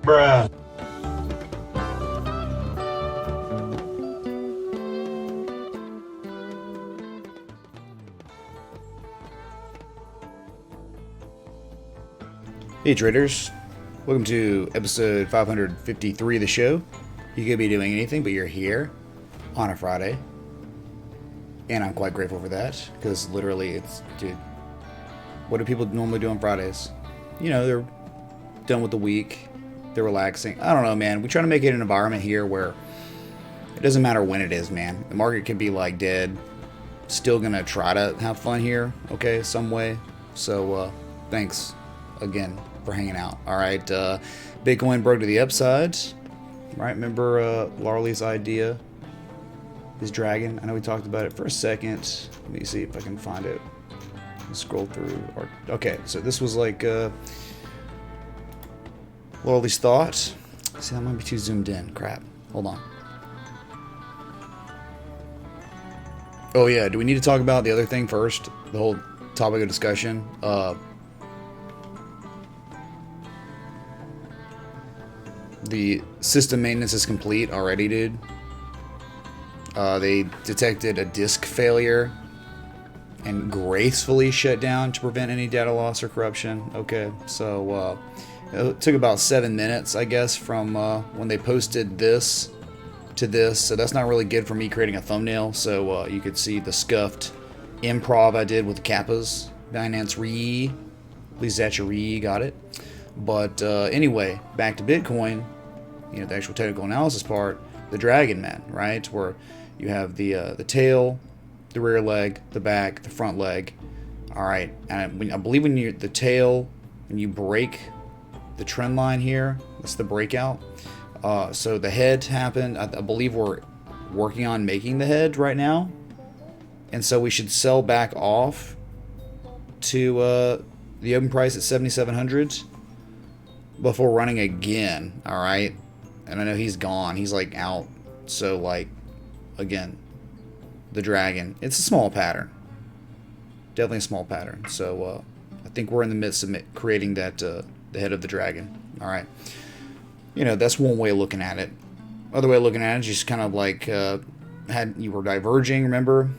Bruh. Hey traders, welcome to episode 553 of the show. You could be doing anything, but you're here on a Friday. And I'm quite grateful for that, because literally dude, what do people normally do on Fridays? You know, they're done with the week, they're relaxing. I don't know, man. We try to make it an environment here where it doesn't matter when it is, man. The market could be like dead. Still gonna try to have fun here, okay, some way. So, thanks again for hanging out. All right, Bitcoin broke to the upside, right? Remember Larley's idea, his dragon? I know we talked about it for a second. Let me see if I can find it. Scroll through. Okay, so this was like Larley's thought. See, that might be too zoomed in. Crap. Hold on. Oh yeah, do we need to talk about the other thing first? The whole topic of discussion. The system maintenance is complete already, dude. They detected a disk failure and gracefully shut down to prevent any data loss or corruption. Okay, so it took about 7 minutes, I guess, from when they posted this to this. So that's not really good for me creating a thumbnail. So you could see the scuffed improv I did with the kappas. Binance re, at least that's your re, got it. But anyway, back to Bitcoin. You know, the actual technical analysis part, the dragon, man, right? Where you have the tail, the rear leg, the back, the front leg. All right, and I believe when you the tail, when you break the trend line here, that's the breakout. So the head happened. I believe we're working on making the head right now, and so we should sell back off to the open price at 7,700 before running again. All right. And I know he's gone. He's like out. So like, again, the dragon. It's a small pattern. Definitely a small pattern. So I think we're in the midst of creating that the head of the dragon. All right. You know, that's one way of looking at it. Other way of looking at it is just kind of like you were diverging. Remember,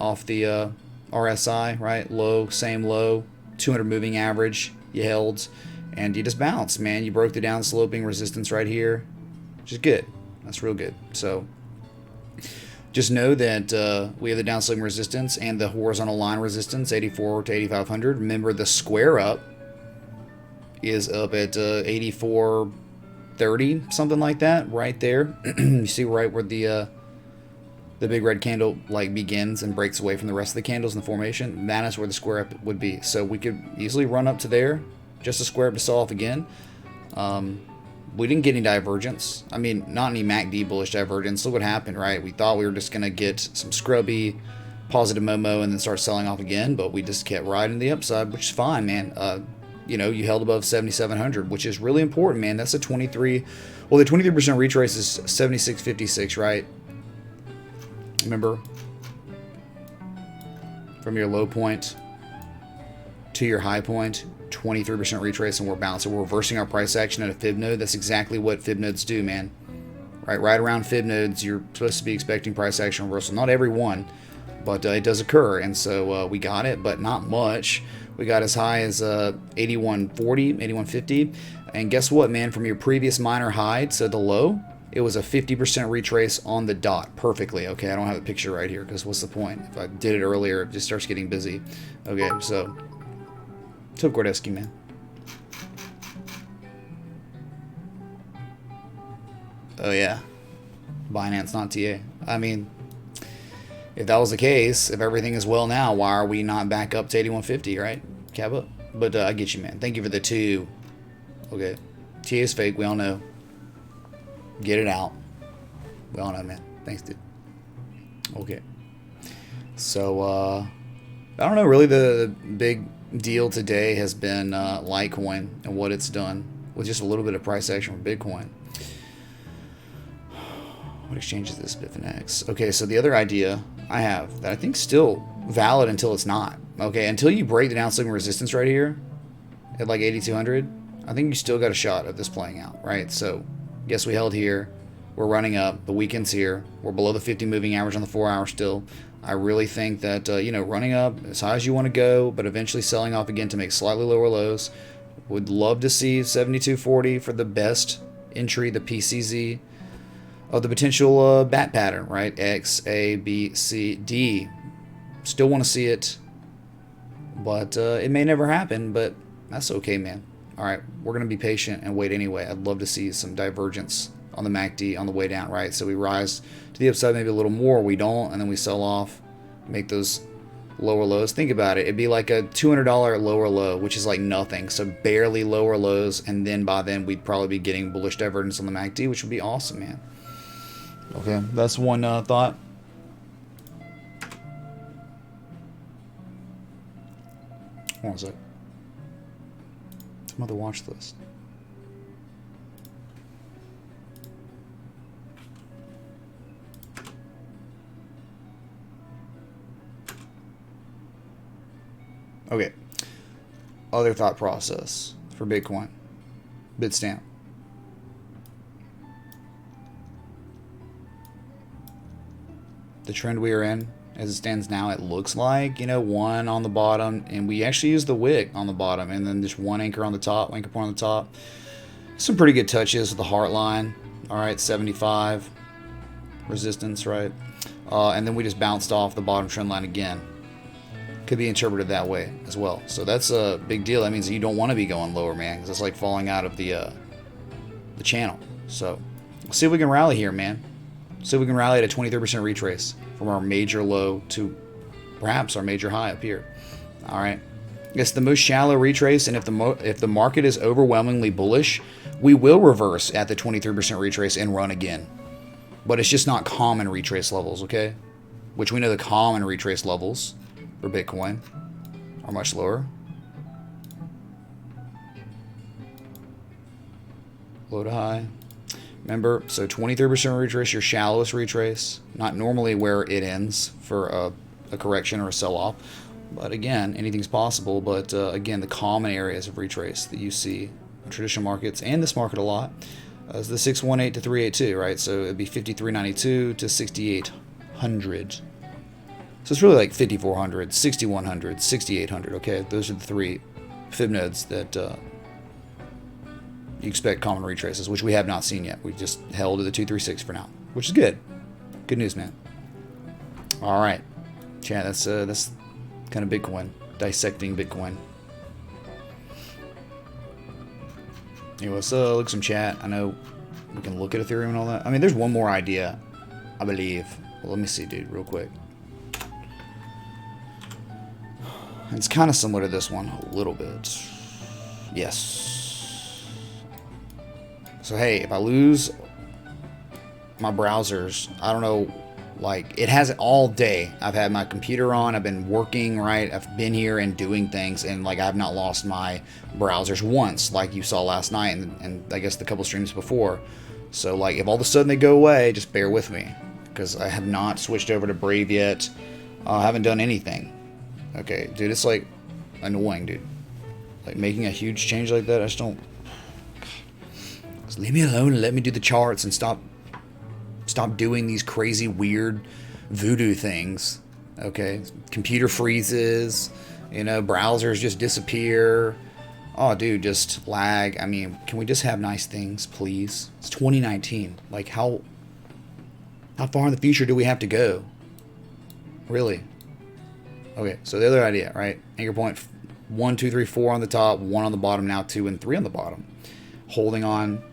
off the RSI, right? Low, same low, 200 moving average. You held, and you just bounced, man. You broke the down sloping resistance right here. Which is good. That's real good. So just know that we have the downsloping resistance and the horizontal line resistance, 84 to 8,500. Remember, the square up is up at 84.30, something like that, right there. You see right where the big red candle like begins and breaks away from the rest of the candles in the formation. That is where the square up would be. So we could easily run up to there, just a square up to sell off again. We didn't get any divergence. I mean, not any MACD bullish divergence. Look what happened, right? We thought we were just going to get some scrubby positive Momo and then start selling off again, but we just kept riding the upside, which is fine, man. You know, you held above 7,700, which is really important, man. That's a 23. Well, the 23% retrace is 76.56, right? Remember? From your low point to your high point, 23% retrace, and we're bouncing. We're reversing our price action at a fib node. That's exactly what fib nodes do, man. Right around fib nodes, you're supposed to be expecting price action reversal. Not every one, but it does occur, and so we got it, but not much. We got as high as 81.40, 81.50, and guess what, man? From your previous minor high to the low, it was a 50% retrace on the dot, perfectly. Okay, I don't have a picture right here because what's the point? If I did it earlier, it just starts getting busy. Okay, so. Took Gordeski, man. Oh yeah, Binance, not TA. I mean, if that was the case, if everything is well now, why are we not back up to 81.50, right? Cap up. But I get you, man. Thank you for the 2. Okay, TA is fake. We all know. Get it out. We all know, man. Thanks, dude. Okay. So I don't know. Really, the big deal today has been Litecoin and what it's done with just a little bit of price action from Bitcoin. What exchange is this? Bitfinex. Okay, so the other idea I have that I think is still valid until it's not. Okay, until you break the downsloping resistance right here at like 8,200, I think you still got a shot of this playing out, right? So, yes, we held here. We're running up. The weekend's here. We're below the 50 moving average on the 4 hour still. I really think that, running up as high as you want to go, but eventually selling off again to make slightly lower lows. Would love to see 72.40 for the best entry, the PCZ of the potential bat pattern, right? X, A, B, C, D. Still want to see it, but it may never happen, but that's okay, man. All right, we're going to be patient and wait anyway. I'd love to see some divergence on the MACD on the way down, right? So we rise to the upside maybe a little more, we don't, and then we sell off, make those lower lows. Think about it. It'd be like a $200 lower low, which is like nothing. So barely lower lows, and then by then we'd probably be getting bullish divergence on the MACD, which would be awesome, man. Okay, that's one thought. Hold on a sec. Some other watch list. Okay. Other thought process for Bitcoin. Bitstamp. The trend we are in, as it stands now, it looks like, one on the bottom, and we actually use the wick on the bottom, and then just one anchor on the top, anchor point on the top. Some pretty good touches with the heart line. All right, 75 resistance, right? And then we just bounced off the bottom trend line again. Could be interpreted that way as well. So that's a big deal. That means that you don't want to be going lower, man, because it's like falling out of the channel. So let's see if we can rally here, man. See if we can rally at a 23% retrace from our major low to perhaps our major high up here. All right. It's the most shallow retrace, and if the market is overwhelmingly bullish, we will reverse at the 23% retrace and run again. But it's just not common retrace levels, okay? Which we know the common retrace levels for Bitcoin are much lower. Low to high. Remember, so 23% retrace, your shallowest retrace. Not normally where it ends for a correction or a sell-off. But again, anything's possible. But again, the common areas of retrace that you see in traditional markets and this market a lot is the 618 to 382, right? So it'd be 5392 to 6800. So it's really like 5400, 6100, 6800, okay? Those are the three fib nodes that you expect common retraces, which we have not seen yet. We just held to the 236 for now, which is good. Good news, man. All right. Chat, that's kind of Bitcoin. Dissecting Bitcoin. Anyway, so look at some chat. I know we can look at Ethereum and all that. I mean, there's one more idea, I believe. Well, let me see, dude, real quick. It's kind of similar to this one a little bit. Yes. So, hey, if I lose my browsers, I don't know, like, it has it all day. I've had my computer on, I've been working, right? I've been here and doing things, and, like, I've not lost my browsers once, like you saw last night, and I guess the couple streams before. So, like, if all of a sudden they go away, just bear with me, because I have not switched over to Brave yet. I haven't done anything. Okay, dude, it's, like, annoying, dude. Like, making a huge change like that, I just don't... Just leave me alone and let me do the charts and stop doing these crazy, weird voodoo things. Okay, computer freezes, browsers just disappear. Oh, dude, just lag. I mean, can we just have nice things, please? It's 2019. Like, how far in the future do we have to go? Really? Okay, so the other idea, right? Anchor point 1, 2, 3, 4 on the top, 1 on the bottom, now 2 and 3 on the bottom. Holding on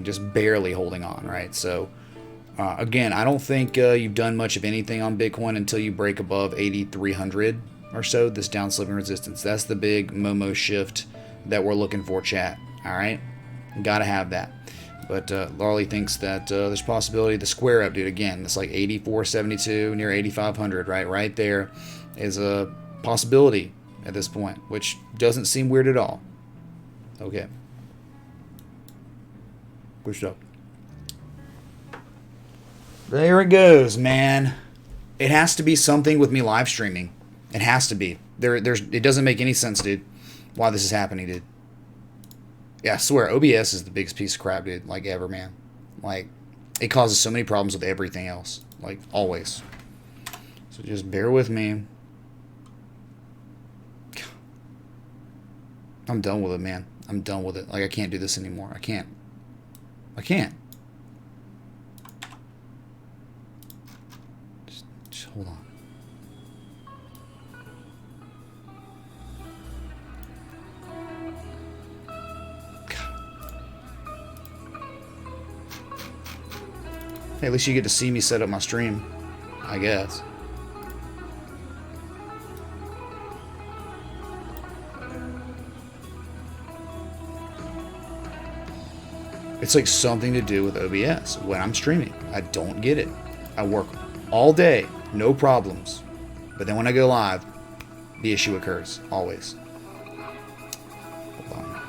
just barely holding on, right? So, again, I don't think you've done much of anything on Bitcoin until you break above 8,300 or so, this downslipping resistance. That's the big Momo shift that we're looking for, chat, all right? Got to have that. But Larley thinks that there's possibility the square up, dude, again, it's like 84.72 near 8,500, right? Right there is a possibility at this point, which doesn't seem weird at all. Okay. Push it up. There it goes, man. It has to be something with me live streaming. It has to be. It doesn't make any sense, dude. why this is happening, dude. Yeah, I swear, OBS is the biggest piece of crap, dude. Like, ever, man. Like, it causes so many problems with everything else. Like, always. So just bear with me. I'm done with it, man. I'm done with it. Like, I can't do this anymore. I can't. I can't. Just hold on. Hey, at least you get to see me set up my stream, I guess. It's like something to do with OBS when I'm streaming. I don't get it. I work all day, no problems. But then when I go live, the issue occurs, always. Hold on.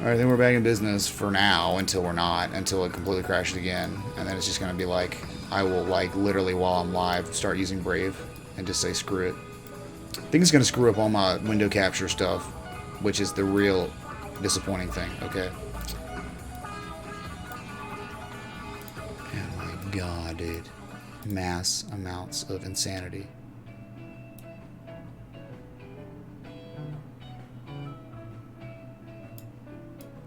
Alright, then we're back in business for now until we're not, until it completely crashes again. And then it's just going to be like, I will, like, literally while I'm live, start using Brave and just say screw it. I think it's going to screw up all my window capture stuff, which is the real disappointing thing, okay? Oh my god, dude. Mass amounts of insanity.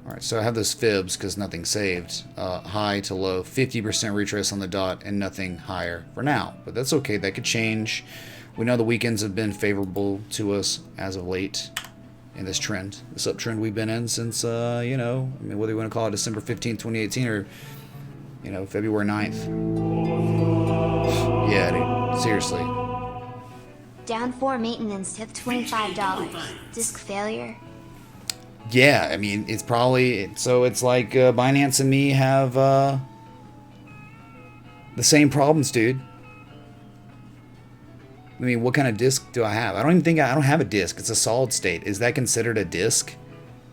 Alright, so I have those fibs because nothing saved. High to low, 50% retrace on the dot, and nothing higher for now. But that's okay, that could change. We know the weekends have been favorable to us as of late in this trend. This uptrend we've been in since, you know, I mean, whether you want to call it December 15th, 2018 or, you know, February 9th. Yeah, dude, seriously. Down 4 maintenance tip $25. Disk failure. Yeah, I mean, it's probably, so it's like Binance and me have the same problems, dude. I mean, what kind of disk do I have? I don't even think, I don't have a disk. It's a solid state. Is that considered a disk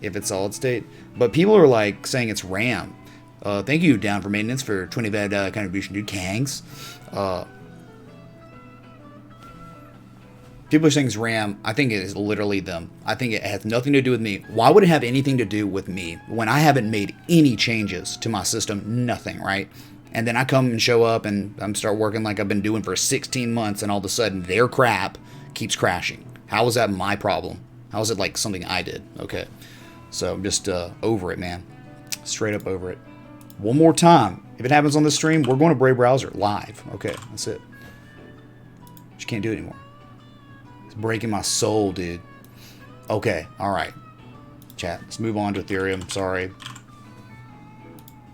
if it's solid state? But people are like saying it's RAM. Thank you, Down for Maintenance, for $25 contribution, dude. Kangs. People are saying it's RAM. I think it is literally them. I think it has nothing to do with me. Why would it have anything to do with me when I haven't made any changes to my system? Nothing, right? And then I come and show up and I'm start working like I've been doing for 16 months and all of a sudden their crap keeps crashing. How is that my problem? How is it like something I did? Okay. So I'm just over it, man. Straight up over it. One more time. If it happens on this stream, we're going to Brave Browser live. Okay, that's it. Just can't do it anymore. It's breaking my soul, dude. Okay, alright. Chat, let's move on to Ethereum. Sorry.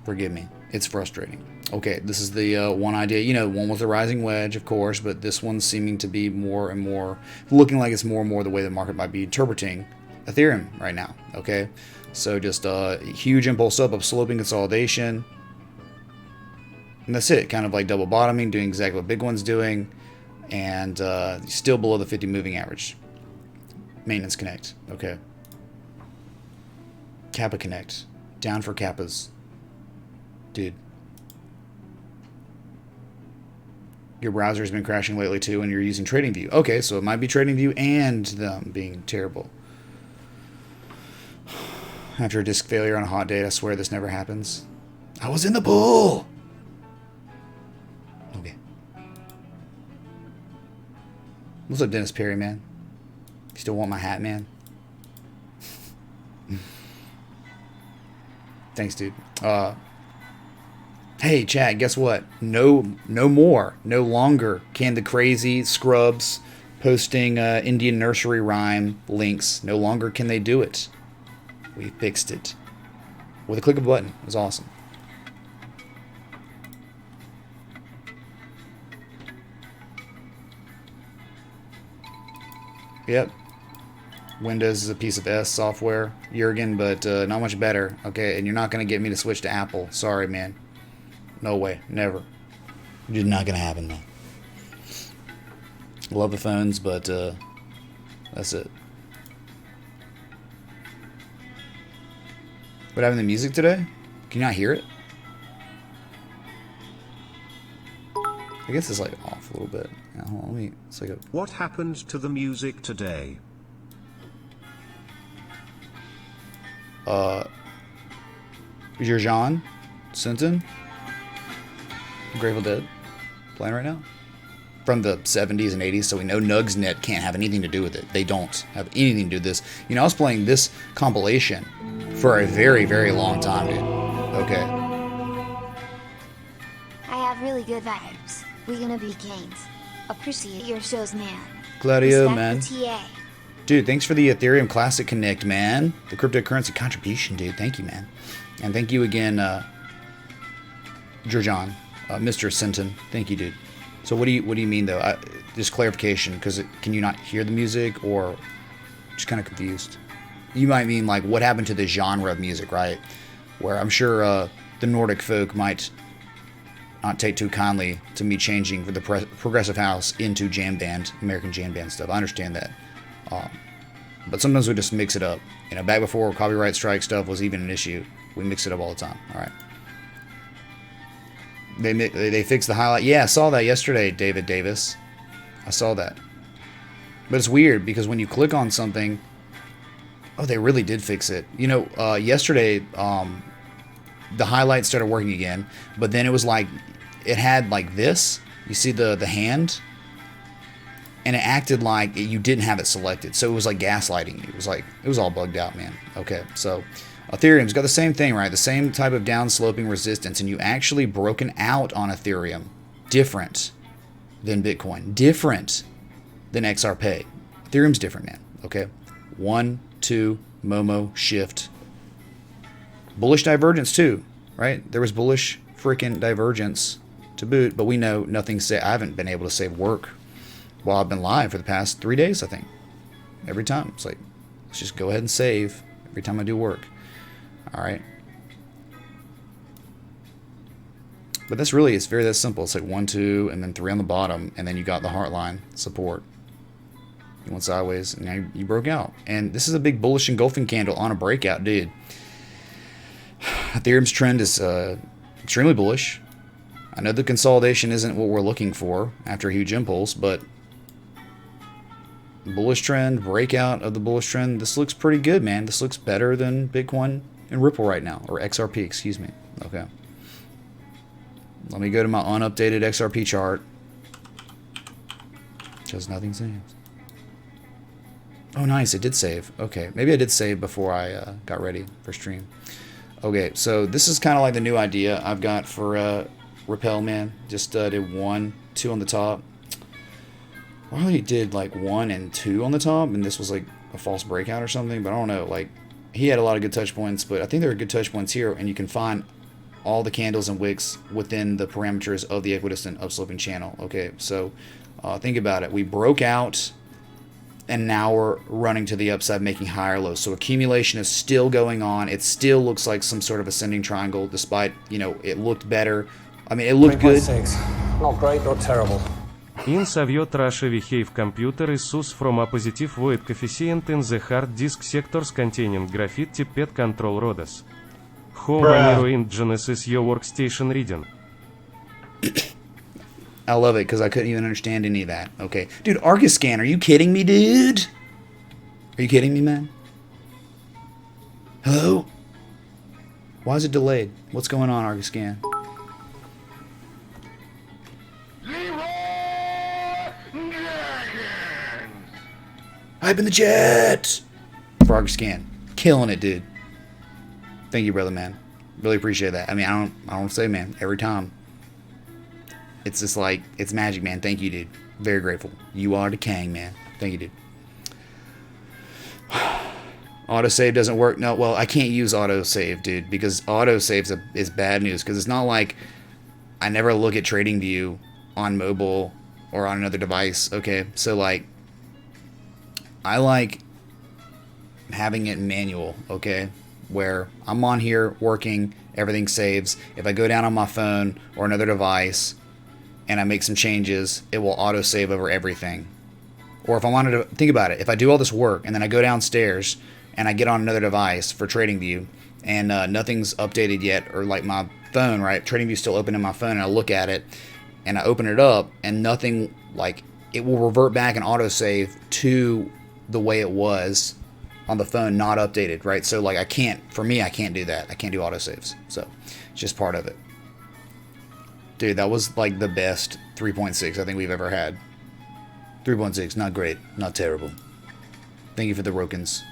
Forgive me. It's frustrating. Okay, this is the one idea. You know, one with the rising wedge, of course, but this one's seeming to be more and more, looking like it's more and more the way the market might be interpreting Ethereum right now. Okay, so just a huge impulse up of sloping consolidation. And that's it. Kind of like double bottoming, doing exactly what big one's doing. And still below the 50 moving average. Maintenance connect. Okay. Kappa connect. Down for Kappas. Dude. Your browser's been crashing lately too and you're using TradingView. Okay, so it might be TradingView and them being terrible. After a disk failure on a hot day, I swear this never happens. I was in the pool! Okay. What's up, Dennis Perry, man? You still want my hat, man? Thanks, dude. Hey, chat, guess what? No more. No longer can the crazy scrubs posting Indian nursery rhyme links. No longer can they do it. We fixed it. With a click of a button. It was awesome. Yep. Windows is a piece of S software, Jurgen, but not much better. Okay, and you're not going to get me to switch to Apple. Sorry, man. No way. Never. Just not going to happen, though. Love the phones, but that's it. What happened to the music today? Can you not hear it? I guess it's like off a little bit. Yeah, hold on, let me. It's like a. What happened to the music today? Is John Sinton? Grateful Dead playing right now from the 70s and 80s, so we know Nugsnet can't have anything to do with it. They don't have anything to do with this. You know, I was playing this compilation for a very, very long time, dude. Okay. I have really good vibes. We gonna be kings. Appreciate your shows, man. Claudio, Respect man. the TA. Dude, thanks for the Ethereum Classic Connect, man. The cryptocurrency contribution, dude. Thank you, man. And thank you again, Georgian, Mr. Sinton. Thank you, dude. So what do you mean though? Just clarification, because can you not hear the music, or just kind of confused? You might mean like what happened to the genre of music, right? Where I'm sure the Nordic folk might not take too kindly to me changing for the progressive house into jam band, American jam band stuff. I understand that. But sometimes we just mix it up. You know, back before copyright strike stuff was even an issue, we mix it up all the time. All right. They fixed the highlight. Yeah, I saw that yesterday, David Davis. I saw that. But it's weird because when you click on something, oh, they really did fix it. You know, yesterday, the highlights started working again, but then it was like, it had like this. You see the hand? And it acted like you didn't have it selected. So it was like gaslighting you. It was all bugged out, man. Okay, so Ethereum's got the same thing, right? The same type of downsloping resistance, and you actually broken out on Ethereum. Different than Bitcoin. Different than XRP. Ethereum's different, man. Okay? 1, 2, Momo, shift. Bullish divergence too, right? There was bullish freaking divergence to boot, but we know nothing. I haven't been able to save work while I've been live for the past 3 days, I think. Every time. It's like, let's just go ahead and save every time I do work. All right. But that's really, it's very that simple. It's like 1, 2, and then 3 on the bottom, and then you got the heart line support. You went sideways, and now you broke out. And this is a big bullish engulfing candle on a breakout, dude. Ethereum's trend is extremely bullish. I know the consolidation isn't what we're looking for after a huge impulse, but bullish trend, breakout of the bullish trend, this looks pretty good, man. This looks better than Bitcoin and Ripple right now, or XRP, excuse me. Okay. Let me go to my unupdated XRP chart. Just nothing saves. Oh, nice. It did save. Okay. Maybe I did save before I got ready for stream. Okay. So this is kind of like the new idea I've got for Repel, man. Just did 1, 2 on the top. I really did like 1 and 2 on the top, and this was like a false breakout or something, but I don't know. Like, he had a lot of good touch points, but I think there are good touch points here, and you can find all the candles and wicks within the parameters of the equidistant upsloping channel. Okay, so think about it. We broke out, and now we're running to the upside, making higher lows. So accumulation is still going on. It still looks like some sort of ascending triangle, despite, you know, it looked better. I mean, it looked good. 3.6. Not great, not terrible. In Soviet Russia behave computer is sus from a positive void coefficient in the hard disk sectors containing graphite tippet control rodas. How many ruined Genesis is your workstation reading? I love it because I couldn't even understand any of that. Okay. Dude, Archiscan, are you kidding me, dude? Are you kidding me, man? Hello? Why is it delayed? What's going on, Archiscan? Hype in the chat! For Archiscan. Killing it, dude. Thank you, brother, man. Really appreciate that. I mean, I don't say, man, every time. It's just like, it's magic, man. Thank you, dude. Very grateful. You are the king, man. Thank you, dude. Autosave doesn't work. No, well, I can't use autosave, dude, because autosave is bad news, because it's not like I never look at TradingView on mobile or on another device, okay? So, like, I like having it manual, okay? Where I'm on here working, everything saves. If I go down on my phone or another device and I make some changes, it will auto save over everything. Or if I wanted to think about it, if I do all this work and then I go downstairs and I get on another device for TradingView and nothing's updated yet, or like my phone, right? TradingView's still open in my phone, and I look at it, and I open it up, and nothing, like, it will revert back and autosave to the way it was on the phone, not updated, right? So, like, I can't do that. I can't do autosaves. So, it's just part of it. Dude, that was, like, the best 3.6 I think we've ever had. 3.6, not great, not terrible. Thank you for the Rokins.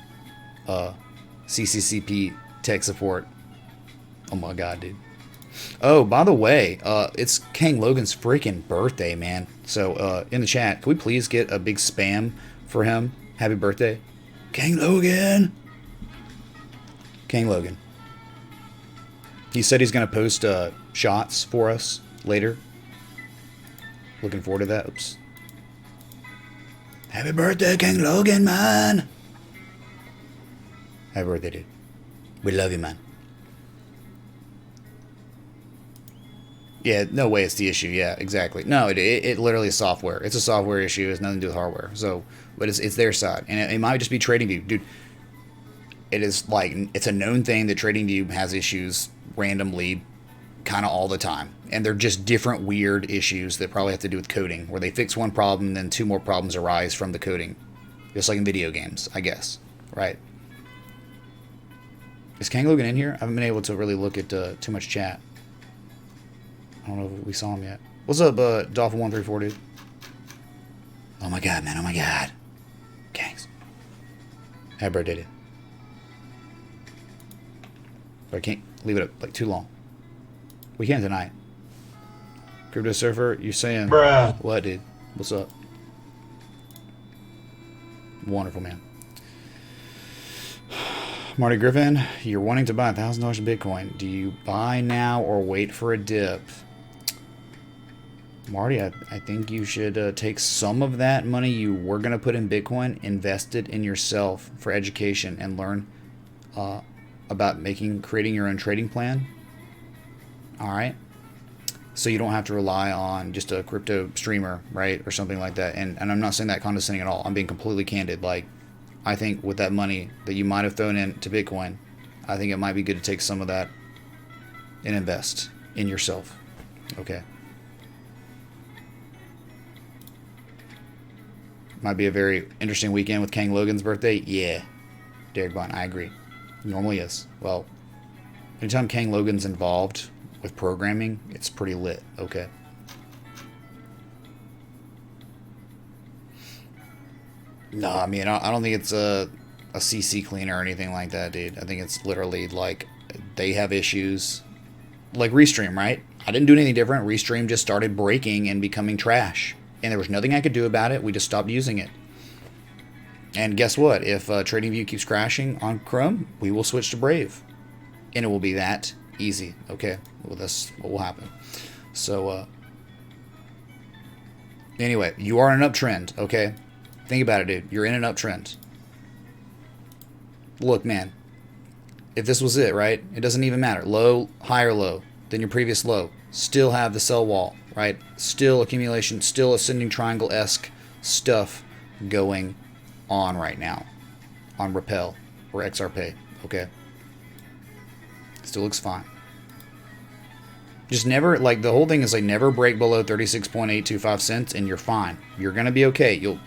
CCCP tech support. Oh my god, dude. Oh, by the way, it's King Logan's freaking birthday, man. So, in the chat, can we please get a big spam for him? Happy birthday. King Logan! King Logan. He said he's going to post shots for us later. Looking forward to that. Oops. Happy birthday, King Logan, man! Happy birthday, dude. We love you, man. Yeah, no way it's the issue. Yeah, exactly. No, it literally is software. It's a software issue. It has nothing to do with hardware. So, but it's their side. And it might just be TradingView. Dude, it is like, it's a known thing that TradingView has issues randomly kind of all the time. And they're just different weird issues that probably have to do with coding, where they fix one problem and then two more problems arise from the coding. Just like in video games, I guess. Right? Is Kang Logan in here? I haven't been able to really look at too much chat. I don't know if we saw him yet. What's up, Dolphin134, dude? Oh my god, man. Oh my god. Gangs. Happy birthday, dude. But I can't leave it up like too long. We can tonight. Crypto Surfer, you saying? Bruh. What, dude? What's up? Wonderful, man. Marty Griffin, you're wanting to buy $1,000 in Bitcoin. Do you buy now or wait for a dip? Marty, I think you should take some of that money you were going to put in Bitcoin, invest it in yourself for education, and learn about creating your own trading plan. All right? So you don't have to rely on just a crypto streamer, right? Or something like that. And I'm not saying that condescending at all. I'm being completely candid. Like, I think with that money that you might have thrown into Bitcoin, I think it might be good to take some of that and invest in yourself. Okay. Might be a very interesting weekend with Kang Logan's birthday. Yeah. Derek Bond, I agree. Normally is. Well, anytime Kang Logan's involved with programming, it's pretty lit. Okay. No, I mean, I don't think it's a CC cleaner or anything like that, dude. I think it's literally like they have issues. Like Restream, right? I didn't do anything different. Restream just started breaking and becoming trash. And there was nothing I could do about it. We just stopped using it. And guess what? If TradingView keeps crashing on Chrome, we will switch to Brave. And it will be that easy. Okay? Well, that's what will happen. So, anyway, you are in an uptrend, okay? Think about it, dude. You're in an uptrend. Look, man. If this was it, right? It doesn't even matter. Low, higher low than your previous low. Still have the sell wall, right? Still accumulation, still ascending triangle-esque stuff going on right now on Rappel or XRP, okay? Still looks fine. Just never, like, the whole thing is, like, never break below 36.825 cents and you're fine. You're gonna be okay. You'll,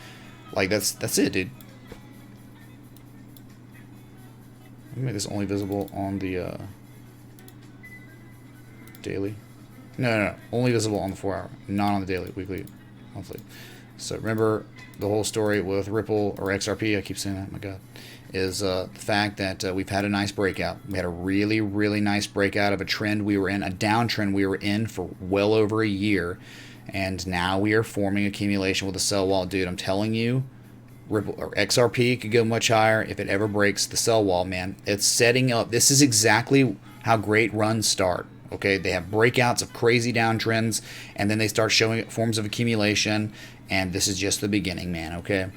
like, that's it, dude. Let me make this only visible on the daily. No. Only visible on the 4-hour, not on the daily, weekly, monthly. So remember the whole story with Ripple or XRP, I keep saying that, my God, is the fact that we've had a nice breakout. We had a really, really nice breakout of a trend we were in, a downtrend we were in for well over a year. And now we are forming accumulation with a sell wall. Dude, I'm telling you, Ripple or XRP could go much higher if it ever breaks the sell wall, man. It's setting up. This is exactly how great runs start. Okay, they have breakouts of crazy downtrends, and then they start showing forms of accumulation, and this is just the beginning, man, okay?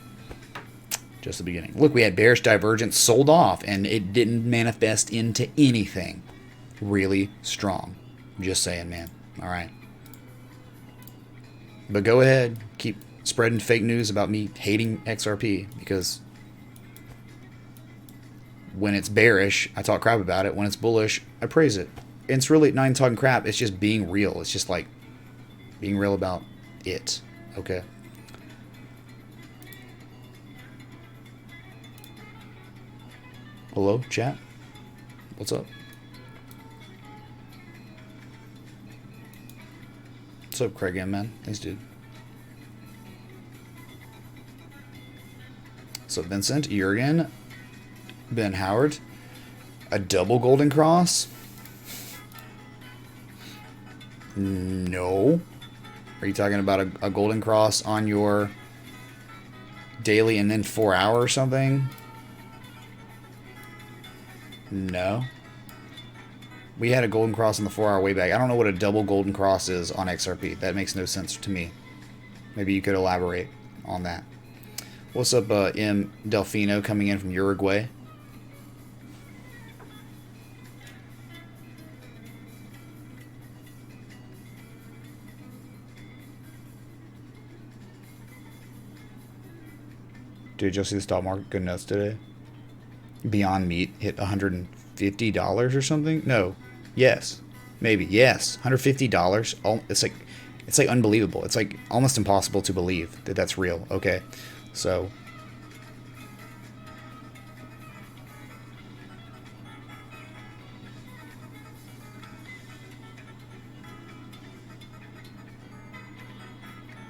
Just the beginning. Look, we had bearish divergence sold off, and it didn't manifest into anything really strong. Just saying, man. All right. But go ahead, keep spreading fake news about me hating XRP, because When it's bearish, I talk crap about it. When it's bullish, I praise it. And it's really not even talking crap. It's just being real. It's just like being real about it. Okay. Hello, chat? What's up? What's up, Craig M, man? Thanks, dude. So Vincent, Jurgen, Ben Howard, a double golden cross? No. Are you talking about a golden cross on your daily and then 4 hour or something? No. We had a golden cross on the 4 hour way back. I don't know what a double golden cross is on XRP. That makes no sense to me. Maybe you could elaborate on that. What's up, M. Delfino coming in from Uruguay? Dude, y'all see the stock market good nuts today? Beyond Meat hit $150 or something? No. Yes. Maybe. Yes. $150. Oh, it's like unbelievable. It's like almost impossible to believe that that's real. Okay. So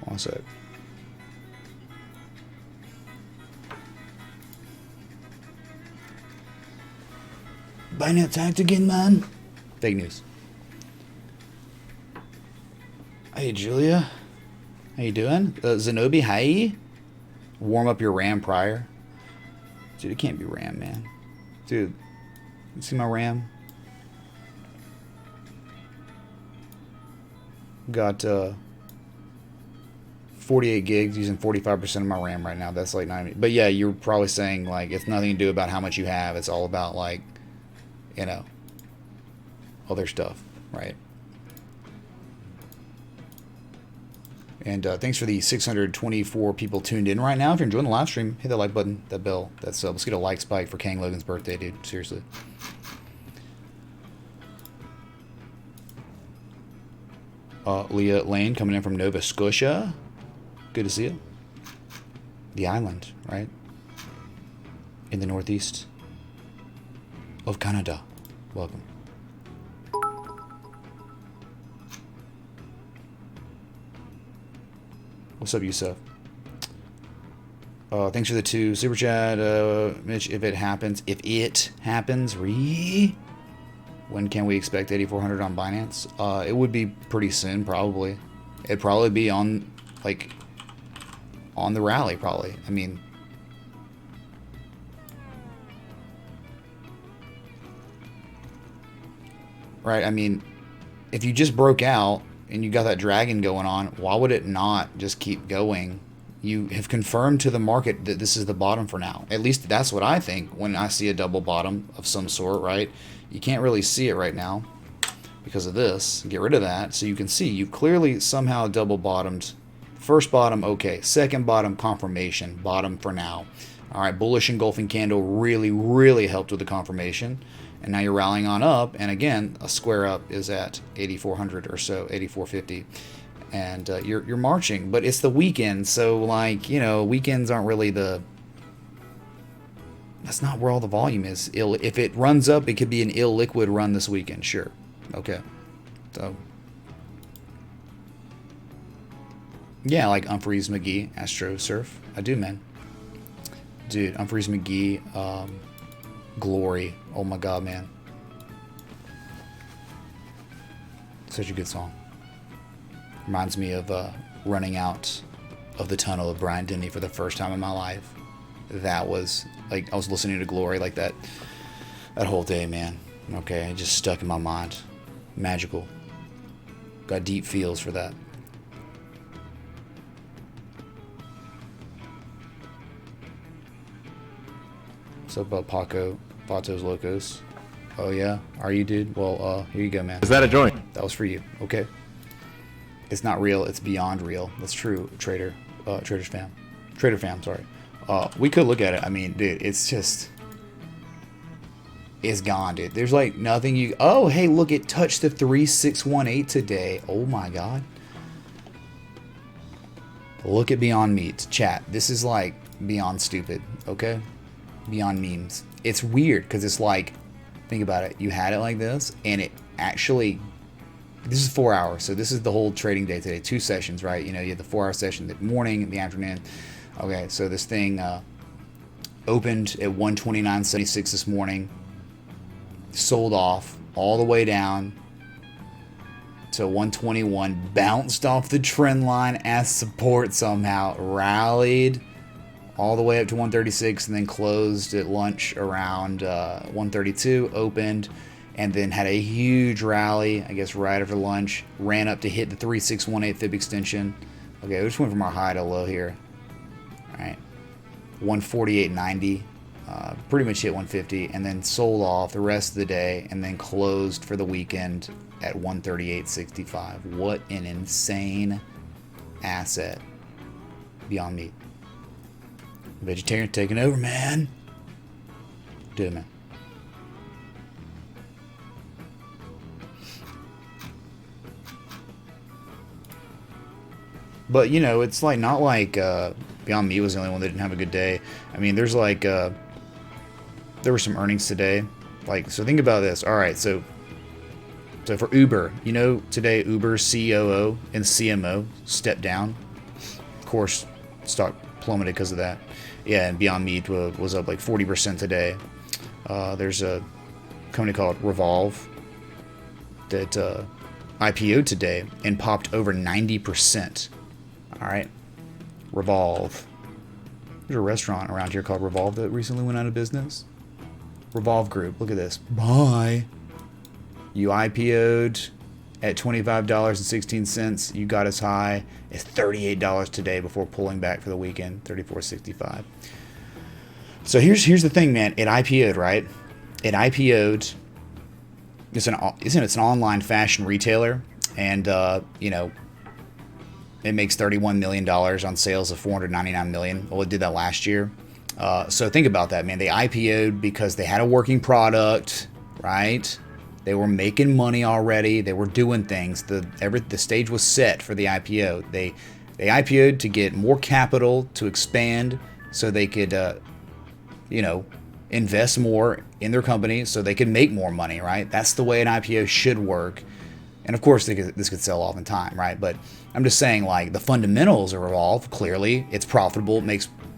one sec. Binance hacked again, man. Fake news. Hey, Julia. How you doing? Zenobi, hi. Warm up your RAM prior. Dude, it can't be RAM, man. Dude, you see my RAM? Got 48 gigs using 45% of my RAM right now. That's like 90. But yeah, you're probably saying like it's nothing to do about how much you have. It's all about like, you know, other stuff, right? And thanks for the 624 people tuned in right now. If you're enjoying the live stream, hit that like button, that bell, that sub. Let's get a like spike for Kang Logan's birthday, dude. Seriously. Leah Lane coming in from Nova Scotia. Good to see you. The island, right? In the northeast of Canada. Welcome. What's up, Yusuf? Thanks for the 2 super chat, Mitch. If it happens, when can we expect 8,400 on Binance? It would be pretty soon, probably. It'd probably be on, like, on the rally, probably. I mean, right? I mean, if you just broke out and you got that dragon going on, why would it not just keep going? You have confirmed to the market that this is the bottom for now. At least that's what I think when I see a double bottom of some sort, right? You can't really see it right now because of this. Get rid of that so you can see you've clearly somehow double bottomed. First bottom, okay. Second bottom, confirmation. Bottom for now. All right, bullish engulfing candle really, really helped with the confirmation. And now you're rallying on up, and again, a square up is at 8,400 or so, 8,450, and you're marching. But it's the weekend, so like, you know, weekends aren't really the. That's not where all the volume is. If it runs up, it could be an illiquid run this weekend, sure. Okay, so yeah, like Humphreys McGee, Astro Surf, I do, man. Dude, Humphreys McGee, Glory. Oh my god, man. Such a good song. Reminds me of running out of the tunnel of Brian Denny for the first time in my life. That was like I was listening to Glory like that whole day, man. Okay, it just stuck in my mind. Magical. Got deep feels for that. What's up about Paco? Patos Locos. Oh yeah? Are you, dude? Well, here you go, man. Is that a joint? That was for you. Okay. It's not real. It's beyond real. That's true, Trader. Trader fam, sorry. We could look at it. I mean, dude, it's just... It's gone, dude. There's like nothing you... Oh, hey, look, it touched the 3618 today. Oh my god. Look at Beyond Meat. Chat, this is like beyond stupid, okay? Beyond memes. It's weird because it's like, think about it. You had it like this, and it actually... This is 4 hours, so this is the whole trading day today. 2 sessions, right? You know, you had the 4-hour session, the morning, the afternoon. Okay, so this thing opened at 129.76 this morning. Sold off all the way down to 121, bounced off the trend line as support somehow, rallied all the way up to 136, and then closed at lunch around 132, opened, and then had a huge rally, I guess right after lunch, ran up to hit the 3618 fib extension. Okay, we just went from our high to low here. All right, 148.90. Pretty much hit 150 and then sold off the rest of the day and then closed for the weekend at 138.65. What an insane asset. Beyond Meat. Vegetarian taking over, man. Do it, man. But, you know, it's like not like Beyond Meat was the only one that didn't have a good day. I mean, there's like... there were some earnings today. Like, so think about this. All right, so for Uber, you know, today Uber's COO and CMO stepped down. Of course, stock plummeted because of that. Yeah, and Beyond Meat was up like 40% today. There's a company called Revolve that IPO'd today and popped over 90%. All right, Revolve. There's a restaurant around here called Revolve that recently went out of business. Revolve Group. Look at this. Bye. You IPO'd at $25.16. You got as high as $38 today before pulling back for the weekend. $34.65. So here's the thing, man. It IPO'd, right? It IPO'd. It's an online fashion retailer, and you know, it makes $31 million on sales of $499 million. Well, it did that last year. So think about that, man. They IPO'd because they had a working product, right? They were making money already. They were doing things. The stage was set for the IPO. They IPO'd to get more capital to expand, so they could, you know, invest more in their company, so they could make more money, right? That's the way an IPO should work. And of course, this could sell off in time, right? But I'm just saying, like, the fundamentals are Revolve. Clearly, it's profitable.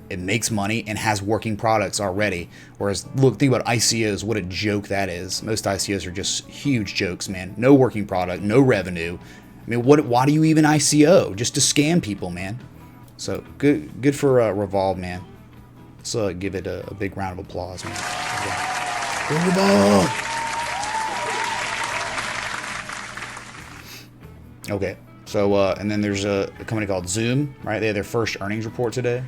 It makes money and has working products already. Whereas, look, think about ICOs. What a joke that is. Most ICOs are just huge jokes, man. No working product, no revenue. I mean, why do you even ICO? Just to scam people, man. So good for Revolve, man. So give it a big round of applause, man. Go Revolve! Okay, so and then there's a company called Zoom, right? They had their first earnings report today.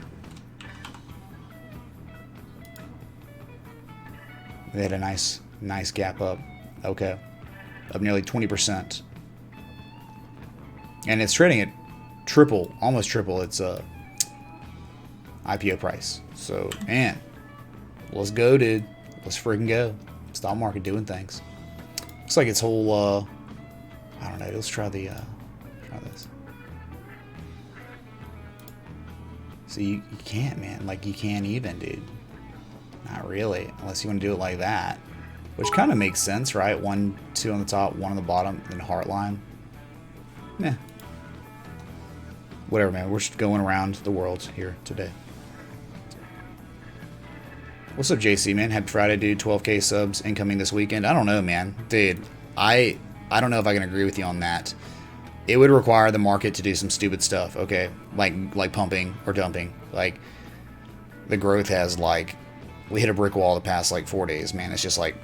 They had a nice gap up. Okay, up nearly 20%, and it's trading at almost triple its IPO price. So, man, let's go, dude. Let's freaking go. Stock market doing things. Looks like its whole I don't know. Let's try try this. So you can't, man. Like, you can't even, dude. Not really, unless you want to do it like that, which kind of makes sense, right? 1, 2 on the top, 1 on the bottom, and heart line. Yeah. Whatever, man. We're just going around the world here today. What's up, JC, man? Happy Friday, dude. 12K subs incoming this weekend. I don't know, man. Dude, I don't know if I can agree with you on that. It would require the market to do some stupid stuff, okay? Like pumping or dumping. Like, the growth has, like, we hit a brick wall the past, like, 4 days, man. It's just like,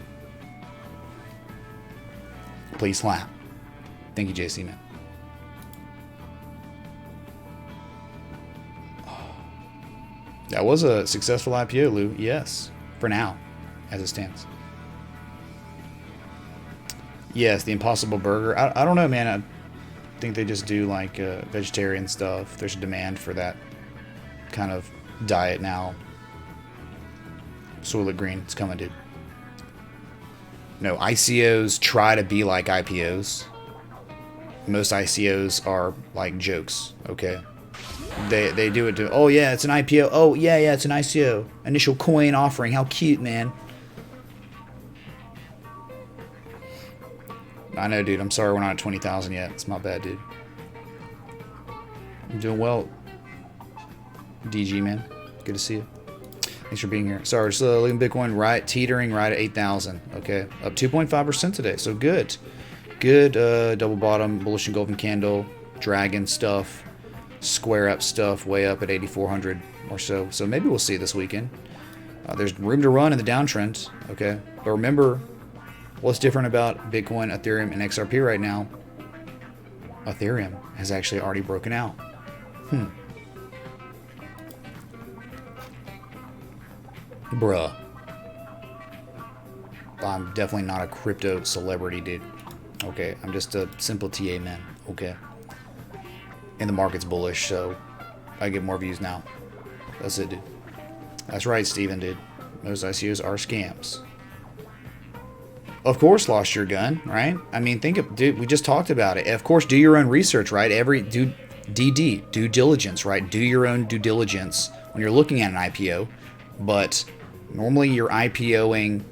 please slap. Thank you, JC, man. That was a successful IPO, Lou. Yes, for now, as it stands. Yes, the Impossible Burger. I don't know, man. I think they just do, like, vegetarian stuff. There's a demand for that kind of diet now. Soylent Green, it's coming, dude. No, ICOs try to be like IPOs. Most ICOs are like jokes, okay? They do it to, oh yeah, it's an IPO. Oh yeah, it's an ICO. Initial coin offering. How cute, man. I know, dude. I'm sorry we're not at 20,000 yet. It's my bad, dude. I'm doing well. DG, man. Good to see you. Thanks for being here. Sorry, just looking Bitcoin teetering right at 8,000. Okay, up 2.5% today. So good. Good double bottom, bullish engulfing candle, dragon stuff, square up stuff, way up at 8,400 or so. So maybe we'll see this weekend. There's room to run in the downtrend. Okay, but remember, what's different about Bitcoin, Ethereum, and XRP right now? Ethereum has actually already broken out. Bruh. I'm definitely not a crypto celebrity, dude. Okay, I'm just a simple TA man. Okay. And the market's bullish, so I get more views now. That's it, dude. That's right, Steven, dude. Those ICOs are scams. Of course, lost your gun, right? I mean, think of, dude, we just talked about it. Of course, do your own research, right? Due diligence, right? Do your own due diligence when you're looking at an IPO. But normally you're IPOing,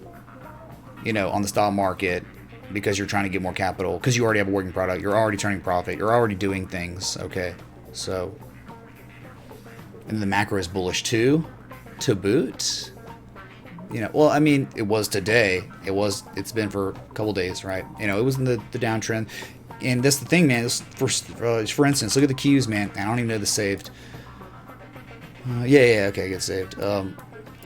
you know, on the stock market because you're trying to get more capital, because you already have a working product, you're already turning profit, you're already doing things, okay? So, and the macro is bullish too, to boot. You know, well, I mean, it was today. It's been for a couple days, right? You know, it was in the downtrend. And that's the thing, man. This, for instance, look at the Qs, man. I don't even know this saved. Okay, get saved.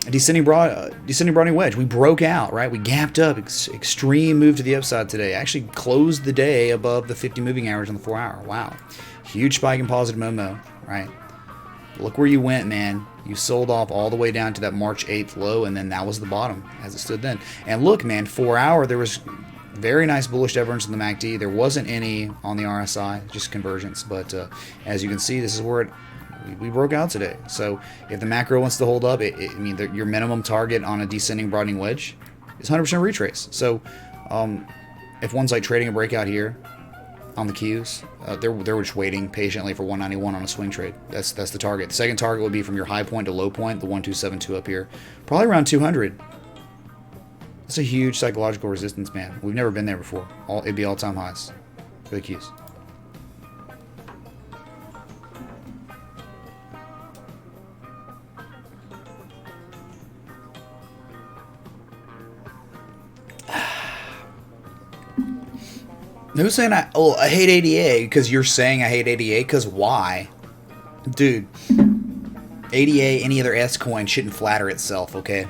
Descending broadening wedge. We broke out, right? We gapped up. Extreme move to the upside today. Actually closed the day above the 50 moving average on the 4 hour. Wow. Huge spike in positive Momo, right? Look where you went, man. You sold off all the way down to that March 8th low, and then that was the bottom as it stood then. And look, man, 4 hour, there was very nice bullish divergence in the MACD. There wasn't any on the RSI, just convergence. But as you can see, this is where we broke out today. So if the macro wants to hold up, I mean, your minimum target on a descending broadening wedge is 100% retrace. So if one's like trading a breakout here on the Qs, they're just waiting patiently for 191 on a swing trade. That's the target. The second target would be from your high point to low point, the 1272 up here, probably around 200. It's a huge psychological resistance, man. We've never been there before. It'd be all-time highs for the Qs. Who's saying I hate ADA? Because you're saying I hate ADA? Because why? Dude, ADA, any other S coin shouldn't flatter itself, okay?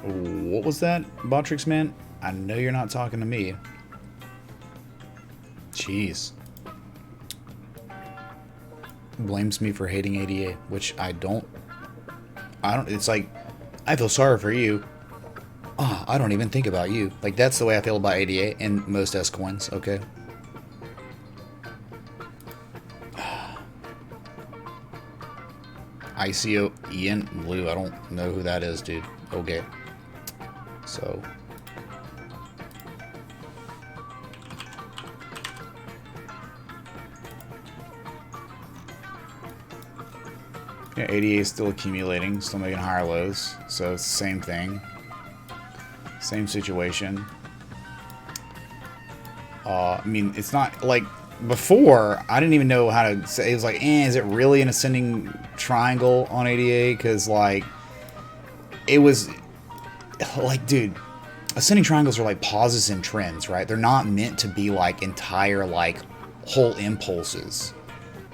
What was that, Botrix man? I know you're not talking to me. Jeez. Blames me for hating ADA, which I don't, it's like, I feel sorry for you. Oh, I don't even think about you. Like, that's the way I feel about ADA and most S coins, okay? ICO Ian Blue, I don't know who that is, dude. Okay. So. Yeah, ADA is still accumulating, still making higher lows, so it's the same thing. Same situation. I mean, it's not like before, I didn't even know how to say, it was like, is it really an ascending triangle on ADA? Because, like, it was, like, dude, ascending triangles are like pauses and trends, right? They're not meant to be, like, entire, like, whole impulses.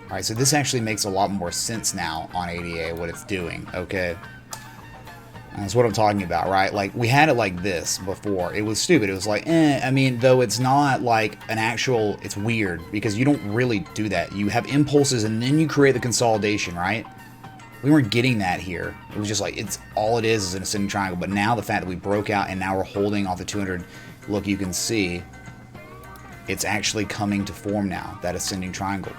Alright, so this actually makes a lot more sense now on ADA, what it's doing, okay? And that's what I'm talking about, right? Like, we had it like this before. It was stupid. It was like, I mean, though it's not like an actual, it's weird, because you don't really do that. You have impulses, and then you create the consolidation, right? We weren't getting that here. It was just like, it's all it is an ascending triangle. But now the fact that we broke out, and now we're holding off the 200, look, you can see, it's actually coming to form now, that ascending triangle.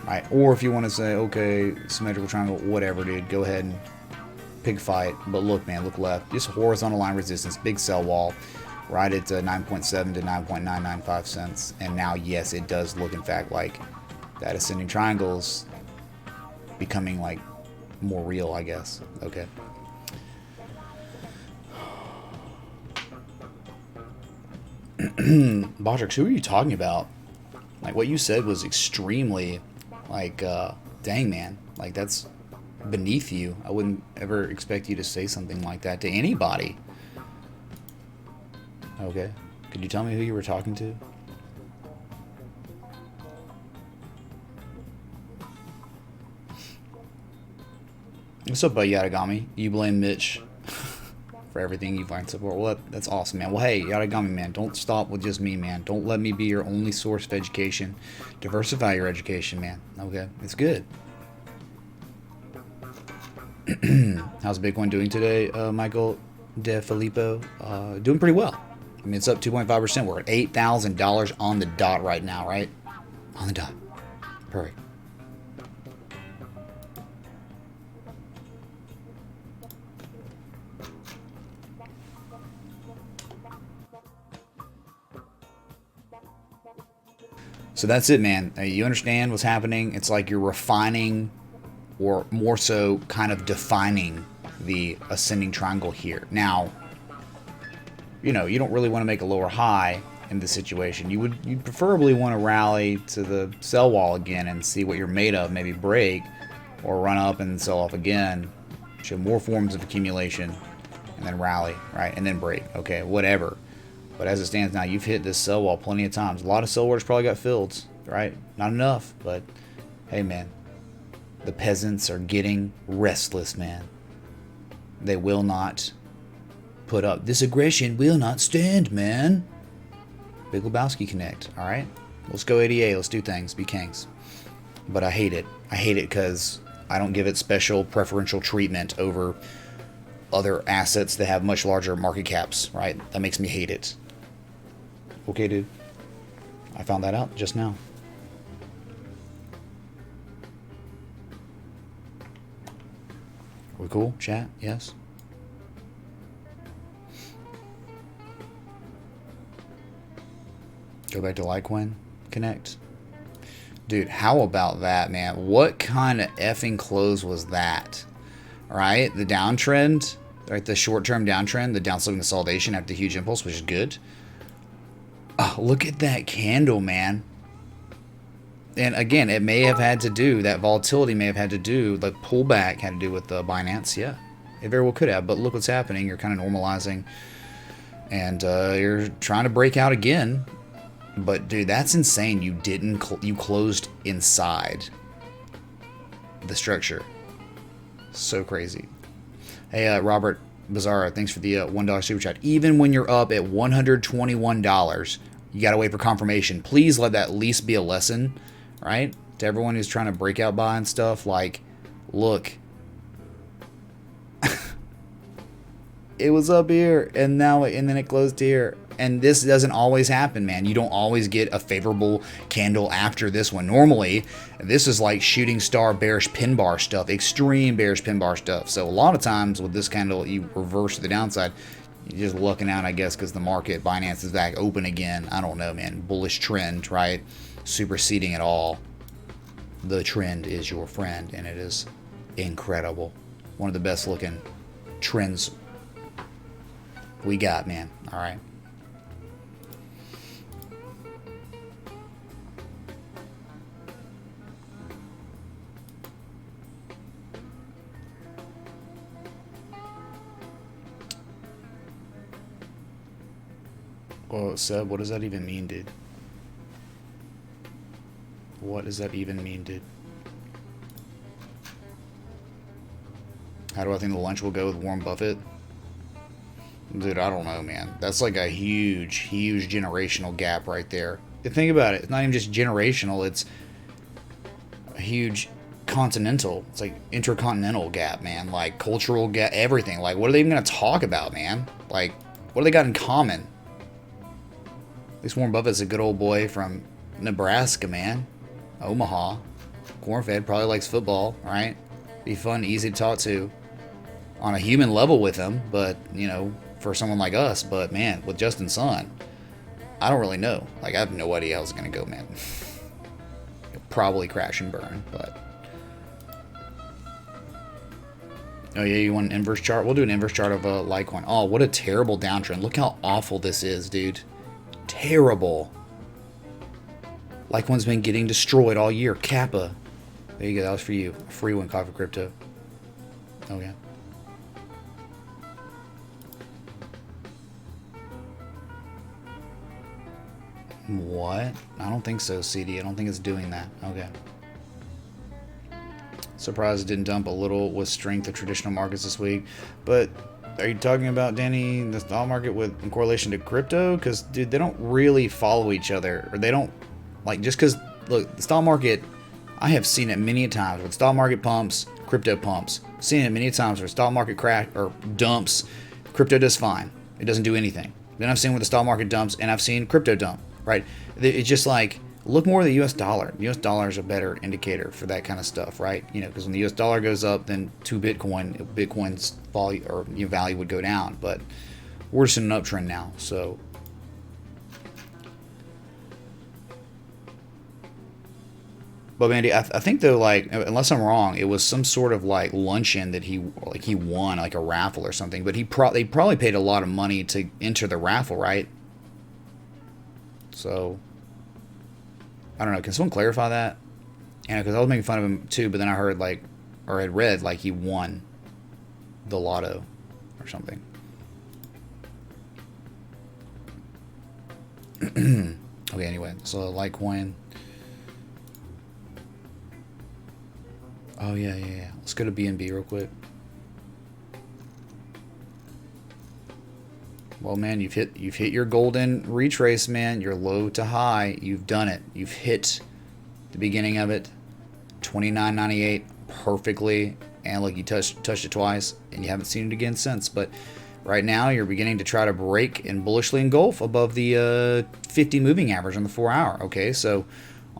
right? Or if you want to say, okay, symmetrical triangle, whatever, dude, go ahead and pig fight. But look, man, look left. Just horizontal line resistance, big sell wall, right at 9.7 to 9.995 cents. And now, yes, it does look, in fact, like that ascending triangle's becoming like more real, I guess. Okay. Bodrix, who are you talking about? Like, what you said was extremely, like, dang, man. Like, that's beneath you. I wouldn't ever expect you to say something like that to anybody. Okay. Could you tell me who you were talking to? What's up, Yatagami? You blame Mitch for everything you've learned so far. Well, that's awesome, man. Well, hey, Yatagami, man, don't stop with just me, man. Don't let me be your only source of education. Diversify your education, man. Okay? It's good. How's Bitcoin doing today, Michael De Filippo? Doing pretty well. I mean, it's up 2.5%. We're at $8,000 on the dot right now, right? On the dot. Perfect. So that's it, man. You understand what's happening? It's like you're refining, or more so kind of defining, the ascending triangle here. Now, you know, you don't really want to make a lower high in this situation. You'd preferably want to rally to the sell wall again and see what you're made of, maybe break, or run up and sell off again, show more forms of accumulation, and then rally, right? And then break. Okay, whatever. But as it stands now, you've hit this sell wall plenty of times. A lot of sell orders probably got filled, right? Not enough, but hey, man. The peasants are getting restless, man. They will not put up. This aggression will not stand, man. Big Lebowski Connect, all right? Let's go ADA. Let's do things. Be kings. But I hate it. I hate it because I don't give it special preferential treatment over other assets that have much larger market caps, right? That makes me hate it. Okay, dude. I found that out just now. We cool? Chat? Yes? Go back to Litecoin Connect. Dude, how about that, man? What kind of effing close was that? Right? The downtrend, right? The short-term downtrend, the downsloping consolidation after the huge impulse, which is good. Oh, look at that candle, man. And again, it may have had to do, that volatility may have had to do, the pullback had to do with the Binance. Yeah, it very well could have. But look what's happening. You're kind of normalizing. And you're trying to break out again. But, dude, that's insane. You didn't, you closed inside the structure. So crazy. Hey, Robert Bizarra, thanks for the $1 super chat. Even when you're up at $121, you got to wait for confirmation. Please let that at least be a lesson, right? To everyone who's trying to break out buy and stuff. Like, look. It was up here, and then it closed here. And this doesn't always happen, man. You don't always get a favorable candle after this one. Normally, this is like shooting star bearish pin bar stuff, extreme bearish pin bar stuff. So a lot of times with this candle, you reverse to the downside. You're just looking out, I guess, because the market, Binance is back open again. I don't know, man. Bullish trend, right? Superseding it all. The trend is your friend, and it is incredible. One of the best looking trends we got, man. All right. Well, Seb, what does that even mean, dude? What does that even mean, dude? How do I think the lunch will go with Warren Buffett? Dude, I don't know, man. That's like a huge, huge generational gap right there. Think about it. It's not even just generational. It's a huge continental. It's like intercontinental gap, man. Like cultural gap, everything. Like, what are they even going to talk about, man? Like, what do they got in common? At least Warren Buffett's a good old boy from Nebraska, man. Omaha. corn-fed, probably likes football, right? Be fun, easy to talk to on a human level with him, but, you know, for someone like us. But, man, with Justin Sun, I don't really know. Like, I have no idea how it's going to go, man. It'll probably crash and burn, but... Oh, yeah, you want an inverse chart? We'll do an inverse chart of Litecoin. Oh, what a terrible downtrend. Look how awful this is, dude. Terrible. Litecoin's been getting destroyed all year. Kappa. There you go. That was for you. A free one, Coffee Crypto. Oh, yeah. What? I don't think so, CD. I don't think it's doing that. Okay. Surprised it didn't dump a little with strength of traditional markets this week. But are you talking about, Danny, the stock market with in correlation to crypto? Because, dude, they don't really follow each other. Or they don't, like, just because, look, the stock market, I have seen it many times. When stock market pumps, crypto pumps. Seen it many times where stock market crash or dumps, crypto does fine. It doesn't do anything. Then I've seen where the stock market dumps, and I've seen crypto dump, right? It's just like, look more at the U.S. dollar. The U.S. dollar is a better indicator for that kind of stuff, right? You know, because when the U.S. dollar goes up, then to Bitcoin's value or value would go down. But we're just in an uptrend now, so. But Mandy, I think though, like, unless I'm wrong, it was some sort of like luncheon that he won, like a raffle or something. But they probably paid a lot of money to enter the raffle, right? So. I don't know. Can someone clarify that? Yeah, because I was making fun of him too, but then I heard or had read he won the lotto or something. Okay, anyway, so Litecoin. Oh yeah. Let's go to BNB real quick. Well, man, you've hit your golden retrace, man. You're low to high. You've done it. You've hit the beginning of it, 29.98 perfectly, and look, you touched it twice, and you haven't seen it again since. But right now, you're beginning to try to break and bullishly engulf above the 50 moving average on the 4-hour. Okay, so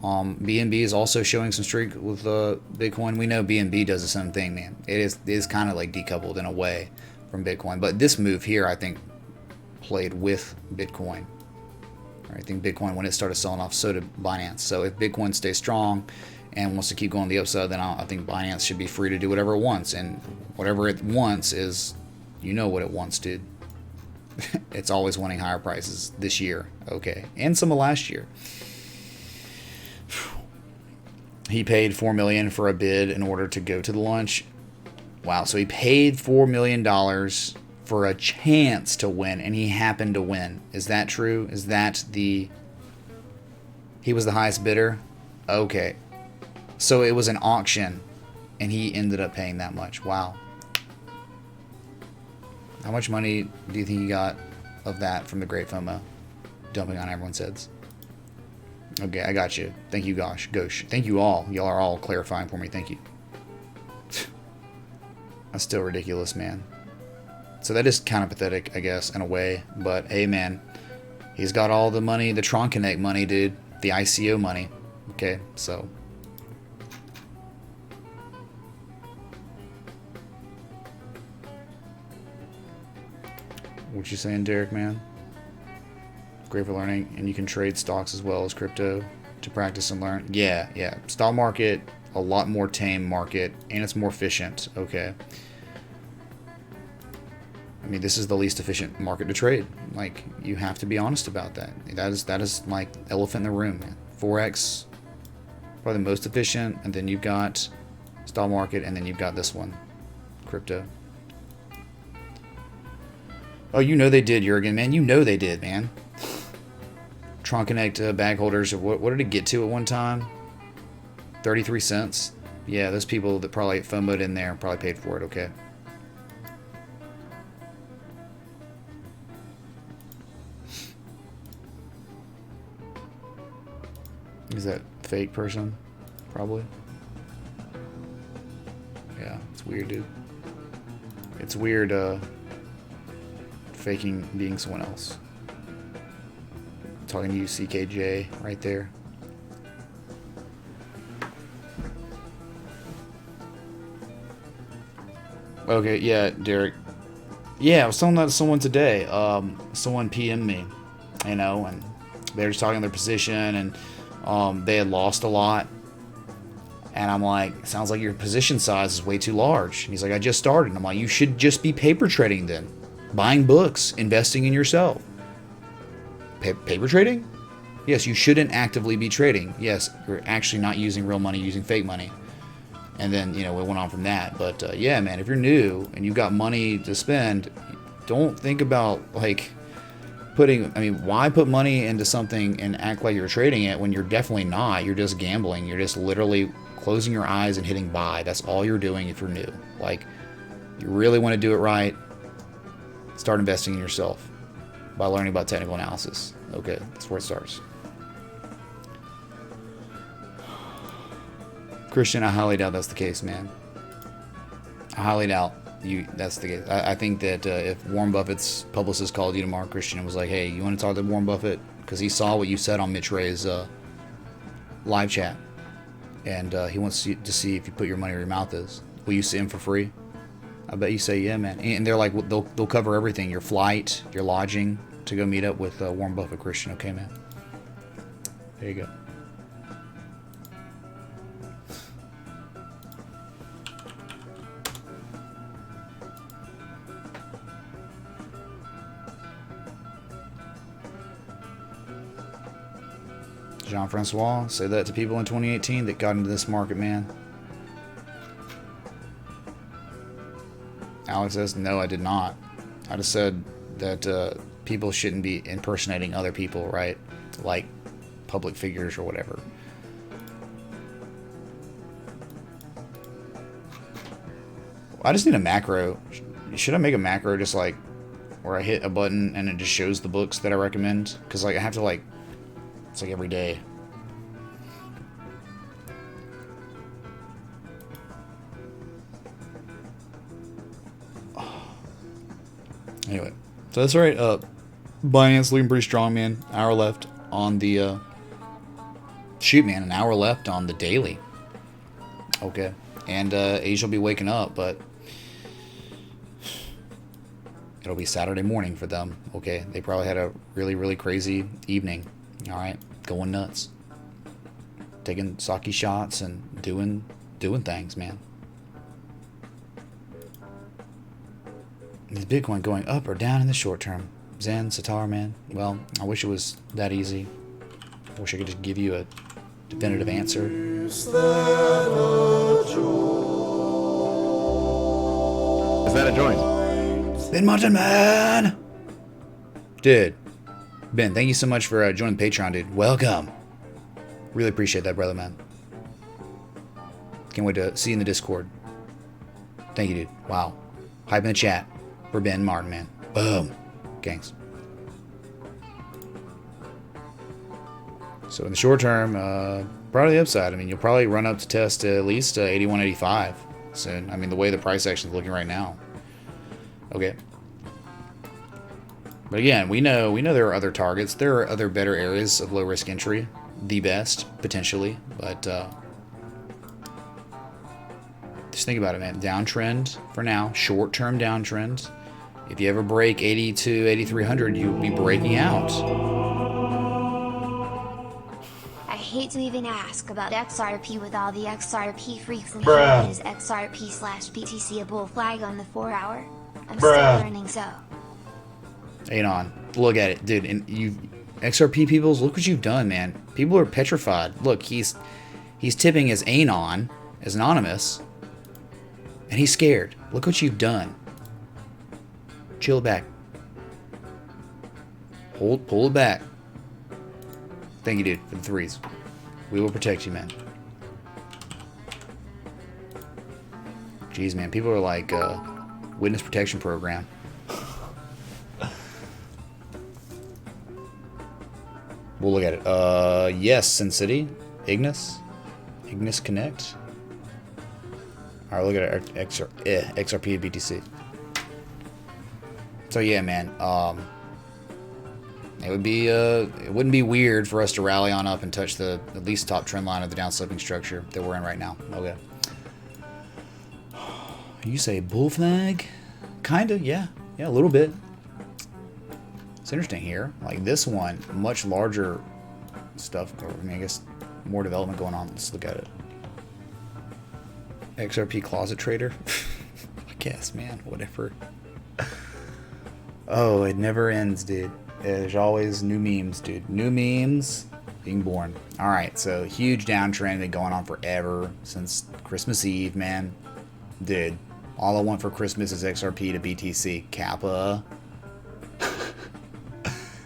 BNB is also showing some streak with Bitcoin. We know BNB does the same thing, man. It is kind of like decoupled in a way from Bitcoin, but this move here, I think, played with Bitcoin. I think Bitcoin, when it started selling off, so did Binance. So if Bitcoin stays strong and wants to keep going the upside, then I think Binance should be free to do whatever it wants. And whatever it wants is, you know what it wants, dude. It's always wanting higher prices this year. Okay. And some of last year. He paid $4 million for a bid in order to go to the lunch. Wow. So he paid $4 million for a chance to win, and he happened to win. Is that true? Is that he was the highest bidder? Okay. So it was an auction, and he ended up paying that much. Wow. How much money do you think he got of that from the Great FOMO? Dumping on everyone's heads. Okay, I got you. Thank you, Gosh. Thank you all. Y'all are all clarifying for me. Thank you. That's still ridiculous, man. So that is kind of pathetic, I guess, in a way. But, hey, man, he's got all the money, the Tron Connect money, dude. The ICO money. Okay, so. What you saying, Derek, man? Great for learning. And you can trade stocks as well as crypto to practice and learn. Yeah. Stock market, a lot more tame market, and it's more efficient. Okay. I mean, this is the least efficient market to trade. Like, you have to be honest about that. That is like elephant in the room, man. Forex, probably the most efficient, and then you've got stock market, and then you've got this one, crypto. Oh, you know they did, Jurgen, man. You know they did, man. Tron Connect bag holders, what did it get to at one time? 33 cents? Yeah, those people that probably FOMO'd in there probably paid for it, okay. Is that fake person? Probably. Yeah, it's weird, dude. It's weird, faking being someone else. Talking to you, CKJ, right there. Okay, yeah, Derek. Yeah, I was telling that to someone today. Someone PM'd me, you know, and they were just talking their position, and they had lost a lot. And I'm like, sounds like your position size is way too large. And he's like, I just started. And I'm like, you should just be paper trading then. Buying books, investing in yourself. Paper trading? Yes, you shouldn't actively be trading. Yes, you're actually not using real money, using fake money. And then, you know, we went on from that. But yeah, man, if you're new and you've got money to spend, don't think about like why put money into something and act like you're trading it when you're definitely not. You're just gambling. You're just literally closing your eyes and hitting buy. That's all you're doing if you're new. Like, you really want to do it right, start investing in yourself by learning about technical analysis. Okay, that's where it starts. Christian, I highly doubt that's the case, man. I highly doubt that's the case. I think that if Warren Buffett's publicist called you tomorrow, Christian, and was like, hey, you want to talk to Warren Buffett? Because he saw what you said on Mitch Ray's live chat. And he wants to see if you put your money where your mouth is. Will you see him for free? I bet you say, yeah, man. And they're like, they'll cover everything. Your flight, your lodging, to go meet up with Warren Buffett, Christian. Okay, man. There you go. Jean-Francois, say that to people in 2018 that got into this market, man. Alex says, no, I did not. I just said that people shouldn't be impersonating other people, right? Like public figures or whatever. I just need a macro. Should I make a macro just like where I hit a button and it just shows the books that I recommend? Because like I have to like, it's like every day. Anyway, so that's right. Binance looking pretty strong, man. Hour left on the shoot, man. An hour left on the daily. Okay, and Asia will be waking up, but it'll be Saturday morning for them. Okay, they probably had a really crazy evening. All right, going nuts, taking sake shots and doing things, man. Is Bitcoin going up or down in the short term? Zen, Satar, man. Well, I wish it was that easy. I wish I could just give you a definitive answer. Is that a joint? Ben Martin, man! Dude. Ben, thank you so much for joining Patreon, dude. Welcome. Really appreciate that, brother, man. Can't wait to see you in the Discord. Thank you, dude. Wow. Hype in the chat for Ben Martin, man. Boom. Gangs. So in the short term, probably the upside. I mean, you'll probably run up to test at least 81.85 soon. I mean, the way the price action is looking right now. Okay. But again, we know there are other targets. There are other better areas of low risk entry. The best, potentially. But just think about it, man. Downtrend for now. Short-term downtrend. If you ever break 82, 8,300, you'll be breaking out. I hate to even ask about XRP with all the XRP freaks and Bruh. is XRP/BTC a bull flag on the 4-hour? I'm Bruh. still learning, so. Anon, look at it, dude. And you, XRP peoples, look what you've done, man. People are petrified. Look, he's tipping as Anon, as anonymous, and he's scared. Look what you've done. Chill it back. Pull it back. Thank you, dude, for the threes. We will protect you, man. Jeez, man, people are like, witness protection program. We'll look at it. Yes, Sin City. Ignis Connect. Alright, look at it. XRP and BTC. So yeah, man. It wouldn't be weird for us to rally on up and touch the at least top trend line of the down slipping structure that we're in right now. Okay. You say bull flag? Kind of, yeah. Yeah, a little bit. It's interesting here. Like this one, much larger stuff. Or, I mean, I guess more development going on. Let's look at it. XRP closet trader? I guess, man. Whatever. Oh, it never ends, dude. There's always new memes, dude. New memes being born. Alright, so huge downtrend been going on forever since Christmas Eve, man. Dude, all I want for Christmas is XRP to BTC. Kappa.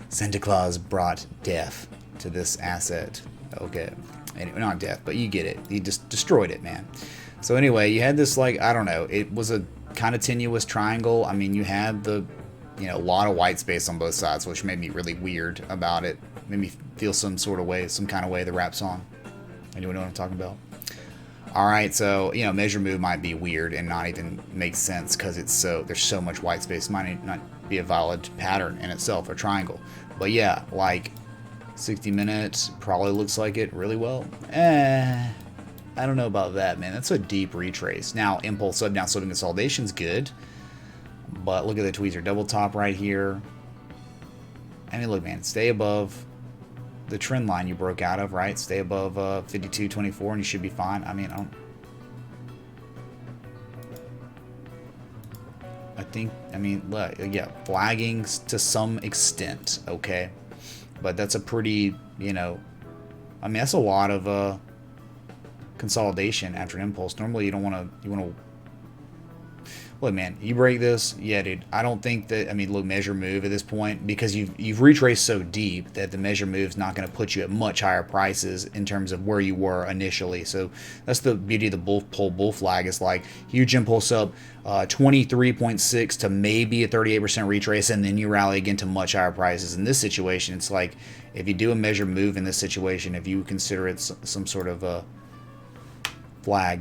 Santa Claus brought death to this asset. Okay. Anyway, not death, but you get it. He just destroyed it, man. So anyway, you had this, like, I don't know. It was a kind of tenuous triangle. I mean, you had the, you know, a lot of white space on both sides, which made me really weird about it. Made me feel some sort of way, some kind of way, the rap song. Anyone know what I'm talking about? Alright, so, you know, measure move might be weird and not even make sense because it's so, there's so much white space. Might not be a valid pattern in itself, a triangle. But yeah, like 60 minutes probably looks like it really well. I don't know about that, man. That's a deep retrace. Now, impulse sub down slipping consolidation's good. But look at the tweezer. Double top right here. I mean, look, man, stay above the trend line you broke out of, right? Stay above 52.24 and you should be fine. I mean, I mean, look, yeah, flagging to some extent, okay? But that's a pretty, you know, I mean, that's a lot of consolidation after an impulse. Normally you don't want to, you want to, look, man, you break this, yeah, dude, I don't think that, I mean, look, measure move at this point, because you've retraced so deep that the measure move's not going to put you at much higher prices in terms of where you were initially. So that's the beauty of the bull flag, is like huge impulse up, 23.6 to maybe a 38% retrace, and then you rally again to much higher prices. In this situation, it's like, if you do a measure move in this situation, if you consider it some sort of a flag,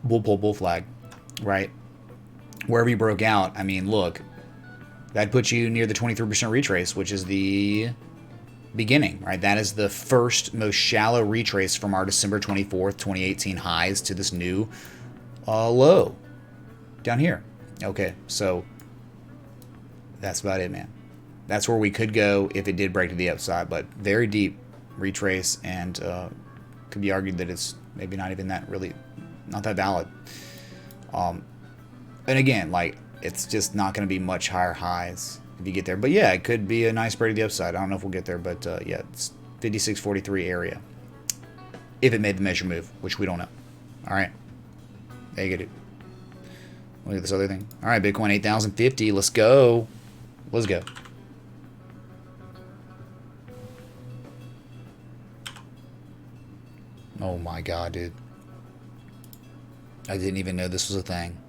bull flag, right? Wherever you broke out, I mean, look, that puts you near the 23% retrace, which is the beginning, right? That is the first most shallow retrace from our December 24th, 2018 highs to this new low down here. Okay, so that's about it, man. That's where we could go if it did break to the upside, but very deep retrace, and could be argued that it's maybe not even that really, not that valid. And again, like, it's just not going to be much higher highs if you get there. But yeah, it could be a nice break to the upside. I don't know if we'll get there, but yeah, it's 56.43 area. If it made the measure move, which we don't know. All right. There you go, dude. Look at this other thing. All right, Bitcoin 8,050. Let's go. Let's go. Oh my God, dude. I didn't even know this was a thing.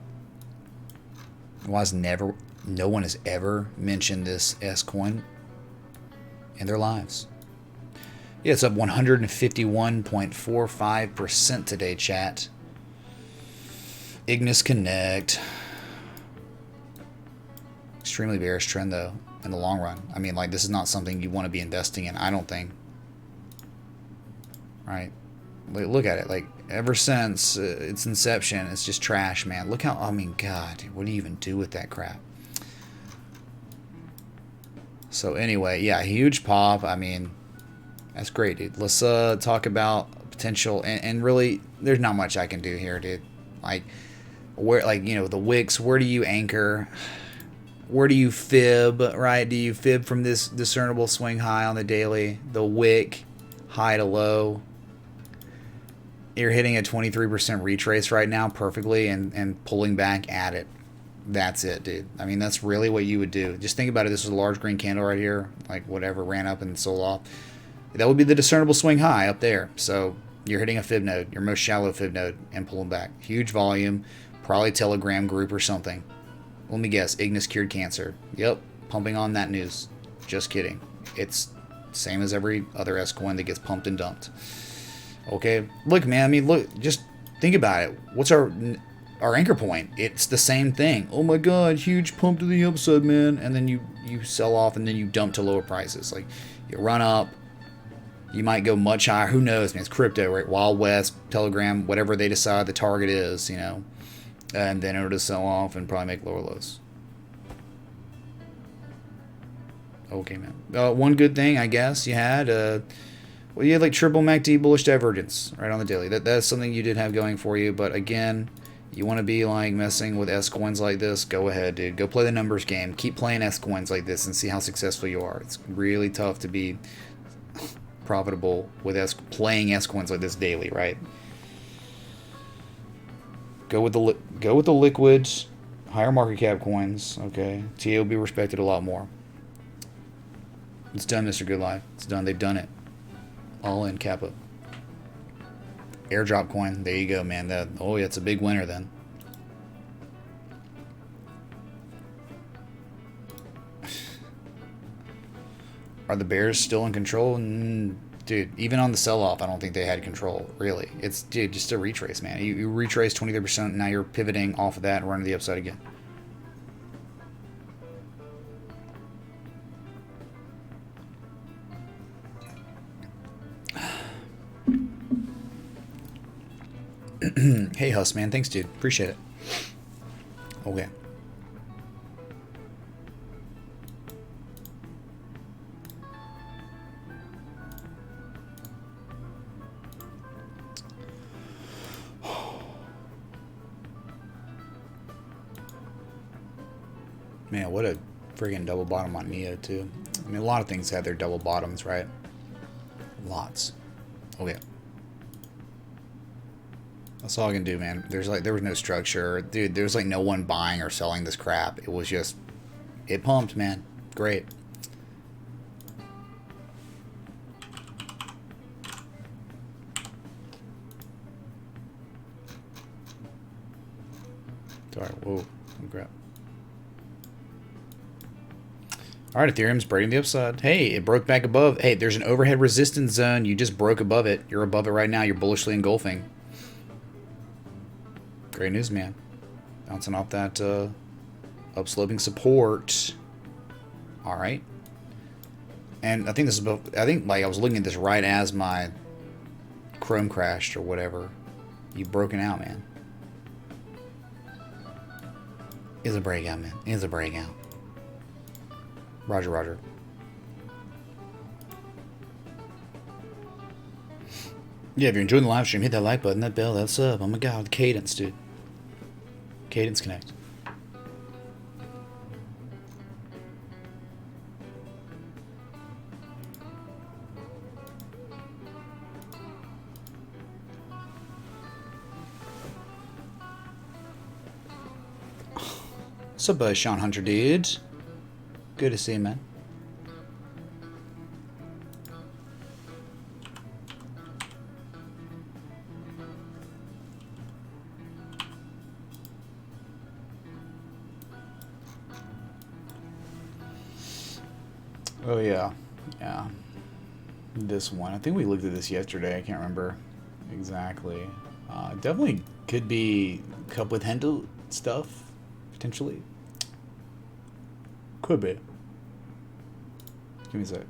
No one has ever mentioned this S coin in their lives. Yeah, it's up 151.45% today, chat. Ignis Connect. Extremely bearish trend, though, in the long run. I mean, like, this is not something you want to be investing in, I don't think. Right? Look at it. Like, ever since its inception, it's just trash, man. Look how, I mean, God, what do you even do with that crap? So anyway, yeah, huge pop. I mean, that's great, dude. Let's talk about potential, and really, there's not much I can do here, dude. Like, where, like, you know, the wicks, where do you anchor? Where do you fib, right? Do you fib from this discernible swing high on the daily? The wick, high to low. You're hitting a 23% retrace right now perfectly, and pulling back at it. That's it, dude. I mean, that's really what you would do. Just think about it. This is a large green candle right here. Like, whatever, ran up and sold off. That would be the discernible swing high up there. So you're hitting a fib node, your most shallow fib node, and pulling back. Huge volume, probably Telegram group or something. Let me guess, Ignis cured cancer. Yep, pumping on that news. Just kidding. It's same as every other S coin that gets pumped and dumped. Okay, look, man, I mean, look, just think about it. What's our anchor point? It's the same thing. Oh my God, huge pump to the upside, man. And then you sell off, and then you dump to lower prices. Like, you run up, you might go much higher. Who knows, man? It's crypto, right? Wild West, Telegram, whatever they decide the target is, you know. And then it'll just sell off and probably make lower lows. Okay, man. One good thing, I guess, you had, well, you had like triple MACD bullish divergence right on the daily. That's something you did have going for you. But again, you want to be like messing with S coins like this, go ahead, dude. Go play the numbers game. Keep playing S coins like this and see how successful you are. It's really tough to be profitable with playing S coins like this daily, right? Go with the liquid, higher market cap coins. Okay, TA will be respected a lot more. It's done, Mr. Good Life. It's done. They've done it. All in Kappa. Airdrop coin. There you go, man. Oh, yeah, it's a big winner then. Are the Bears still in control? Dude, even on the sell-off, I don't think they had control, really. It's, dude, just a retrace, man. You retrace 23%, now you're pivoting off of that and running the upside again. Hey, Huss, man. Thanks, dude. Appreciate it. Okay. Man, what a friggin' double bottom on Neo, too. I mean, a lot of things have their double bottoms, right? Lots. Okay. That's all I can do, man. There was no structure. Dude, there was like no one buying or selling this crap. It was just, it pumped, man. Great. Sorry, whoa, crap. Alright, Ethereum's breaking the upside. Hey, it broke back above. Hey, there's an overhead resistance zone. You just broke above it. You're above it right now. You're bullishly engulfing. Great news, man. Bouncing off that upsloping support. Alright. And I think this is about, I think like I was looking at this right as my Chrome crashed or whatever. You've broken out, man. It's a breakout, man. It's a breakout. Roger, roger. Yeah, if you're enjoying the live stream, hit that like button, that bell, that sub. Oh my god, Cadence, dude. Cadence Connect. What's up, Sean Hunter, dude? Good to see you, man. Oh, yeah. Yeah. This one. I think we looked at this yesterday. I can't remember exactly. Definitely could be cup with handle stuff, potentially. Could be. Give me a sec.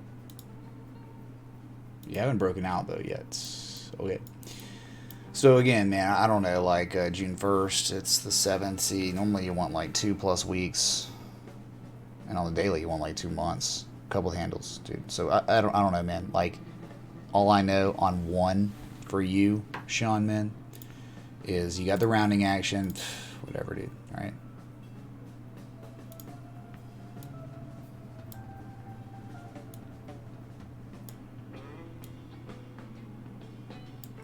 You haven't broken out, though, yet. Okay. So, again, man, I don't know, like, June 1st, it's the 7th. See, normally you want, like, 2+ weeks. And on the daily, you want, like, 2 months. Couple of handles, dude. So, I don't know, man. Like, all I know on one for you, Sean, man, is you got the rounding action. Whatever, dude. All right?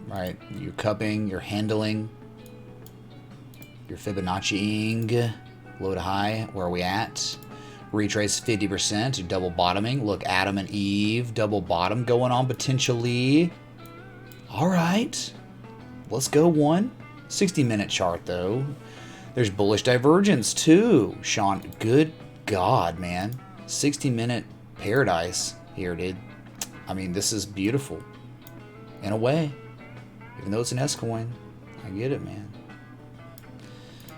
Right, you're cupping, you're handling, you're Fibonacciing, low to high, where are we at? Retrace 50%, you're double bottoming. Look, Adam and Eve, double bottom going on potentially. All right, let's go one. 60-minute chart though. There's bullish divergence too, Sean. Good God, man. 60-minute paradise here, dude. I mean, this is beautiful in a way. Even though it's an S coin, I get it, man.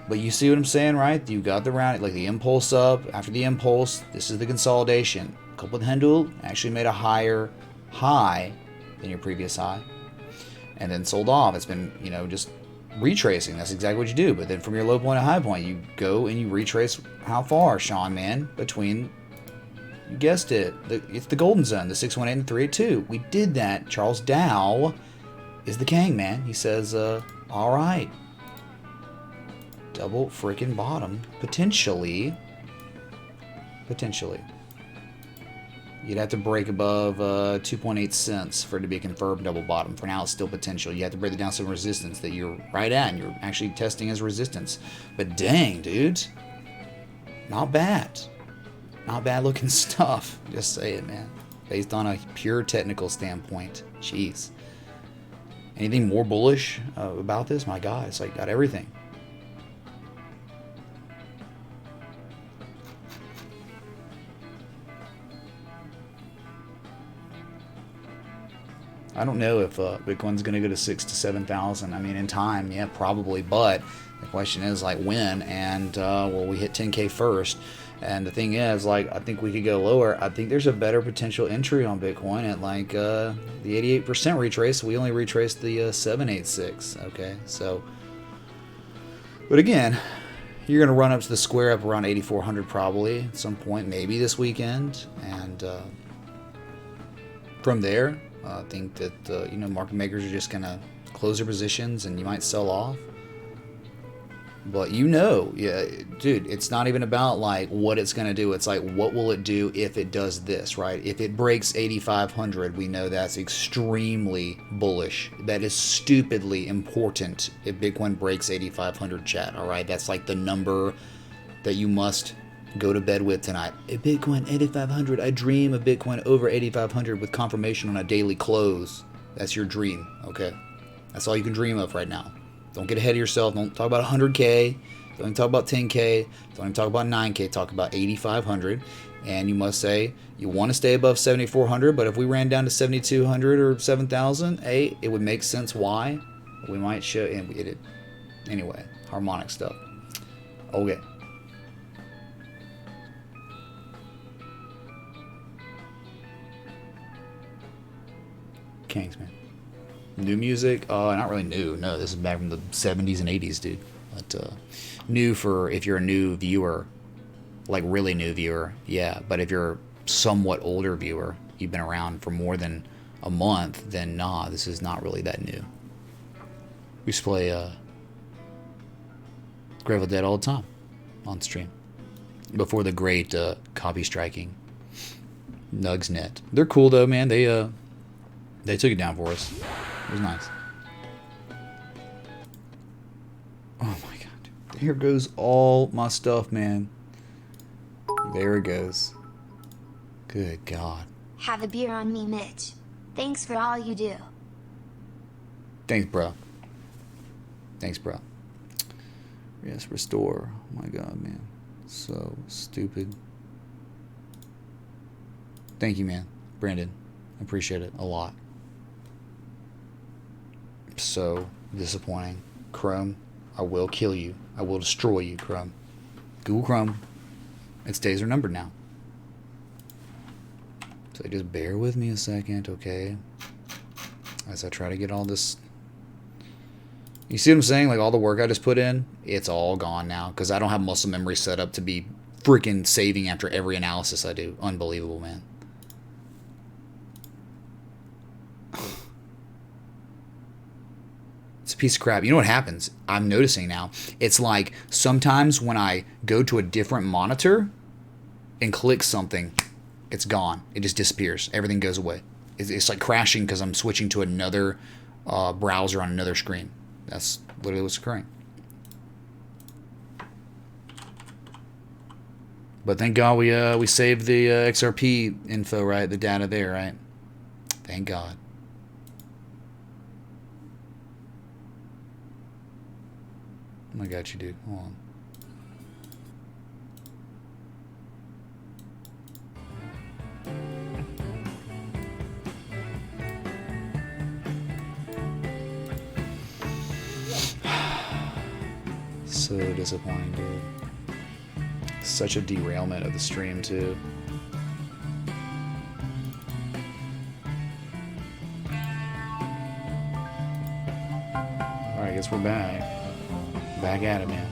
But you see what I'm saying, right? You got the round, like the impulse up. After the impulse, this is the consolidation. Coupled handle actually made a higher high than your previous high, and then sold off. It's been, you know, just retracing. That's exactly what you do. But then from your low point to high point, you go and you retrace how far, Sean, man, between, you guessed it, it's the golden zone, the 618 and 382. We did that. Charles Dow is the king, man. He says, all right, double freaking bottom, potentially. You'd have to break above 2.8 cents for it to be a confirmed double bottom. For now, it's still potential. You have to break it down some resistance that you're right at, and you're actually testing as resistance. But dang, dude, not bad. Not bad looking stuff. Just say it, man. Based on a pure technical standpoint. Jeez. Anything more bullish about this? My God, it's like got everything. I don't know if Bitcoin's going to go to 6,000 to 7,000. I mean, in time, yeah, probably. But the question is, like, when? And, well, we hit 10K first. And the thing is, like, I think we could go lower. I think there's a better potential entry on Bitcoin at, like, the 88% retrace. We only retraced the 786. Okay, so. But again, you're going to run up to the square up around 8,400 probably at some point, maybe this weekend. And from there, I think that, you know, market makers are just going to close their positions and you might sell off. But you know, yeah, dude, it's not even about like what it's going to do. It's like, what will it do if it does this, right? If it breaks 8,500, we know that's extremely bullish. That is stupidly important if Bitcoin breaks 8,500, chat, all right? That's like the number that you must go to bed with tonight. A Bitcoin 8,500. I dream of Bitcoin over 8,500 with confirmation on a daily close. That's your dream, okay? That's all you can dream of right now. Don't get ahead of yourself. Don't talk about 100K. Don't even talk about 10K. Don't even talk about 9K. Talk about 8,500. And you must say you want to stay above 7,400. But if we ran down to 7,200 or 7,000, hey, it would make sense why. We might show it. Anyway, harmonic stuff. Okay. Kings, man. New music? Not really new. No, this is back from the 70s and 80s, dude. But new for if you're a new viewer, like really new viewer, yeah. But if you're somewhat older viewer, you've been around for more than a month, then nah, this is not really that new. We used to play Grateful Dead all the time on stream before the great copy striking Nugsnet. They're cool though, man. They took it down for us. It was nice. Oh my God. Here goes all my stuff, man. There it goes. Good God. Have a beer on me, Mitch. Thanks for all you do. Thanks, bro. Thanks, bro. Yes, restore. Oh my God, man. So stupid. Thank you, man. Brandon. I appreciate it a lot. So disappointing. Chrome, I will kill you. I will destroy you, Chrome. Google Chrome. Its days are numbered now. So just bear with me a second, okay? As I try to get all this. You see what I'm saying? Like all the work I just put in, it's all gone now. Because I don't have muscle memory set up to be freaking saving after every analysis I do. Unbelievable, man. It's a piece of crap. You know what happens? I'm noticing now. It's like sometimes when I go to a different monitor and click something, it's gone. It just disappears. Everything goes away. It's like crashing because I'm switching to another browser on another screen. That's literally what's occurring. But thank God we saved the XRP info, right? The data there, right? Thank God. I got you, dude. Hold on. So disappointing, dude. Such a derailment of the stream, too. Alright, guess we're back. Back at it, man.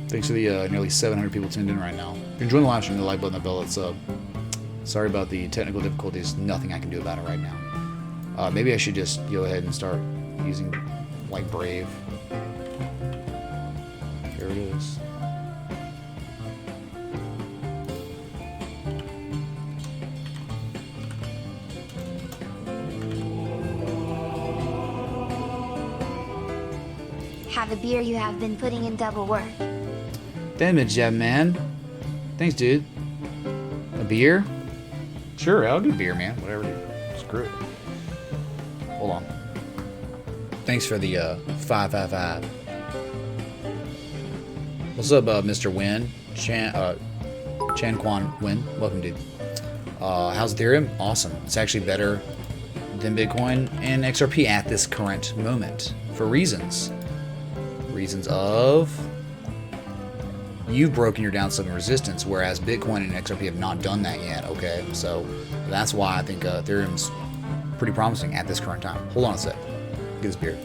Thanks to the nearly 700 people tuned in right now. If you're enjoying the live stream, the like button, the bell, it's up. Sorry about the technical difficulties. Nothing I can do about it right now. Maybe I should just go ahead and start using, like, Brave. Here it is. Have a beer, you have been putting in double work. Damn it, Jeb, man. Thanks, dude. A beer? Sure, I'll do beer, man. Whatever, dude. Screw it. Hold on. Thanks for the 555. What's up, Mr. Win? Chan Quan Win. Welcome, dude. How's Ethereum? Awesome. It's actually better than Bitcoin and XRP at this current moment for reasons. Reasons of you've broken your downsloping resistance, whereas Bitcoin and XRP have not done that yet. Okay, so that's why I think Ethereum's pretty promising at this current time. Hold on a sec. Get this beer.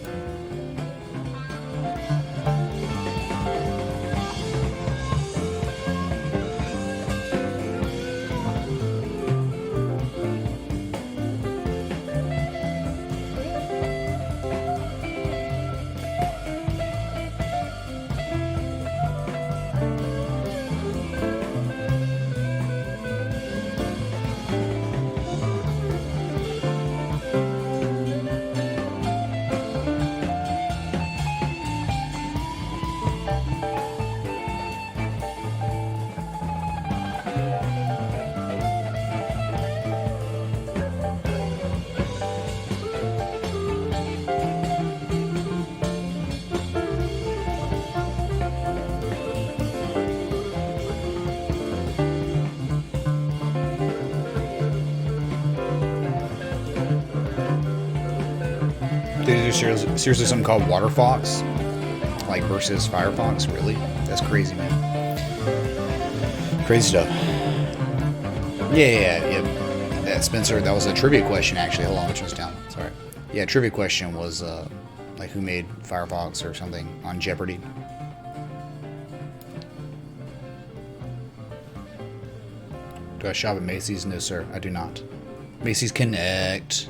There's seriously something called Water Fox, like versus Firefox. Really? That's crazy, man. Crazy stuff. Yeah. That Spencer, that was a trivia question actually. Hold on, let me turn this down. Sorry. Yeah, trivia question was like who made Firefox or something on Jeopardy. Do I shop at Macy's? No, sir, I do not. Macy's Connect.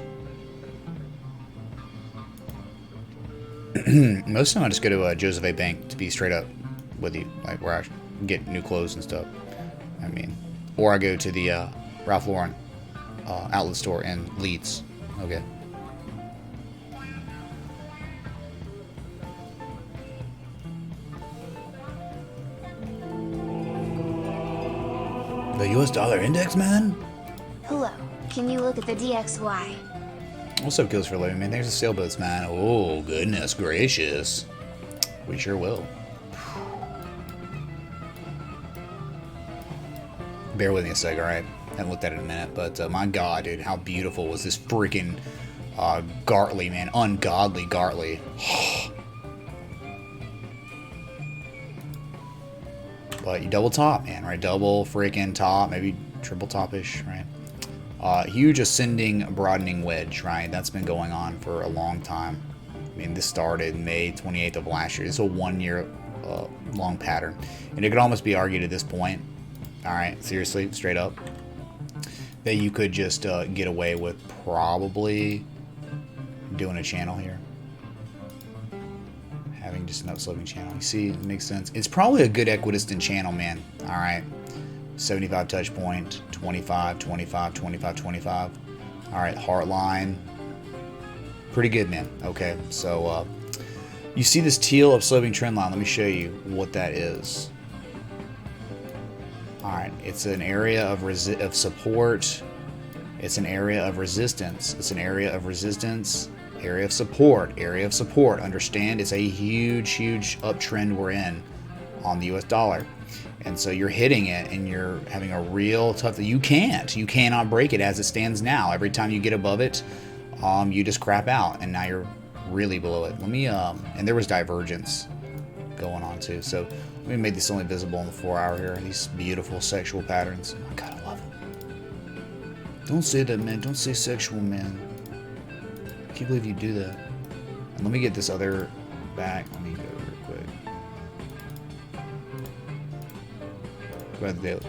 Most of the time I just go to Joseph A. Bank, to be straight up with you, like where I get new clothes and stuff. I mean, or I go to the Ralph Lauren outlet store in Leeds. Okay. The US dollar index, man? Hello, can you look at the DXY? What's up, Kills for a Living, man? There's the sailboats, man. Oh, goodness gracious. We sure will. Bear with me a sec, alright? Haven't looked at it in a minute, but my god, dude, how beautiful was this freaking Gartley, man. Ungodly Gartley. But you double top, man, right? Double freaking top, maybe triple top-ish, right? Huge ascending, broadening wedge, right? That's been going on for a long time. I mean, this started May 28th of last year. It's a 1 year long pattern. And it could almost be argued at this point, all right, seriously, straight up, that you could just get away with probably doing a channel here. Having just an upsloping channel. You see, it makes sense. It's probably a good equidistant channel, man. All right. 75 touch point, 25, 25, 25, 25. All right, heart line. Pretty good, man. Okay, so you see this teal upsloping trend line. Let me show you what that is. All right, it's an area of support. It's an area of resistance. It's an area of resistance. Area of support. Area of support. Understand, it's a huge, huge uptrend we're in on the US dollar. And so you're hitting it and you're having a real tough, you cannot break it as it stands now. Every time you get above it, you just crap out and now you're really below it. Let me, and there was divergence going on too. So let me make this only visible in the 4 hour here. These beautiful sexual patterns. Oh my God, I love them. Don't say that, man. Don't say sexual, man. can't believe you do that. And let me get this other back. Let me go real quick. Go ahead, daily.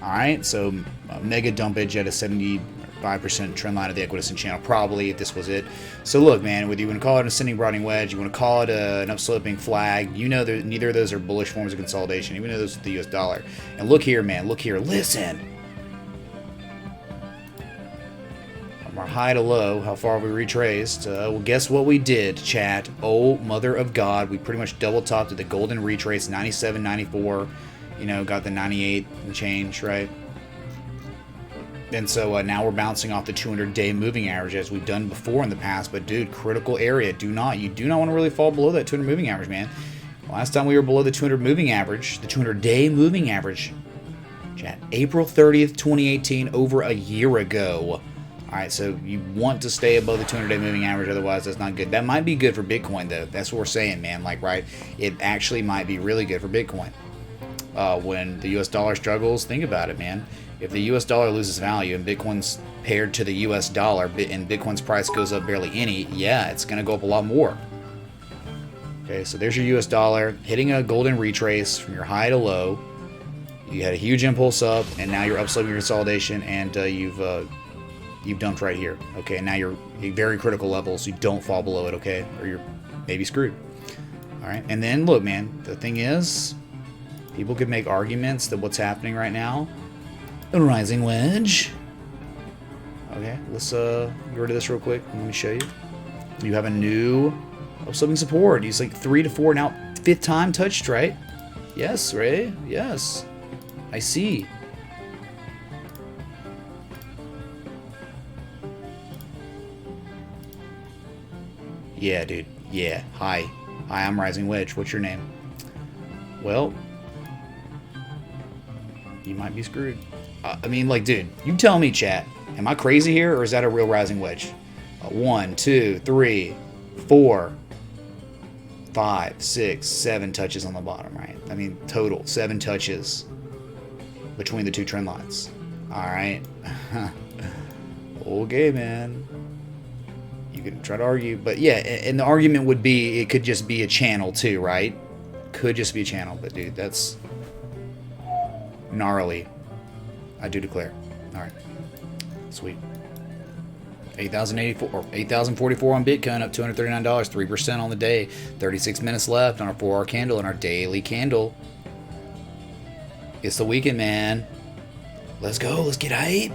Alright, so mega dumpage at a 75% trend line of the equidistant channel, probably, if this was it. So look, man, whether you want to call it an ascending broadening wedge, you want to call it an upsloping flag, you know that neither of those are bullish forms of consolidation, even though those are the US dollar. And look here, man, look here, listen! From our high to low, how far have we retraced? Well, guess what we did, chat? Oh, mother of God, we pretty much double topped at the golden retrace, 97, 94. You know, got the 98 and change, right? And so now we're bouncing off the 200-day moving average as we've done before in the past. But dude, critical area. You do not want to really fall below that 200 moving average, man. Last time we were below the 200 moving average, the 200-day moving average, chat, April 30th, 2018, over a year ago. All right, so you want to stay above the 200-day moving average, otherwise that's not good. That might be good for Bitcoin, though. That's what we're saying, man. Like, right? It actually might be really good for Bitcoin. When the US dollar struggles, think about it, man. If the US dollar loses value and Bitcoin's paired to the US dollar and Bitcoin's price goes up barely any, yeah, it's going to go up a lot more. Okay, so there's your US dollar hitting a golden retrace from your high to low. You had a huge impulse up, and now you're upsloping your consolidation, and you've dumped right here. Okay, now you're at very critical levels, so you don't fall below it, okay? Or you're maybe screwed. All right, and then look, man, the thing is, people could make arguments that what's happening right now, a rising wedge. Okay, let's get rid of this real quick. Let me show you. You have a new upsloping support. It's like 3 to 4 now, 5th time touched, right? Yes, Ray. Yes, I see. Yeah, dude. Yeah. Hi, I'm Rising Wedge. What's your name? Well, you might be screwed. I mean, like, dude, you tell me, chat. Am I crazy here, or is that a real rising wedge? 1, 2, 3, 4, 5, 6, 7 touches on the bottom, right? I mean, total 7 touches between the two trend lines. All right. Okay, man. You can try to argue, but yeah, and the argument would be it could just be a channel too, right? Could just be a channel, but dude, that's gnarly. I do declare. All right, sweet. 8,084 or 8,044 on Bitcoin, up $239, 3% on the day. 36 minutes left on our 4-hour candle and our daily candle. It's the weekend, man. Let's go. Let's get hype.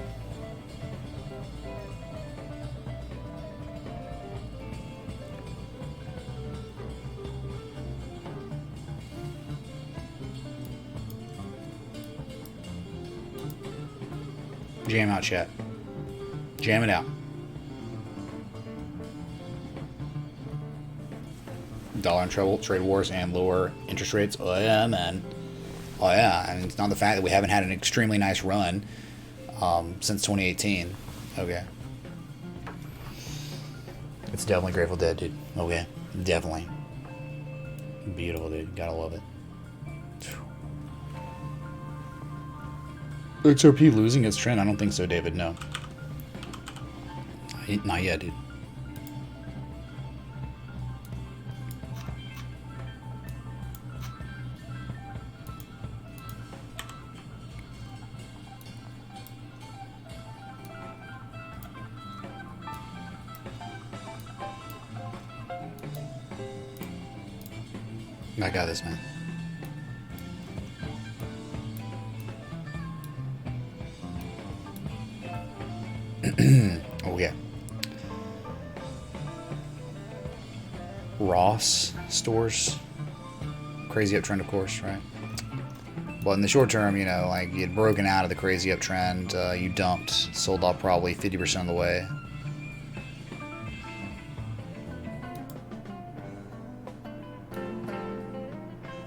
Jam out, chat. Jam it out. Dollar in trouble, trade wars, and lower interest rates. Oh yeah, man. Oh yeah, and it's not the fact that we haven't had an extremely nice run since 2018. Okay. It's definitely Grateful Dead, dude. Okay, definitely. Beautiful, dude. Gotta love it. XRP losing its trend? I don't think so, David. No. Not yet, dude. I got this, man. Oh yeah. Ross stores. Crazy uptrend, of course, right? But in the short term, you know, like you had broken out of the crazy uptrend, you dumped, sold off probably 50% of the way.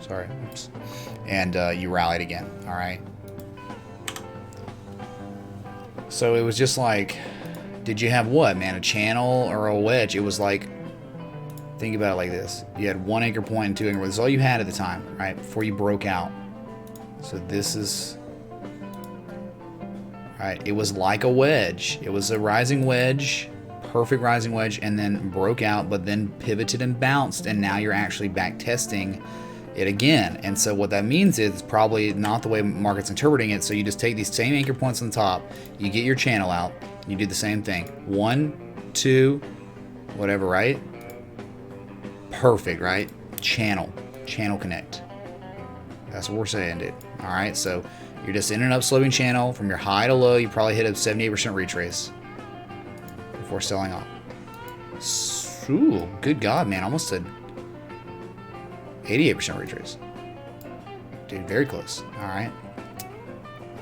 Sorry, oops. And you rallied again. All right. So it was just like, did you have what, man? A channel or a wedge? It was like, think about it like this. You had 1 anchor point and 2 anchor points. That's all you had at the time, right? Before you broke out. So this is, right? It was like a wedge. It was a rising wedge, perfect rising wedge and then broke out, but then pivoted and bounced, and now you're actually back testing it again. And so what that means is it's probably not the way market's interpreting it. So you just take these same anchor points on the top, you get your channel out, you do the same thing. 1, 2, whatever, right? Perfect, right? Channel connect. That's what we're saying, dude. All right, so you're just in an upsloping channel from your high to low. You probably hit a 78% retrace before selling off. Ooh, good God, man! Almost said 88% retrace. Dude, very close. All right.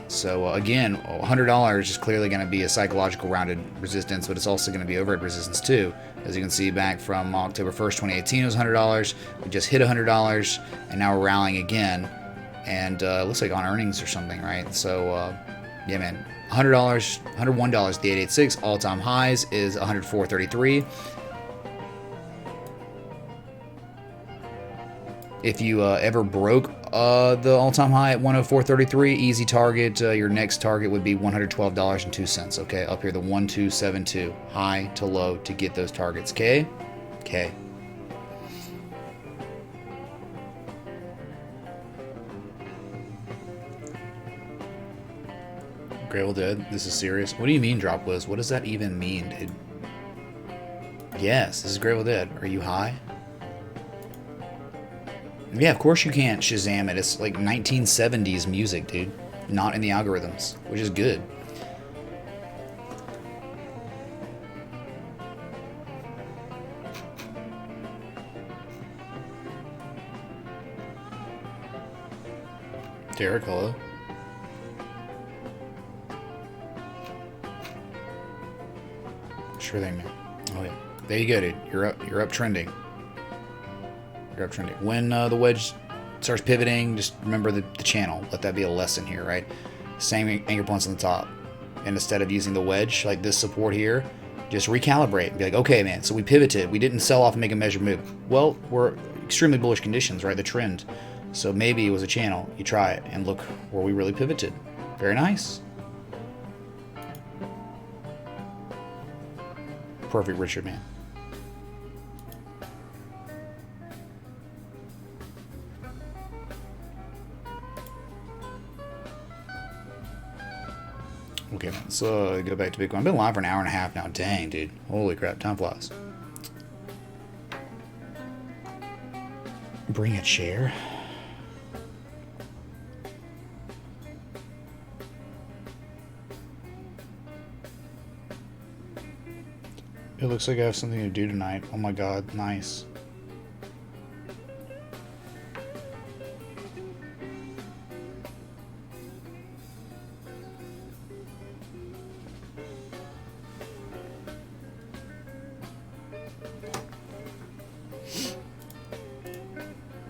So again, $100 is clearly going to be a psychological rounded resistance, but it's also going to be overhead resistance too. As you can see, back from October 1st, 2018, it was $100. We just hit $100, and now we're rallying again. And it looks like on earnings or something, right? So yeah, man, $100, $101, the 886. All-time highs is 104.33. If you ever broke the all-time high at 104.33, easy target. Your next target would be $112.02. Okay, up here, the 1272, high to low to get those targets. Okay, okay. Gravel dead. This is serious. What do you mean, drop list? What does that even mean, dude? Yes, this is Gravel dead. Are you high? Yeah, of course you can't Shazam it. It's like 1970s music, dude. Not in the algorithms, which is good. Derek, hello. Sure thing, man. Oh yeah. There you go, dude. You're up trending. When the wedge starts pivoting, just remember the channel. Let that be a lesson here, right? Same anchor points on the top. And instead of using the wedge, like this support here, just recalibrate and be like, okay, man, so we pivoted. We didn't sell off and make a measured move. Well, we're extremely bullish conditions, right? The trend. So maybe it was a channel. You try it and look where we really pivoted. Very nice. Perfect, Richard, man. Okay, let's go back to Bitcoin. I've been live for an hour and a half now. Dang, dude. Holy crap, time flies. Bring a chair. It looks like I have something to do tonight. Oh my god, nice.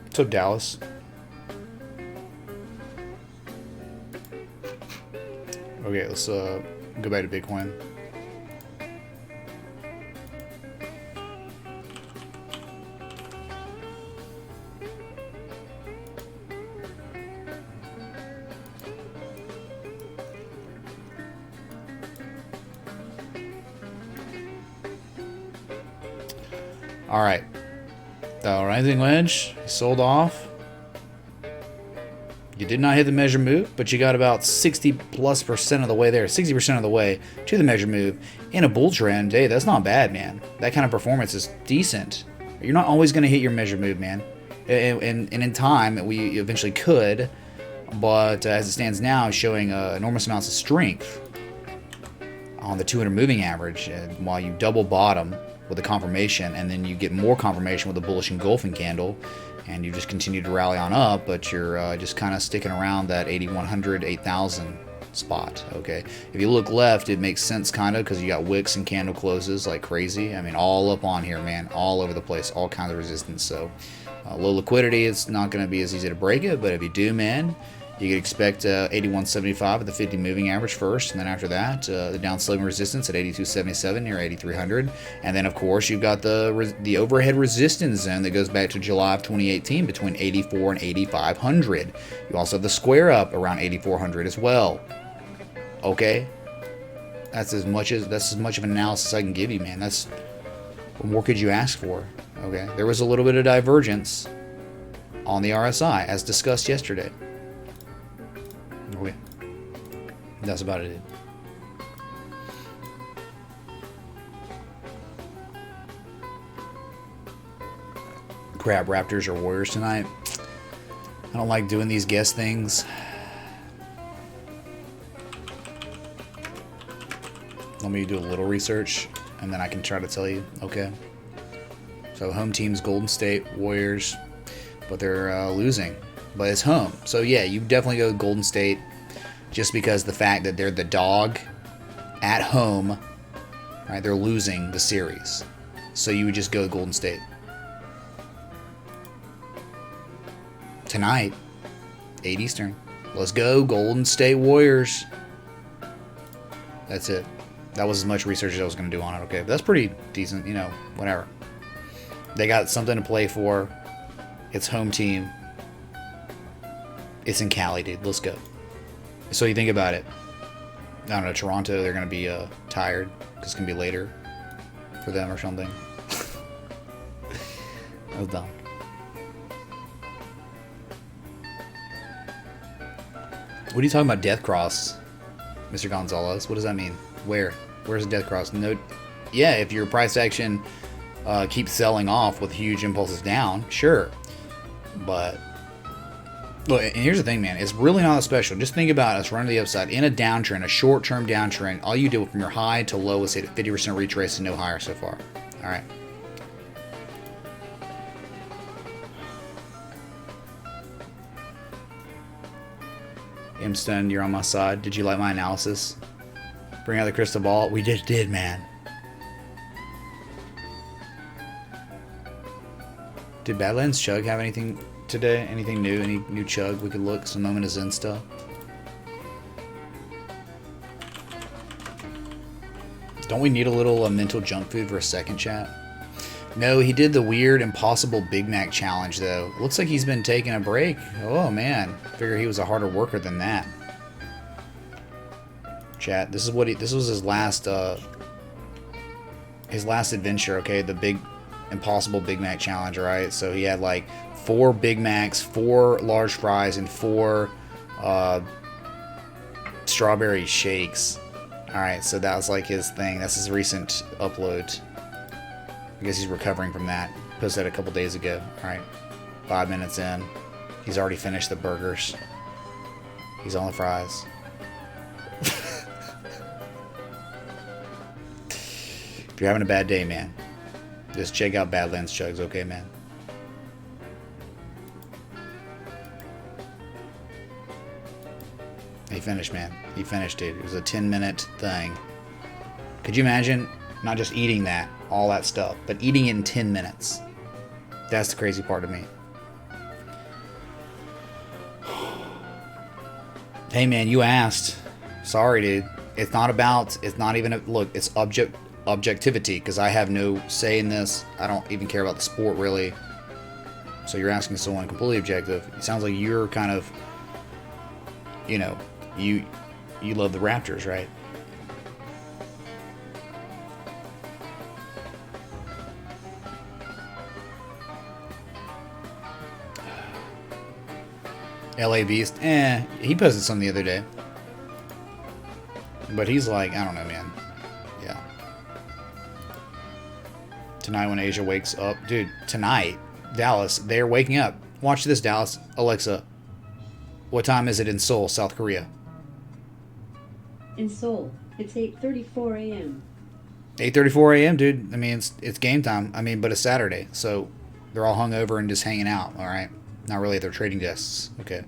What's up, Dallas? Okay, let's go back to Bitcoin. All right. The rising wedge sold off. You did not hit the measure move, but you got about 60+% of the way there, 60% of the way to the measure move in a bull trend. Hey, that's not bad, man. That kind of performance is decent. You're not always going to hit your measure move, man. And in time, we eventually could, but as it stands now, showing enormous amounts of strength on the 200 moving average, and while you double bottom with a confirmation, and then you get more confirmation with a bullish engulfing candle, and you just continue to rally on up, but you're just kind of sticking around that 8100, 8000 spot. Okay, if you look left, it makes sense kind of, because you got wicks and candle closes like crazy. I mean, all up on here, man, all over the place, all kinds of resistance. So low liquidity, it's not going to be as easy to break it, but if you do, man, you could expect 8175 at the 50 moving average first, and then after that, the downsloping resistance at 8277 near 8300, and then of course you've got the overhead resistance zone that goes back to July of 2018 between 84 and 8500. You also have the square up around 8400 as well. Okay, That's as much of an analysis I can give you, man. That's what more could you ask for? Okay, there was a little bit of divergence on the RSI as discussed yesterday. Okay, that's about it. Crap, Raptors or Warriors tonight. I don't like doing these guess things. Let me do a little research, and then I can try to tell you. Okay. So home team's Golden State Warriors, but they're losing. But it's home. So yeah, you definitely go Golden State just because the fact that they're the dog at home, right? They're losing the series. So you would just go Golden State. Tonight, 8 Eastern. Let's go, Golden State Warriors. That's it. That was as much research as I was going to do on it, okay? But that's pretty decent, you know, whatever. They got something to play for. It's home team. It's in Cali, dude. Let's go. So you think about it. I don't know, Toronto, they're going to be tired because it's going to be later for them or something. That was dumb. What are you talking about, Death Cross, Mr. Gonzalez? What does that mean? Where? Where's the Death Cross? No. Yeah, if your price action keeps selling off with huge impulses down, sure. But look, and here's the thing, man. It's really not that special. Just think about us running to the upside in a downtrend, a short-term downtrend. All you do from your high to low is hit a 50% retrace and no higher so far. All right. Imston, you're on my side. Did you like my analysis? Bring out the crystal ball. We just did, man. Did Badlands Chug have anything today? Anything new? Any new Chug we could look? Some moment of Zen stuff? Don't we need a little mental junk food for a second, chat? No, he did the weird Impossible Big Mac challenge, though. Looks like he's been taking a break. Oh, man. Figure he was a harder worker than that. Chat, this was his last adventure, okay? The big Impossible Big Mac challenge, right? So he had like 4 Big Macs, 4 large fries, and 4 strawberry shakes. Alright, so that was like his thing. That's his recent upload. I guess he's recovering from that. Posted that a couple days ago. Alright, 5 minutes in. He's already finished the burgers. He's on the fries. If you're having a bad day, man, just check out Badlands Chugs, okay, man? He finished, man. He finished it. It was a 10-minute thing. Could you imagine not just eating that, all that stuff, but eating it in 10 minutes? That's the crazy part of me. Hey, man, you asked. Sorry, dude. It's not even look, it's objectivity, because I have no say in this. I don't even care about the sport, really. So you're asking someone completely objective. It sounds like you're kind of, you know, you love the Raptors, right? LA Beast, he posted something the other day. But he's like, I don't know, man. Yeah. Tonight when Asia wakes up. Dude, tonight, Dallas, they're waking up. Watch this, Dallas. Alexa, what time is it in Seoul, South Korea? In Seoul, it's 8:34 a.m. 8:34 a.m., dude. I mean, it's game time. I mean, but it's Saturday, so they're all hungover and just hanging out, all right? Not really at their trading desks. Okay.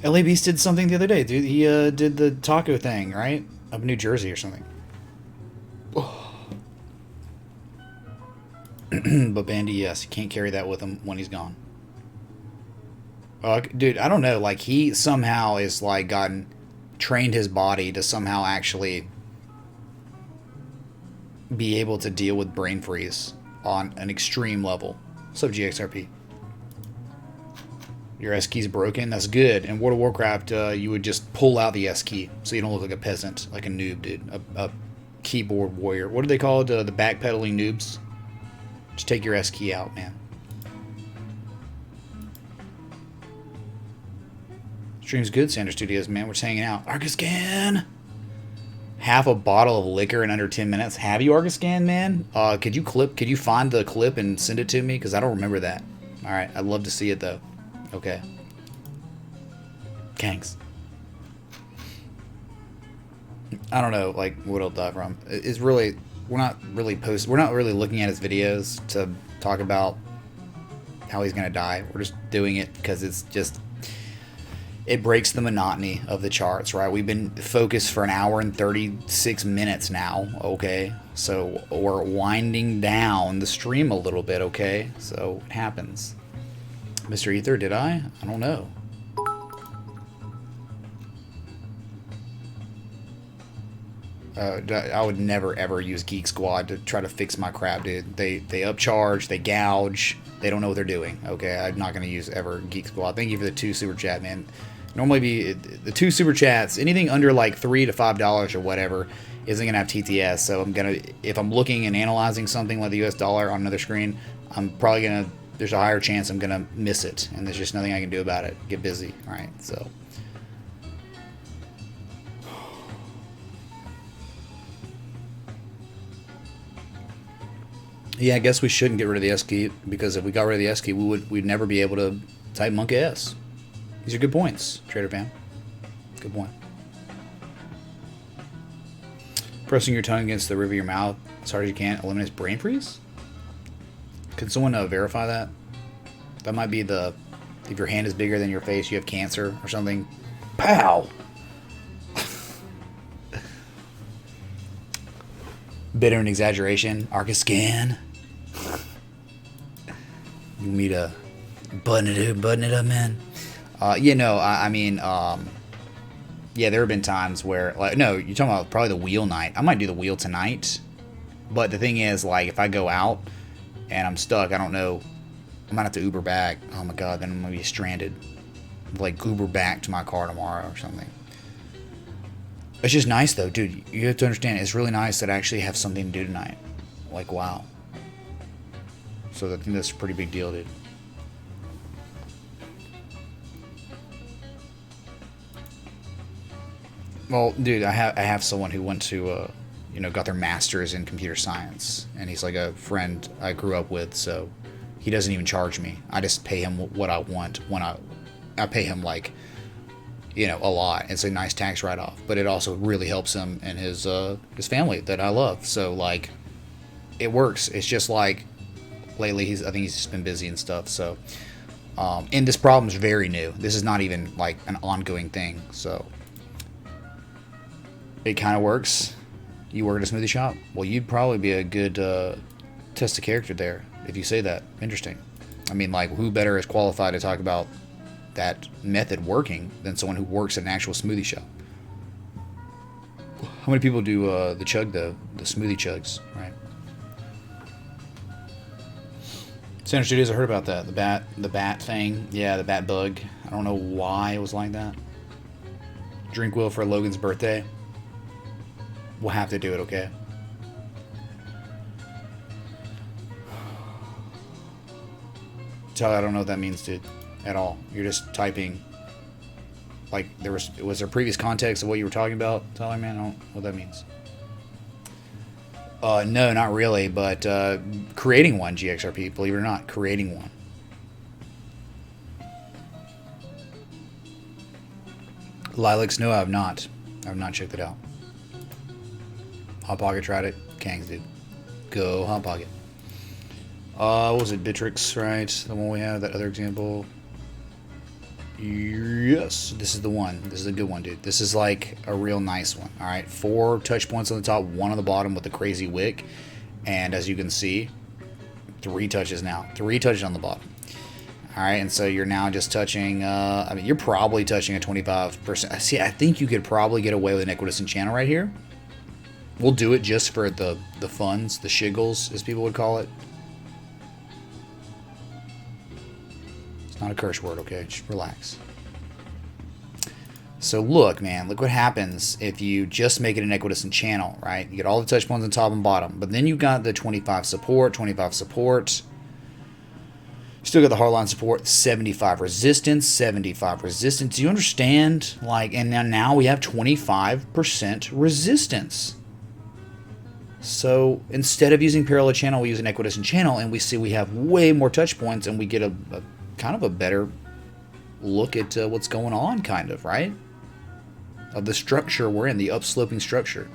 LA Beast did something the other day, dude. He did the taco thing, right? Up in New Jersey or something. But Bandy, yes, you can't carry that with him when he's gone. Dude, I don't know. Like, he somehow is, like, trained his body to somehow actually be able to deal with brain freeze on an extreme level. What's up, GXRP? Your S key's broken. That's good. In World of Warcraft, you would just pull out the S key, so you don't look like a peasant, like a noob, dude. A keyboard warrior. What do they call it? The backpedaling noobs. Just take your S key out, man. Stream's good, Sandra Studios, man. We're just hanging out. Arcuscan! Half a bottle of liquor in under 10 minutes. Have you, Arcuscan, man? Could you find the clip and send it to me? Because I don't remember that. Alright, I'd love to see it, though. Okay. Kangs. I don't know, like, what it'll die from. It's really... We're not really looking at his videos to talk about how he's gonna die. We're just doing it because it's just... It breaks the monotony of the charts, right? We've been focused for an hour and 36 minutes now, okay? So we're winding down the stream a little bit, okay? So it happens. Mr. Ether, did I? I don't know. I would never ever use Geek Squad to try to fix my crap, dude. They upcharge, they gouge, they don't know what they're doing. Okay, I'm not gonna use ever Geek Squad. Thank you for the 2 super chat, man. Normally be the 2 super chats. Anything under like $3 to $5 or whatever isn't gonna have TTS. So if I'm looking and analyzing something like the US dollar on another screen, I'm probably gonna. There's a higher chance I'm gonna miss it, and there's just nothing I can do about it. Get busy, all right? So. Yeah, I guess we shouldn't get rid of the S key, because if we got rid of the S key, we'd never be able to type Monk S. These are good points, Trader Fan. Good point. Pressing your tongue against the roof of your mouth as hard as you can eliminates brain freeze? Can someone verify that? That might be the... If your hand is bigger than your face, you have cancer or something. Pow! Bitter and exaggeration. Arcuscan. You want me to button it up, man? Yeah, no, I mean, yeah, there have been times where, like, no, you're talking about probably the wheel night. I might do the wheel tonight, but the thing is, like, if I go out and I'm stuck, I don't know, I might have to Uber back. Oh my god, then I'm gonna be stranded. Like, Uber back to my car tomorrow or something. It's just nice, though, dude. You have to understand, it's really nice that I actually have something to do tonight. Like, wow. So I think that's a pretty big deal, dude. Well, dude, I have someone who went to, you know, got their master's in computer science, and he's like a friend I grew up with, so he doesn't even charge me. I just pay him what I want when I pay him, like, you know, a lot. It's a nice tax write-off, but it also really helps him and his family that I love. So, like, it works. It's just like lately I think he's just been busy and stuff. So, and this problem is very new. This is not even like an ongoing thing. So, it kind of works. You work at a smoothie shop? Well, you'd probably be a good test of character there if you say that. Interesting. I mean, like, who better is qualified to talk about that method working than someone who works at an actual smoothie shop? How many people do the chug, though? The smoothie chugs, right? Center Studios, I heard about that. The bat thing. Yeah, the bat bug. I don't know why it was like that. Drink will for Logan's birthday. We'll have to do it, okay? Tell I don't know what that means, dude, at all. You're just typing. Like, was there previous context of what you were talking about, Tyler, man? I don't know what that means. No, not really, but creating one, GXRP, believe it or not, creating one. Lilacs, no, I have not. I have not checked it out. Hot Pocket tried it. Kangs, dude. Go Hot Pocket. What was it? Bitrix, right? The one we have, that other example. Yes, this is the one. This is a good one, dude. This is like a real nice one. All right, 4 touch points on the top, 1 on the bottom with the crazy wick, and as you can see, 3 touches now. 3 touches on the bottom. All right, and so you're now just touching. I mean, you're probably touching a 25%. See, I think you could probably get away with an equidistant channel right here. We'll do it just for the funds, the shiggles, as people would call it. Not a curse word, okay? Just relax. So look, man, look what happens if you just make it an equidistant channel, right? You get all the touch points on top and bottom, but then you've got the 25 support, 25 support. Still got the hardline support, 75 resistance, 75 resistance. Do you understand? Like, and now we have 25% resistance. So instead of using parallel channel, we use an equidistant channel, and we see we have way more touch points, and we get a kind of a better look at what's going on, kind of, right? Of the structure we're in, the upsloping structure.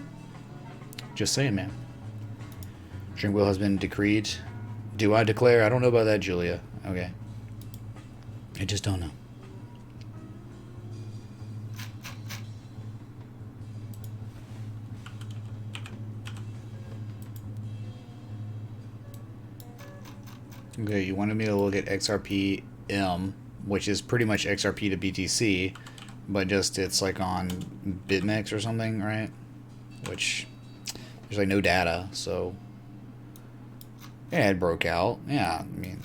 Just saying, man. Drink wheel has been decreed. Do I declare? I don't know about that, Julia. Okay. I just don't know. Okay, you wanted me to look at XRP-M, which is pretty much XRP to BTC, but just it's like on BitMEX or something, right? Which there's like no data, so yeah, it broke out. Yeah, I mean,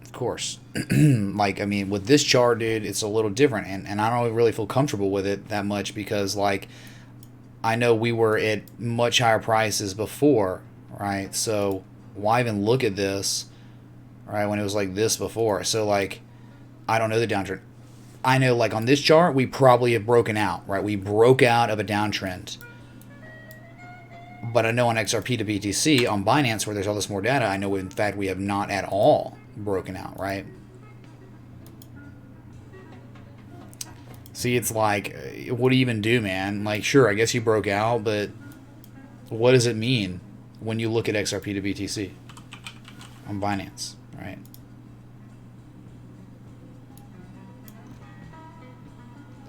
of course. Like, I mean, with this chart, dude, it's a little different, and I don't really feel comfortable with it that much because, like, I know we were at much higher prices before, right? So why even look at this, right, when it was like this before? So, like, I don't know the downtrend. I know, like, on this chart, we probably have broken out, right? We broke out of a downtrend. But I know on XRP to BTC, on Binance, where there's all this more data, I know, in fact, we have not at all broken out, right? See, it's like, what do you even do, man? Like, sure, I guess you broke out, but what does it mean when you look at XRP to BTC on Binance, right?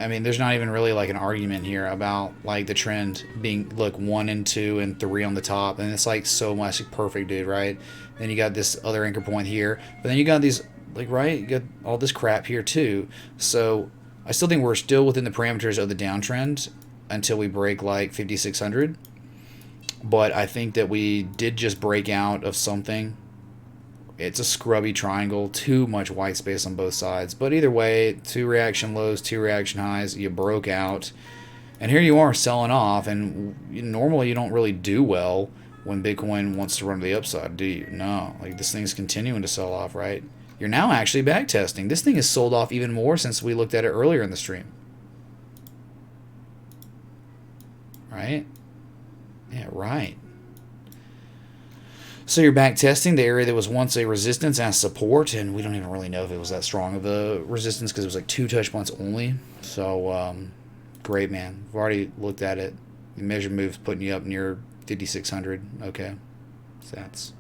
I mean, there's not even really like an argument here about like the trend being, look, 1 and 2 and 3 on the top, and it's like so much perfect, dude, right? Then you got this other anchor point here, but then you got these, like, right, you got all this crap here too. So I still think we're still within the parameters of the downtrend until we break like 5,600. But I think that we did just break out of something. It's a scrubby triangle, too much white space on both sides. But either way, 2 reaction lows, 2 reaction highs, you broke out. And here you are selling off, and normally you don't really do well when Bitcoin wants to run to the upside, do you? No, like this thing's continuing to sell off, right? You're now actually back testing. This thing has sold off even more since we looked at it earlier in the stream. Right? Yeah, right. So you're back testing the area that was once a resistance as support, and we don't even really know if it was that strong of a resistance because it was like 2 touch points only. So, great, man. We've already looked at it. The measured moves putting you up near 5,600. Okay. So that's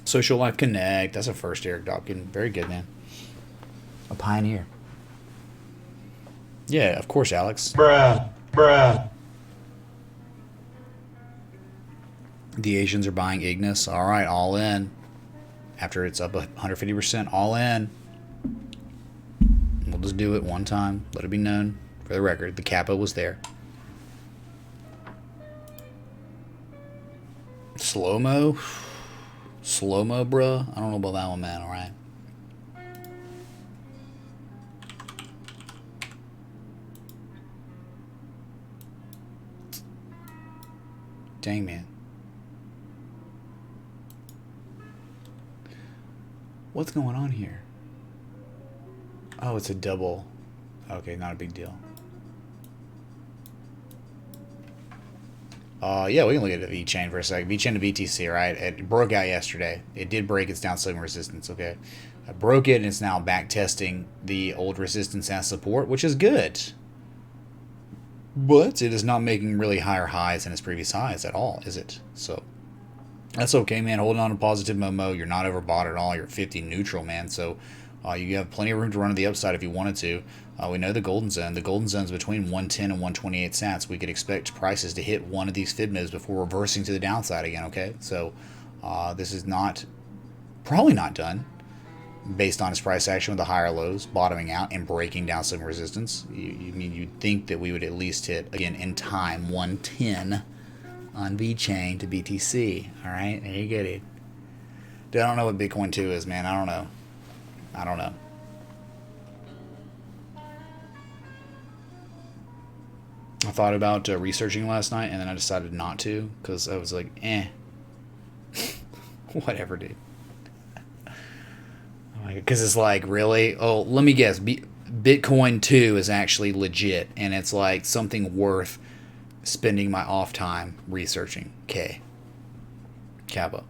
Social Life Connect. That's a first, Eric Dobkin. Very good, man. A pioneer. Yeah, of course, Alex. Bruh. The Asians are buying Ignis. All right, all in. After it's up 150%, all in. We'll just do it one time. Let it be known. For the record, the kappa was there. Slow-mo? Slow-mo, bruh? I don't know about that one, man, all right? Dang, man. What's going on here? Oh, it's a double. Okay, not a big deal. Yeah, we can look at the V-chain for a second. V-chain to BTC, right? It broke out yesterday. It did break its downsloping resistance, okay? I broke it, and it's now back testing the old resistance as support, which is good. But it is not making really higher highs than its previous highs at all, is it? So that's okay, man. Holding on to positive Momo. You're not overbought at all. You're 50 neutral, man. So you have plenty of room to run to the upside if you wanted to. We know the golden zone. The golden zone is between 110 and 128 sats. We could expect prices to hit one of these fib moves before reversing to the downside again, okay? So this is probably not done based on its price action with the higher lows, bottoming out and breaking down some resistance. You'd think that we would at least hit, again, in time, 110 on V-chain to BTC. All right, there you go, dude. Dude, I don't know what Bitcoin 2 is, man. I don't know. I don't know. I thought about researching last night, and then I decided not to because I was like, eh. Whatever, dude. Because it's like, really? Oh, let me guess. Bitcoin 2 is actually legit, and it's like something worth spending my off time researching. K. Kappa.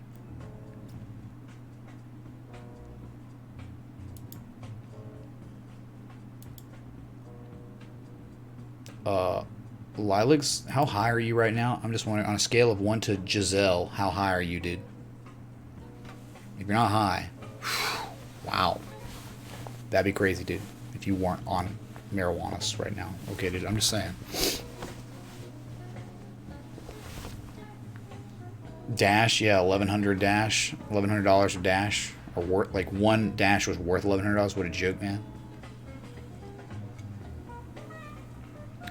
Lilacs, how high are you right now? I'm just wondering, on a scale of 1 to Giselle, how high are you, dude? If you're not high, wow. That'd be crazy, dude, if you weren't on marijuana right now. Okay, dude, I'm just saying. Dash, yeah, 1100 Dash, $1,100 of Dash, or worth, like one Dash was worth $1,100. What a joke, man.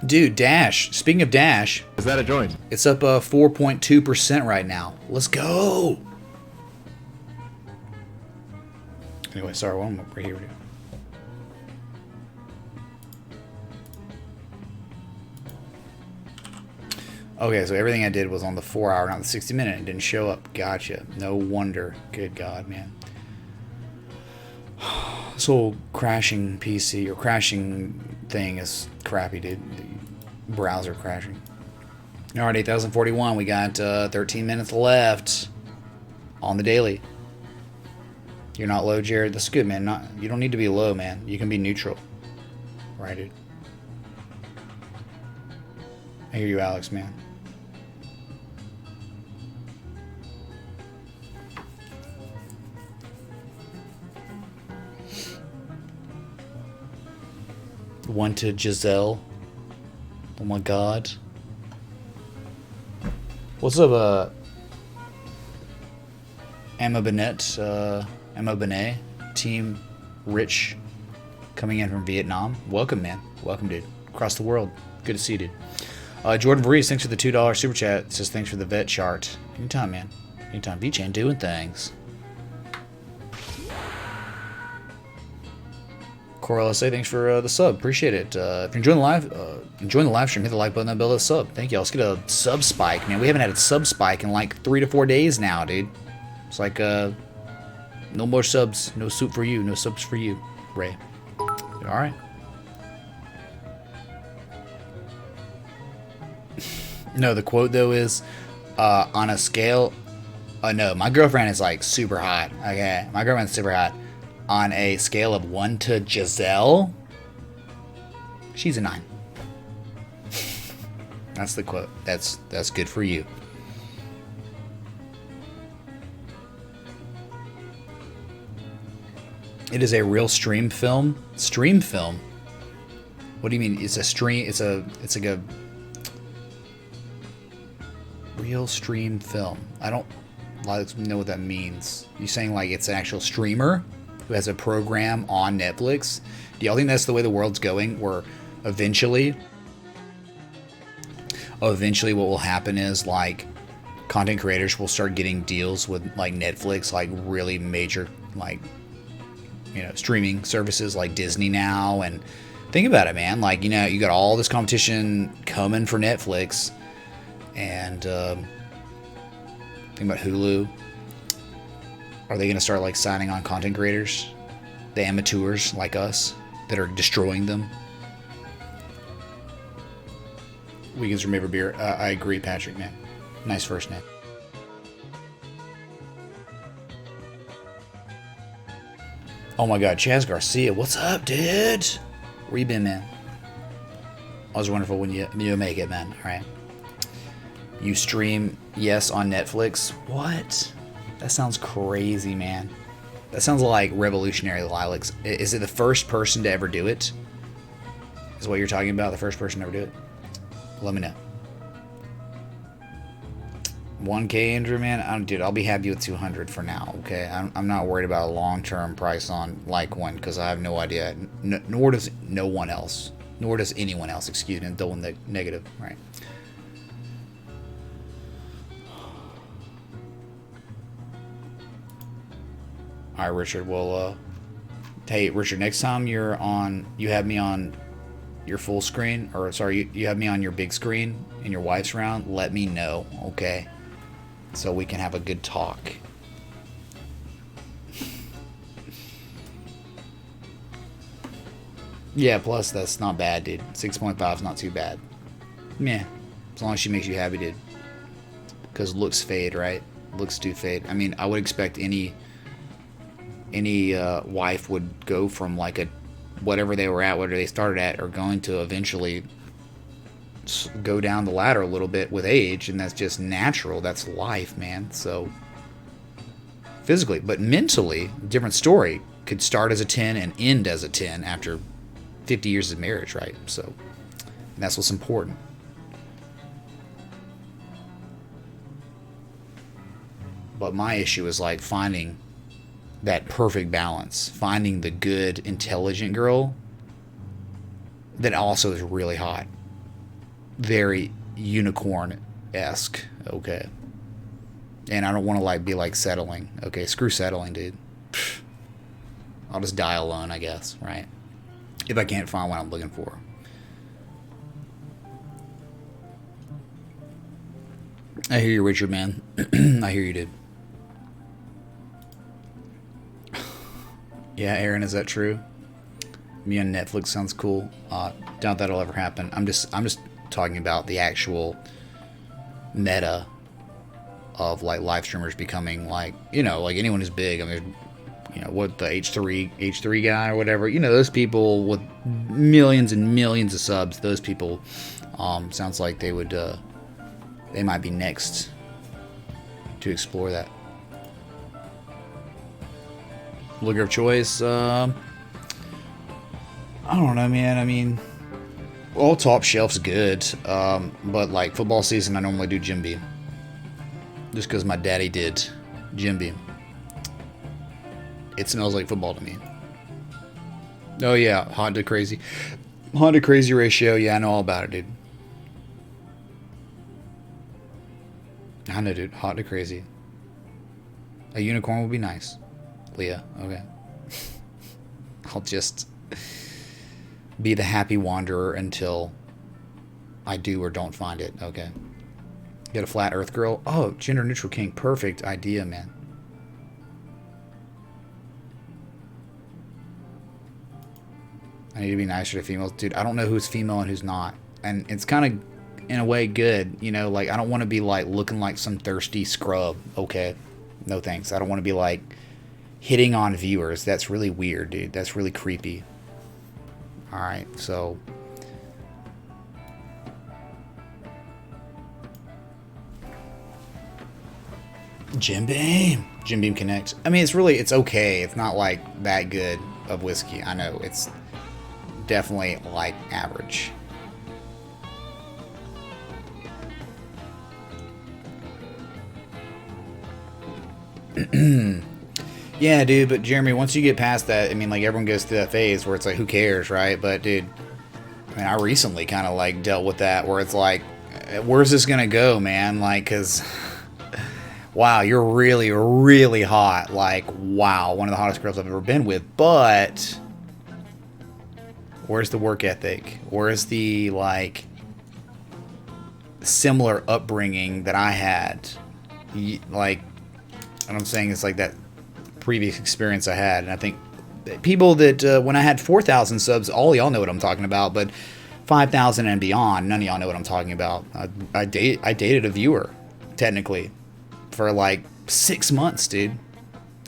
Dude, Dash. Speaking of Dash, Is that a join? it's up 4.2% right now. Let's go. Anyway, sorry, one more right here. Okay, so everything I did was on the 4-hour, not the 60-minute. It didn't show up. Gotcha. No wonder. Good God, man. This whole crashing PC or crashing thing is crappy, dude. The browser crashing. Alright, 8041. We got 13 minutes left on the daily. You're not low, Jared. That's good, man. You don't need to be low, man. You can be neutral. Right, dude. I hear you, Alex, man. One to Giselle. Oh my God. What's up, Emma Benet, Team Rich, coming in from Vietnam. Welcome, man. Welcome, dude. Across the world. Good to see you, dude. Jordan Voorhees, thanks for the $2 super chat. Says thanks for the vet chart. Anytime, man. Anytime. V-Chain doing things. Coral SA, thanks for the sub. Appreciate it. If you're enjoying the live stream, hit the like button and build a sub. Thank you. Let's get a sub spike, man. We haven't had a sub spike in like 3 to 4 days now, dude. It's like no more subs, no soup for you, no subs for you, Ray. All right. No, the quote though is on a scale. No, my girlfriend is like super hot. Okay, my girlfriend's super hot. On a scale of 1 to Giselle, she's a 9. That's the quote. That's good for you. It is a real stream film. Stream film? What do you mean? It's a stream. It's like a real stream film. I don't know what that means. You saying like it's an actual streamer who has a program on Netflix? Do y'all think that's the way the world's going? Where eventually what will happen is like content creators will start getting deals with like Netflix, like really major, like, you know, streaming services like Disney now. And think about it, man. Like, you know, you got all this competition coming for Netflix, and think about Hulu. Are they going to start like signing on content creators, the amateurs like us that are destroying them? Weekends from Beer. I agree, Patrick, man. Nice first name. Oh my God, Chaz Garcia, what's up, dude? Where you been, man? Always wonderful when you make it, man. All right. You stream, yes, on Netflix. What? That sounds crazy, man. That sounds like revolutionary, Lilacs. Is it the first person to ever do it? Is what you're talking about? The first person to ever do it? Let me know. 1K, Andrew, man. Dude, I'll be happy with 200 for now. Okay, I'm not worried about a long-term price on Litecoin because I have no idea. Nor does no one else. Nor does anyone else. Excuse me. Double negative. Right. All right, Richard. Well, Hey, Richard, next time you have me on your full screen, or sorry, you have me on your big screen and your wife's around, let me know, okay? So we can have a good talk. Yeah, plus that's not bad, dude. 6.5 is not too bad. Meh. As long as she makes you happy, dude. Because looks fade, right? Looks do fade. I mean, I would expect any wife would go from like a whatever they were at, whatever they started at, are going to eventually go down the ladder a little bit with age, and that's just natural. That's life, man. So physically, but mentally, different story. Could start as a 10 and end as a 10 after 50 years of marriage, right? So that's what's important. But my issue is like finding that perfect balance, finding the good, intelligent girl that also is really hot, very unicorn-esque, okay? And I don't want to like be like settling, okay? Screw settling, dude. I'll just die alone, I guess, right? If I can't find what I'm looking for. I hear you, Richard, man. I hear you, dude. Yeah, Aaron, is that true? Me on Netflix sounds cool. Doubt that'll ever happen. I'm just talking about the actual meta of like live streamers becoming like, you know, like anyone who's big. I mean, you know, what the H3 guy or whatever. You know, those people with millions and millions of subs. Those people, sounds like they would, they might be next to explore that. Looker of choice, I don't know, man. I mean, all top shelf's good, but like football season, I normally do Jim Beam, just because my daddy did Jim Beam. It smells like football to me. Oh yeah, hot to crazy ratio. Yeah, I know all about it, dude. I know, dude. Hot to crazy. A unicorn would be nice. Leah, okay. I'll just be the happy wanderer until I do or don't find it, okay. Get a flat earth girl. Oh, gender neutral king. Perfect idea, man. I need to be nicer to females. Dude, I don't know who's female and who's not. And it's kind of, in a way, good. You know, like, I don't want to be, like, looking like some thirsty scrub, okay? No thanks. I don't want to be, like, hitting on viewers. That's really weird, dude. That's really creepy. Alright, so Jim Beam Connect. I mean, it's okay. It's not like that good of whiskey. I know it's definitely like average. Yeah, dude, but Jeremy, once you get past that, I mean, like, everyone goes through that phase where it's like, who cares, right? But, dude, I mean, I recently kind of, like, dealt with that where it's like, where's this gonna go, man? Like, because, wow, you're really, really hot. Like, wow, one of the hottest girls I've ever been with. But, where's the work ethic? Where's the, like, similar upbringing that I had? Like, what I'm saying is, like, that previous experience I had, and I think people that when I had 4,000 subs, all y'all know what I'm talking about, but 5,000 and beyond, none of y'all know what I'm talking about. I dated a viewer technically for like 6 months, dude,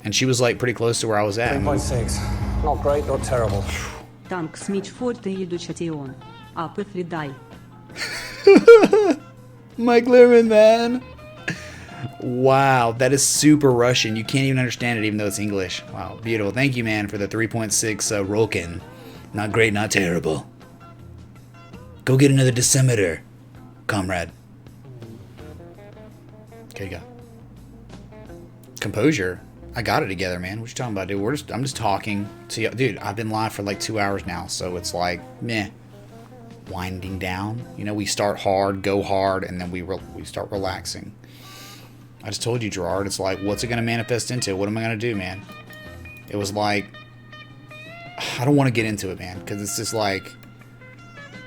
and she was like pretty close to where I was at. 3.6. Not great, not terrible. Танк сміч форти ілючатіон, а пифлідай. Mike Learman, man. Wow, that is super Russian. You can't even understand it, even though it's English. Wow, beautiful. Thank you, man, for the 3.6 Roken. Not great, not terrible. Go get another decimeter, comrade. Okay, go. Composure. I got it together, man. What you talking about, dude? I'm just talking to you. Dude, I've been live for like 2 hours now, so it's like, meh. Winding down. You know, we start hard, go hard, and then we start relaxing. I just told you, Gerard, it's like, what's it going to manifest into? What am I going to do, man? It was like, I don't want to get into it, man, because it's just like,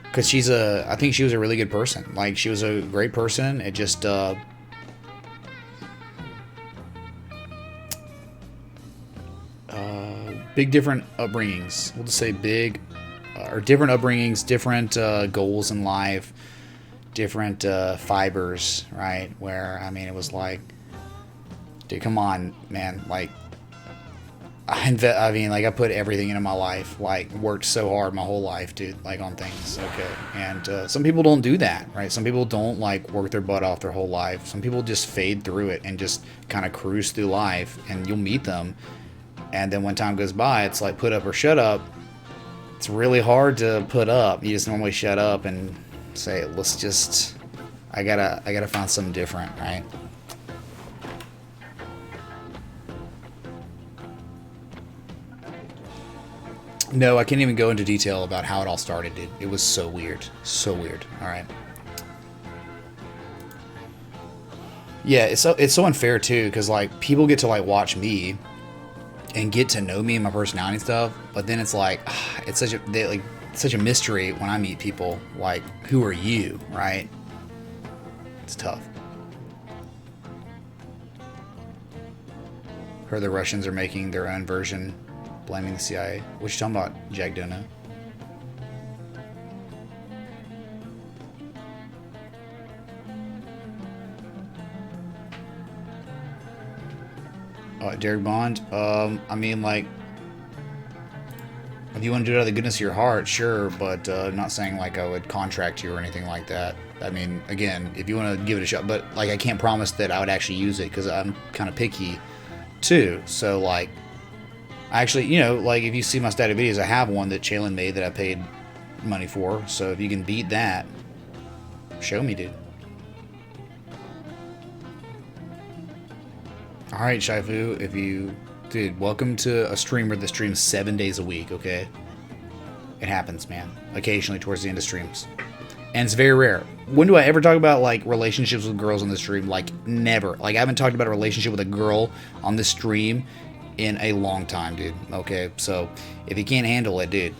because I think she was a really good person. Like, she was a great person. It just, big different upbringings. We'll just say big, or different upbringings, different goals in life, different fibers, right? Where, I mean, it was like, dude, come on, man. Like, I mean, like, I put everything into my life, like, worked so hard my whole life, dude, like, on things, okay? And some people don't do that, right? Some people don't, like, work their butt off their whole life. Some people just fade through it and just kind of cruise through life, and you'll meet them, and then when time goes by, it's like, put up or shut up. It's really hard to put up. You just normally shut up and say, let's just, I gotta find something different, right? No, I can't even go into detail about how it all started, dude. It was so weird. So weird. Alright. Yeah, it's so unfair, too, because, like, people get to, like, watch me and get to know me and my personality and stuff, but then it's like, it's such a mystery when I meet people. Like, who are you, right? It's tough. Heard the Russians are making their own version, blaming the CIA. What you talking about, Jack Dono? Derek Bond. I mean, like, if you want to do it out of the goodness of your heart, sure, but I'm not saying, like, I would contract you or anything like that. I mean, again, if you want to give it a shot, but, like, I can't promise that I would actually use it, because I'm kind of picky, too. So, like, actually, you know, like, if you see my static videos, I have one that Chaylin made that I paid money for, so if you can beat that, show me, dude. Alright, Shaifu, if you... Dude, welcome to a streamer that streams 7 days a week, okay? It happens, man. Occasionally towards the end of streams. And it's very rare. When do I ever talk about, like, relationships with girls on the stream? Like, never. Like, I haven't talked about a relationship with a girl on the stream in a long time, dude. Okay? So, if you can't handle it, dude,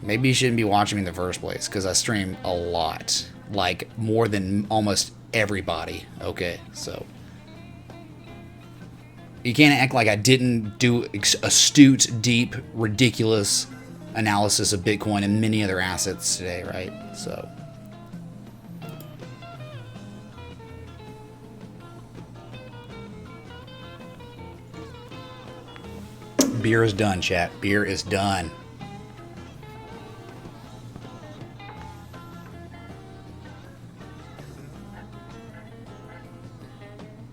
maybe you shouldn't be watching me in the first place, because I stream a lot. Like, more than almost everybody. Okay? So... You can't act like I didn't do astute, deep, ridiculous analysis of Bitcoin and many other assets today, right? So. Beer is done, chat. Beer is done.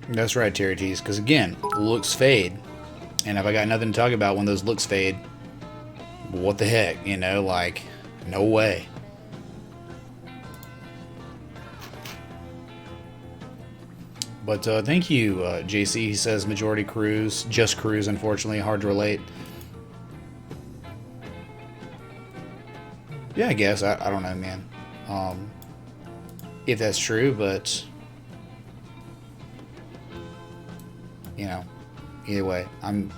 That's right, Terry Tees, because again, looks fade. And if I got nothing to talk about when those looks fade, what the heck, you know, like, no way. But thank you, JC. He says majority cruise, just cruise, unfortunately, hard to relate. Yeah, I guess, I don't know, man. If that's true, but... You know, either way, I'm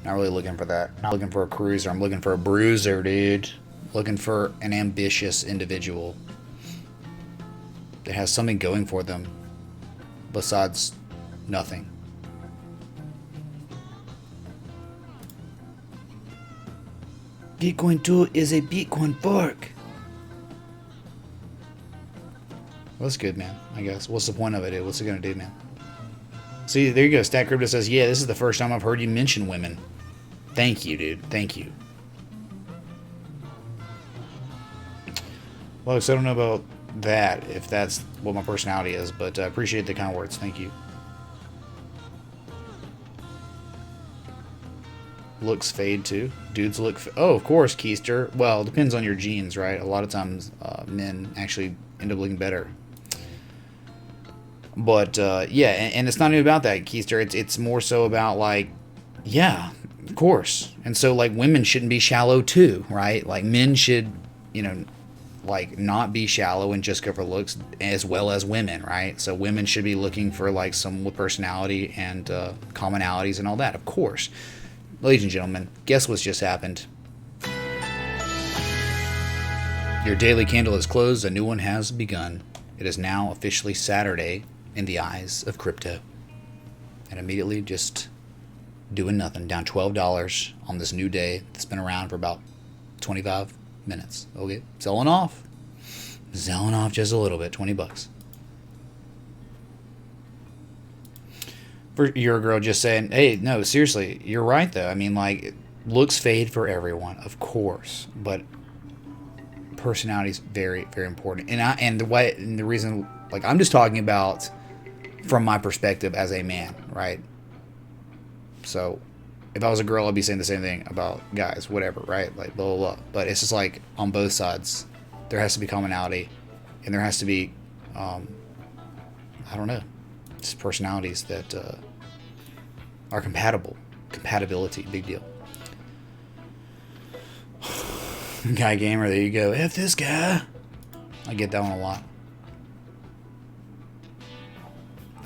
not really looking for that. I'm not looking for a cruiser. I'm looking for a bruiser, dude. Looking for an ambitious individual that has something going for them besides nothing. Bitcoin 2 is a Bitcoin fork. Well, that's good, man, I guess. What's the point of it, dude? What's it gonna do, man? See, there you go. Stat Crypto says, yeah, this is the first time I've heard you mention women. Thank you, dude. Thank you. Well, so I don't know about that, if that's what my personality is, but I appreciate the kind words. Thank you. Looks fade, too. Dudes look... Oh, of course, Keister. Well, it depends on your genes, right? A lot of times, men actually end up looking better. But, yeah, and it's not even about that, Keister. It's more so about, like, yeah, of course. And so, like, women shouldn't be shallow, too, right? Like, men should, you know, like, not be shallow and just go for looks, as well as women, right? So women should be looking for, like, someone with personality and commonalities and all that, of course. Ladies and gentlemen, guess what's just happened? Your daily candle is closed, a new one has begun. It is now officially Saturday in the eyes of crypto. And immediately just doing nothing, down $12 on this new day that's been around for about 25 minutes. Okay, selling off just a little bit, 20 bucks. For your girl just saying, hey, no, seriously, you're right though. I mean, like, looks fade for everyone, of course, but personality is very, very important. And the reason, like, I'm just talking about from my perspective as a man, right? So if I was a girl, I'd be saying the same thing about guys, whatever, right? Like, blah, blah, blah. But it's just like on both sides, there has to be commonality, and there has to be, I don't know, just personalities that are compatible. Compatibility, big deal. Guy gamer, there you go. F this guy. I get that one a lot.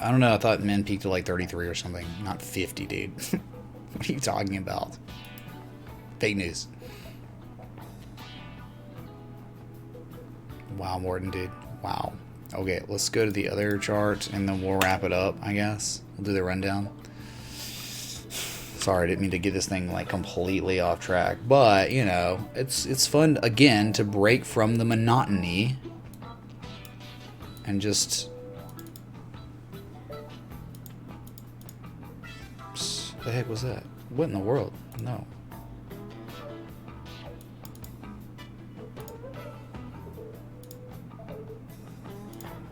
I don't know, I thought men peaked at like 33 or something. Not 50, dude. What are you talking about? Fake news. Wow, Morton, dude. Wow. Okay, let's go to the other chart and then we'll wrap it up, I guess. We'll do the rundown. Sorry, I didn't mean to get this thing like completely off track. But, you know, it's fun, again, to break from the monotony and just... What the heck was that? What in the world? No.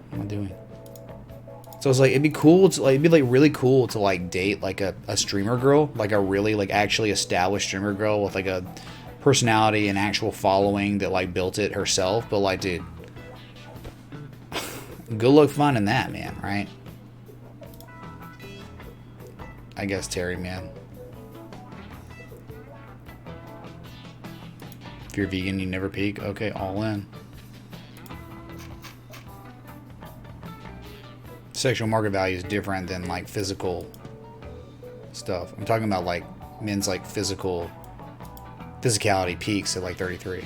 What am I doing? So it's like, it'd be cool to like, it'd be like really cool to like date like a streamer girl, like a really like actually established streamer girl with like a personality and actual following that like built it herself. But like, dude, good luck finding that, man, right? I guess Terry, man. If you're vegan, you never peak. Okay, all in. Sexual market value is different than like physical stuff. I'm talking about like men's like physicality peaks at like 33.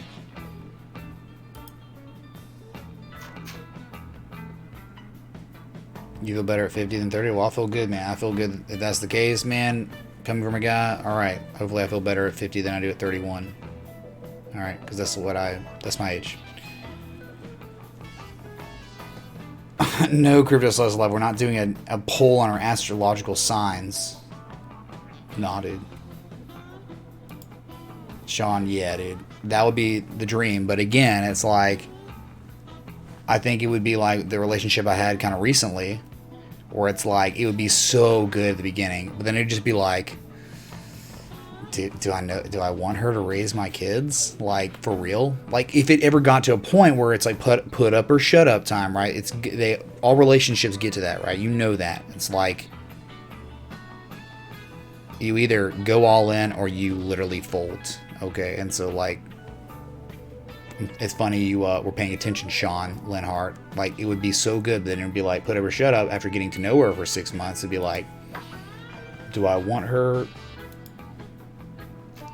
You feel better at 50 than 30? Well, I feel good, man. I feel good if that's the case, man. Coming from a guy, all right. Hopefully I feel better at 50 than I do at 31. All right, because that's my age. No, Crypto Slush Love. We're not doing a poll on our astrological signs. Nah, dude. Sean, yeah, dude. That would be the dream. But again, it's like, I think it would be like the relationship I had kind of recently, where it's like, it would be so good at the beginning, but then it'd just be like, do I want her to raise my kids? Like, for real? Like, if it ever got to a point where it's like put up or shut up time, right? All relationships get to that, right? You know that. It's like, you either go all in or you literally fold, okay? And so, like, it's funny you were paying attention, Sean Lenhart. Like, it would be so good, but then it would be like, put up or shut up. After getting to know her for 6 months, it'd be like, do I want her,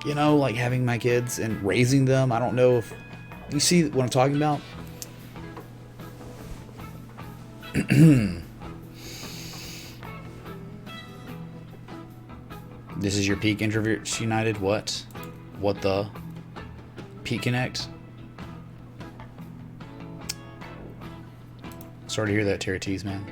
you know, like having my kids and raising them? I don't know if you see what I'm talking about. This is your peak Introverts United. What the Peak Connect? Sorry to hear that, Terry Tees, man.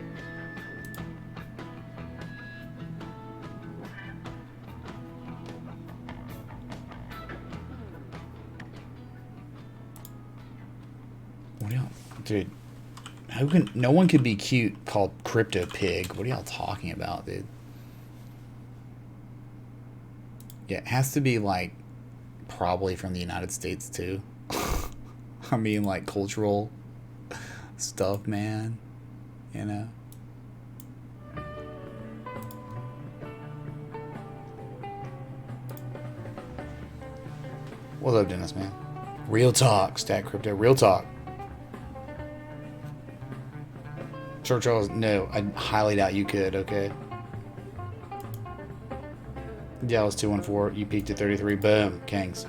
What y'all, dude? No one could be cute called Crypto Pig. What are y'all talking about, dude? Yeah, it has to be like probably from the United States too. I mean, like cultural stuff, man. You know. What's up, Dennis, man? Real talk, Stat Crypto. Real talk. Sir Charles, no, I highly doubt you could, okay? Dallas 214, you peaked at 33. Boom, Kings.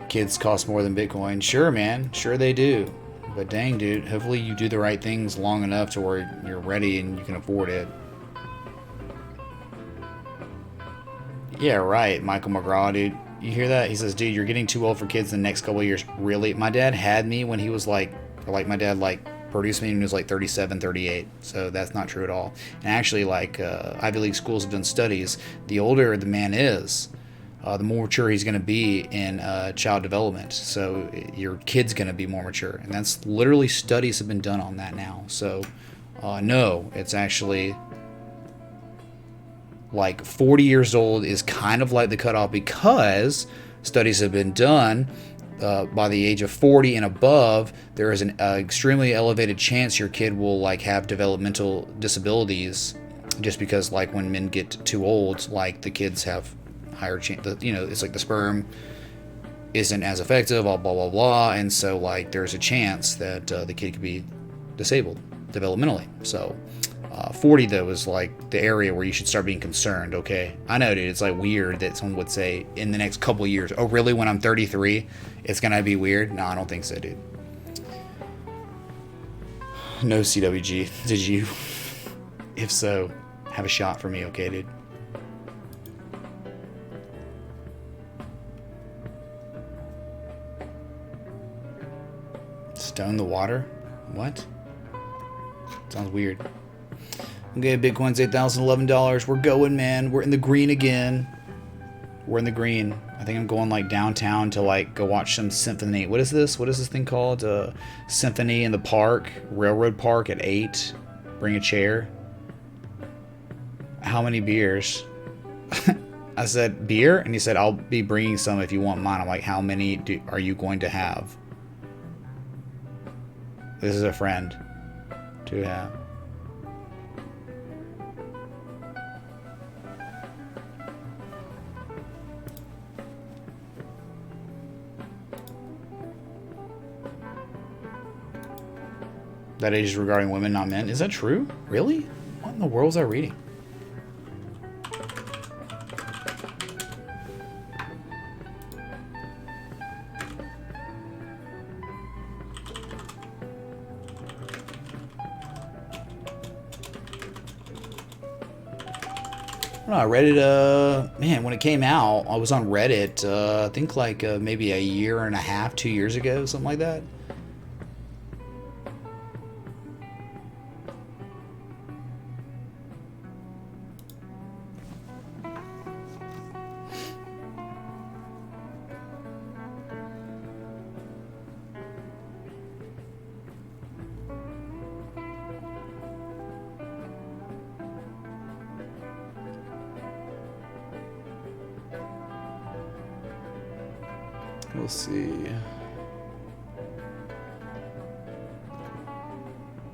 Kids cost more than Bitcoin. Sure, man. Sure they do. But dang, dude, hopefully you do the right things long enough to where you're ready and you can afford it. Yeah, right, Michael McGraw, dude. You hear that? He says, dude, you're getting too old for kids in the next couple of years. Really? My dad had me when he was like my dad like produced me when he was like 37, 38. So that's not true at all. And actually, like Ivy League schools have done studies. The older the man is, the more mature he's going to be in child development. So your kid's going to be more mature. And that's literally studies have been done on that now. So no, it's actually like 40 years old is kind of like the cutoff because studies have been done by the age of 40 and above. There is an extremely elevated chance your kid will like have developmental disabilities just because like when men get too old, like the kids have higher chance, you know, it's like the sperm isn't as effective, blah blah blah blah, and so like there's a chance that the kid could be disabled developmentally. So 40 though is like the area where you should start being concerned. Okay, I know, dude, it's like weird that someone would say in the next couple of years, oh really, when I'm 33 it's gonna be weird. No, I don't think so, dude. No, CWG, did you? If so, have a shot for me, okay, dude? Stone the water? What? Sounds weird. Okay, Bitcoin's $8,011. We're going, man. We're in the green again. We're in the green. I think I'm going like downtown to like go watch some symphony. What is this? What is this thing called? Symphony in the park, Railroad Park at 8. Bring a chair. How many beers? I said beer, and he said I'll be bringing some if you want mine. I'm like, how many are you going to have? This is a friend to have. That age is regarding women, not men. Is that true? Really? What in the world was I reading? I read it, man, when it came out, I was on Reddit, I think like maybe a year and a half, 2 years ago, something like that. We'll see.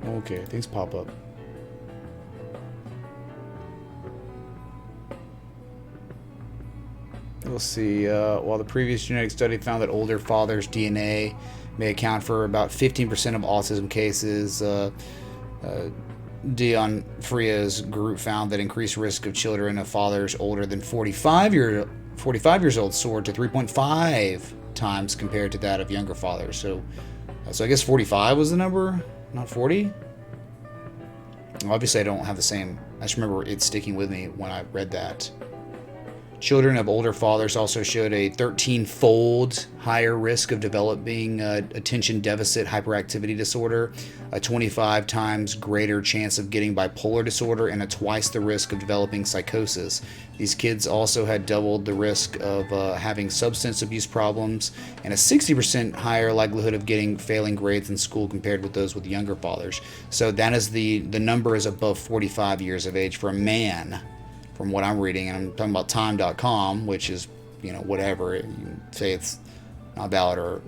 Okay, things pop up. We'll see. While the previous genetic study found that older fathers' DNA may account for about 15% of autism cases, Dion Fria's group found that increased risk of children of fathers older than 45 years old soared to 3.5 times compared to that of younger fathers. So I guess 45 was the number, not 40. Obviously, I don't have the same. I just remember it sticking with me when I read that. Children of older fathers also showed a 13-fold higher risk of developing attention deficit hyperactivity disorder, a 25 times greater chance of getting bipolar disorder, and a twice the risk of developing psychosis. These kids also had doubled the risk of having substance abuse problems and a 60% higher likelihood of failing grades in school compared with those with younger fathers. So that is the number is above 45 years of age for a man. From what I'm reading, and I'm talking about time.com, which is, you know, whatever. You can say it's not valid or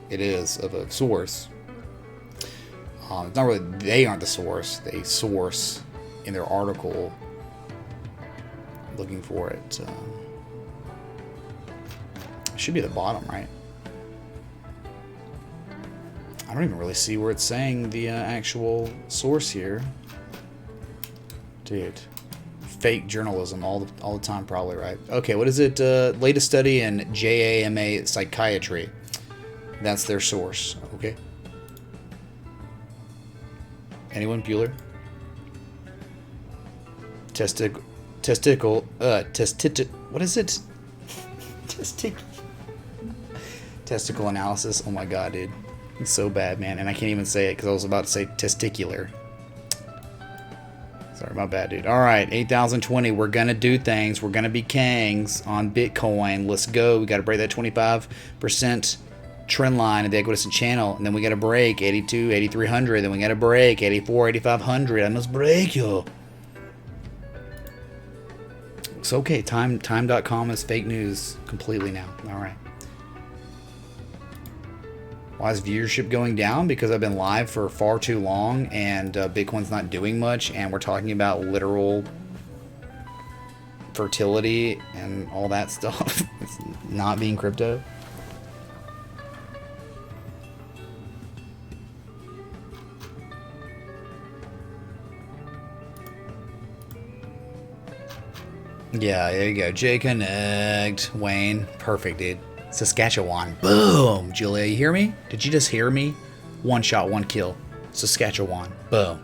it is of a source. It's not really, they aren't the source. They source in their article looking for it. It should be at the bottom, right? I don't even really see where it's saying the actual source here. Dude. fake journalism all the time, probably, right? Okay, what is it? Latest study in JAMA psychiatry. That's their source. Okay. Anyone? Bueller? What is it? Testicle analysis. Oh my god, dude. It's so bad, man. And I can't even say it because I was about to say testicular. Sorry, my bad, dude. Alright, 8,020. We're going to do things. We're going to be kings on Bitcoin. Let's go. We got to break that 25% trend line of the equidistant channel. And then we got to break 82, 8,300. Then we got to break 84, 8,500. I must break you. It's okay. Time.com is fake news completely now. Alright. Why is viewership going down? Because I've been live for far too long and Bitcoin's not doing much, and we're talking about literal fertility and all that stuff. It's not being crypto. Yeah, there you go. J-Connect. Wayne. Perfect, dude. Saskatchewan. Boom. Julia, you hear me? Did you just hear me? One shot, one kill. Saskatchewan. Boom.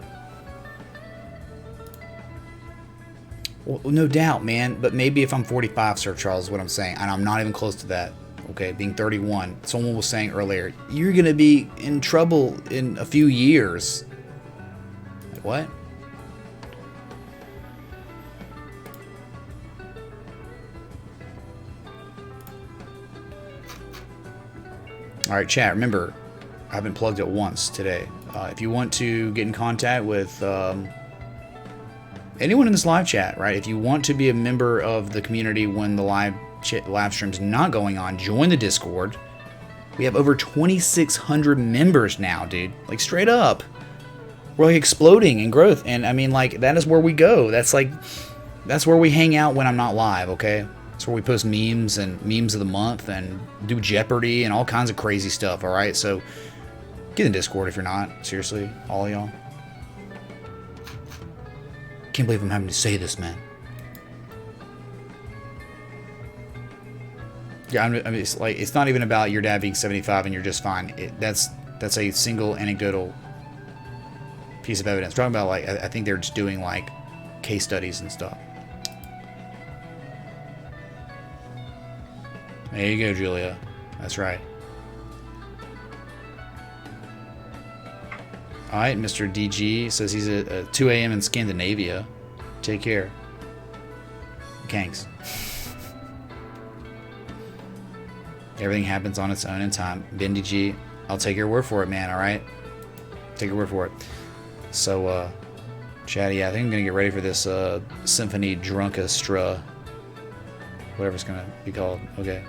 Well, no doubt, man. But maybe if I'm 45, Sir Charles, is what I'm saying. And I'm not even close to that. Okay, being 31. Someone was saying earlier, you're going to be in trouble in a few years. Like, what? Alright, chat, remember, I haven't plugged it once today. If you want to get in contact with anyone in this live chat, right? If you want to be a member of the community when the live stream's not going on, join the Discord. We have over 2,600 members now, dude. Like, straight up. We're, like, exploding in growth. And, I mean, like, that is where we go. That's where we hang out when I'm not live, okay? That's where we post memes and memes of the month and do Jeopardy and all kinds of crazy stuff, alright? So, get in Discord if you're not. Seriously, all of y'all. Can't believe I'm having to say this, man. Yeah, I mean, it's like, it's not even about your dad being 75 and you're just fine. That's a single anecdotal piece of evidence. We're talking about, like, I think they're just doing, like, case studies and stuff. There you go, Julia. That's right. Alright, Mr. DG says he's at 2 a.m. in Scandinavia. Take care. Kanks. Everything happens on its own in time. Ben DG, I'll take your word for it, man, alright? Take your word for it. So, Chatty, yeah, I think I'm going to get ready for this Symphony Drunkestra. Whatever it's going to be called. Okay.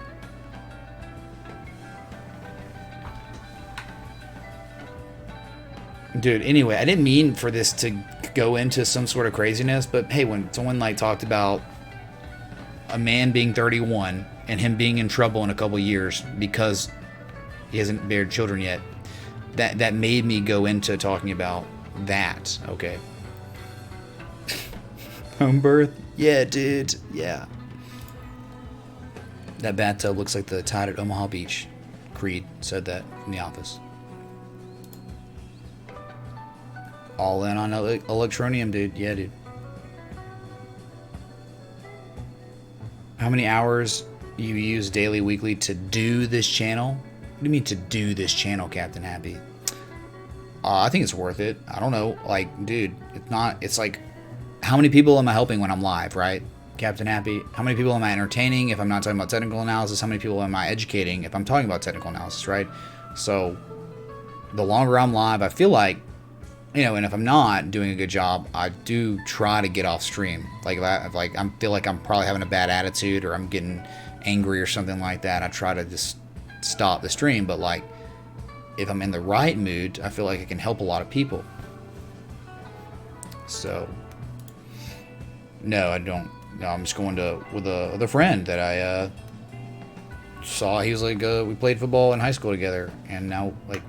Dude, anyway, I didn't mean for this to go into some sort of craziness, but hey, when someone like talked about a man being 31 and him being in trouble in a couple years because he hasn't bared children yet, that made me go into talking about that, okay? Home birth? Yeah, dude, yeah. That bathtub looks like the tide at Omaha Beach. Creed said that in the office. All in on Electronium, dude. Yeah, dude. How many hours you use daily, weekly to do this channel? What do you mean to do this channel, Captain Happy? I think it's worth it. I don't know. Like, dude, it's not... It's like, how many people am I helping when I'm live, right? Captain Happy. How many people am I entertaining if I'm not talking about technical analysis? How many people am I educating if I'm talking about technical analysis, right? So, the longer I'm live, I feel like, you know, and if I'm not doing a good job, I do try to get off stream. Like, if I feel like I'm probably having a bad attitude or I'm getting angry or something like that, I try to just stop the stream. But, like, if I'm in the right mood, I feel like I can help a lot of people. So, no, I don't. No, I'm just going with a friend that I saw. He was like, we played football in high school together, and now, like,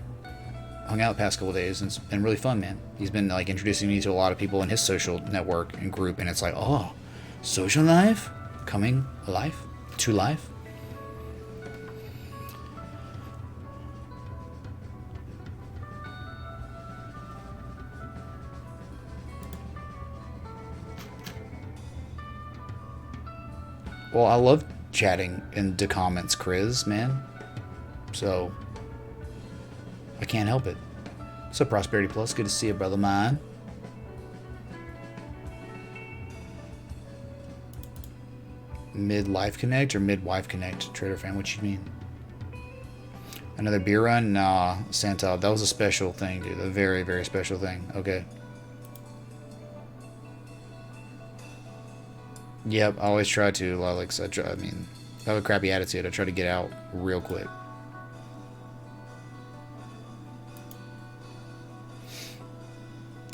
hung out the past couple of days, and it's been really fun, man. He's been, like, introducing me to a lot of people in his social network and group, and it's like, oh, Social life? Coming alive? To life? Well, I love chatting in the comments, Chris, man. So, I can't help it. What's up, Prosperity Plus? Good to see you, brother mine. Mid-life connect or mid-wife connect? Trader fan, what you mean? Another beer run? Nah, Santa, that was a special thing, dude. A very, very special thing. Okay. Yep, I always try to, Alex. I mean, I have a crappy attitude. I try to get out real quick.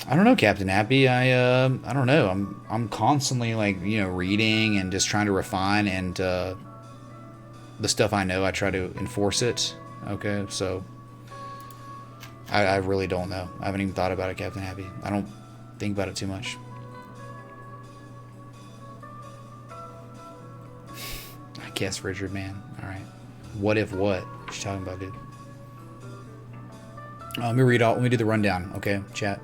I don't know, Captain Happy. I don't know. I'm constantly like, you know, reading and just trying to refine, and the stuff I know, I try to enforce it. Okay, so I really don't know. I haven't even thought about it, Captain Happy. I don't think about it too much. I guess, Richard, man. All right. What if what? What you talking about, dude? Let me read all. Let me do the rundown. Okay, chat.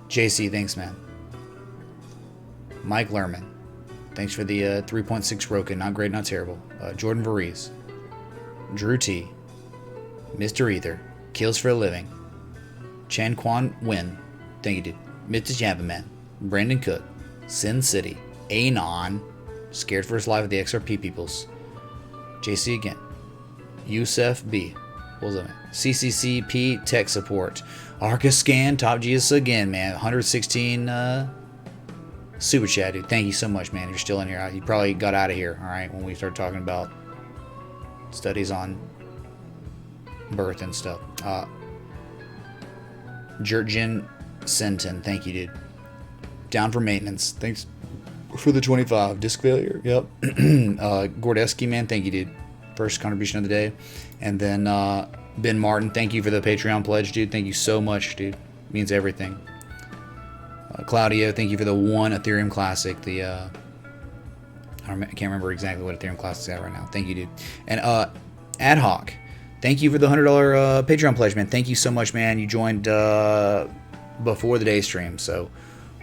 JC, thanks, man. Mike Lerman, thanks for the 3.6 Roken. Not great, not terrible. Jordan Varese, Drew T, Mr. Ether, Kills for a Living, Chan Quan Win, thank you, dude. Mr. Jabberman, Brandon Cook, Sin City, Anon, Scared for His Life of the XRP Peoples, JC again, Yusef B, what was that, man? CCCP Tech Support, Arca Scan, Top Jesus again, man. 116 super chat, dude. Thank you so much, man. You're still in here. You probably got out of here, all right, when we started talking about studies on birth and stuff. Jurgen Senton, thank you, dude. Down for maintenance. Thanks for the 25. Disc failure, yep. Gordeski, man, thank you, dude. First contribution of the day. And then Ben Martin, thank you for the Patreon pledge, dude. Thank you so much, dude. It means everything. Claudio, thank you for the one Ethereum Classic. The I can't remember exactly what Ethereum Classic's at right now. Thank you, dude. And Ad Hoc, thank you for the $100 Patreon pledge, man. Thank you so much, man. You joined before the day stream, so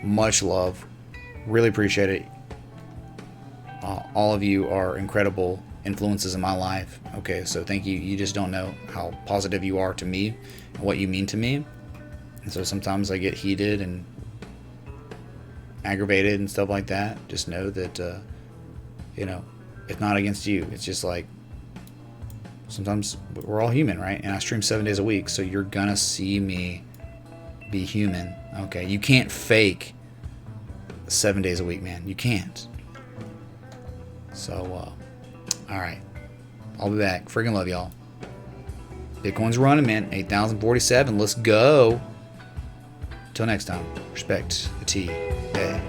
much love. Really appreciate it. All of you are incredible influences in my life. Okay, so thank you. You just don't know how positive you are to me and what you mean to me. And so sometimes I get heated and aggravated and stuff like that. Just know that you know, it's not against you. It's just like sometimes we're all human, right? And I stream 7 days a week, so you're gonna see me be human. Okay, you can't fake 7 days a week, man. You can't. So all right, I'll be back. Freaking love y'all. Bitcoin's running, man. 8,047. Let's go. Till next time. Respect the T. Hey.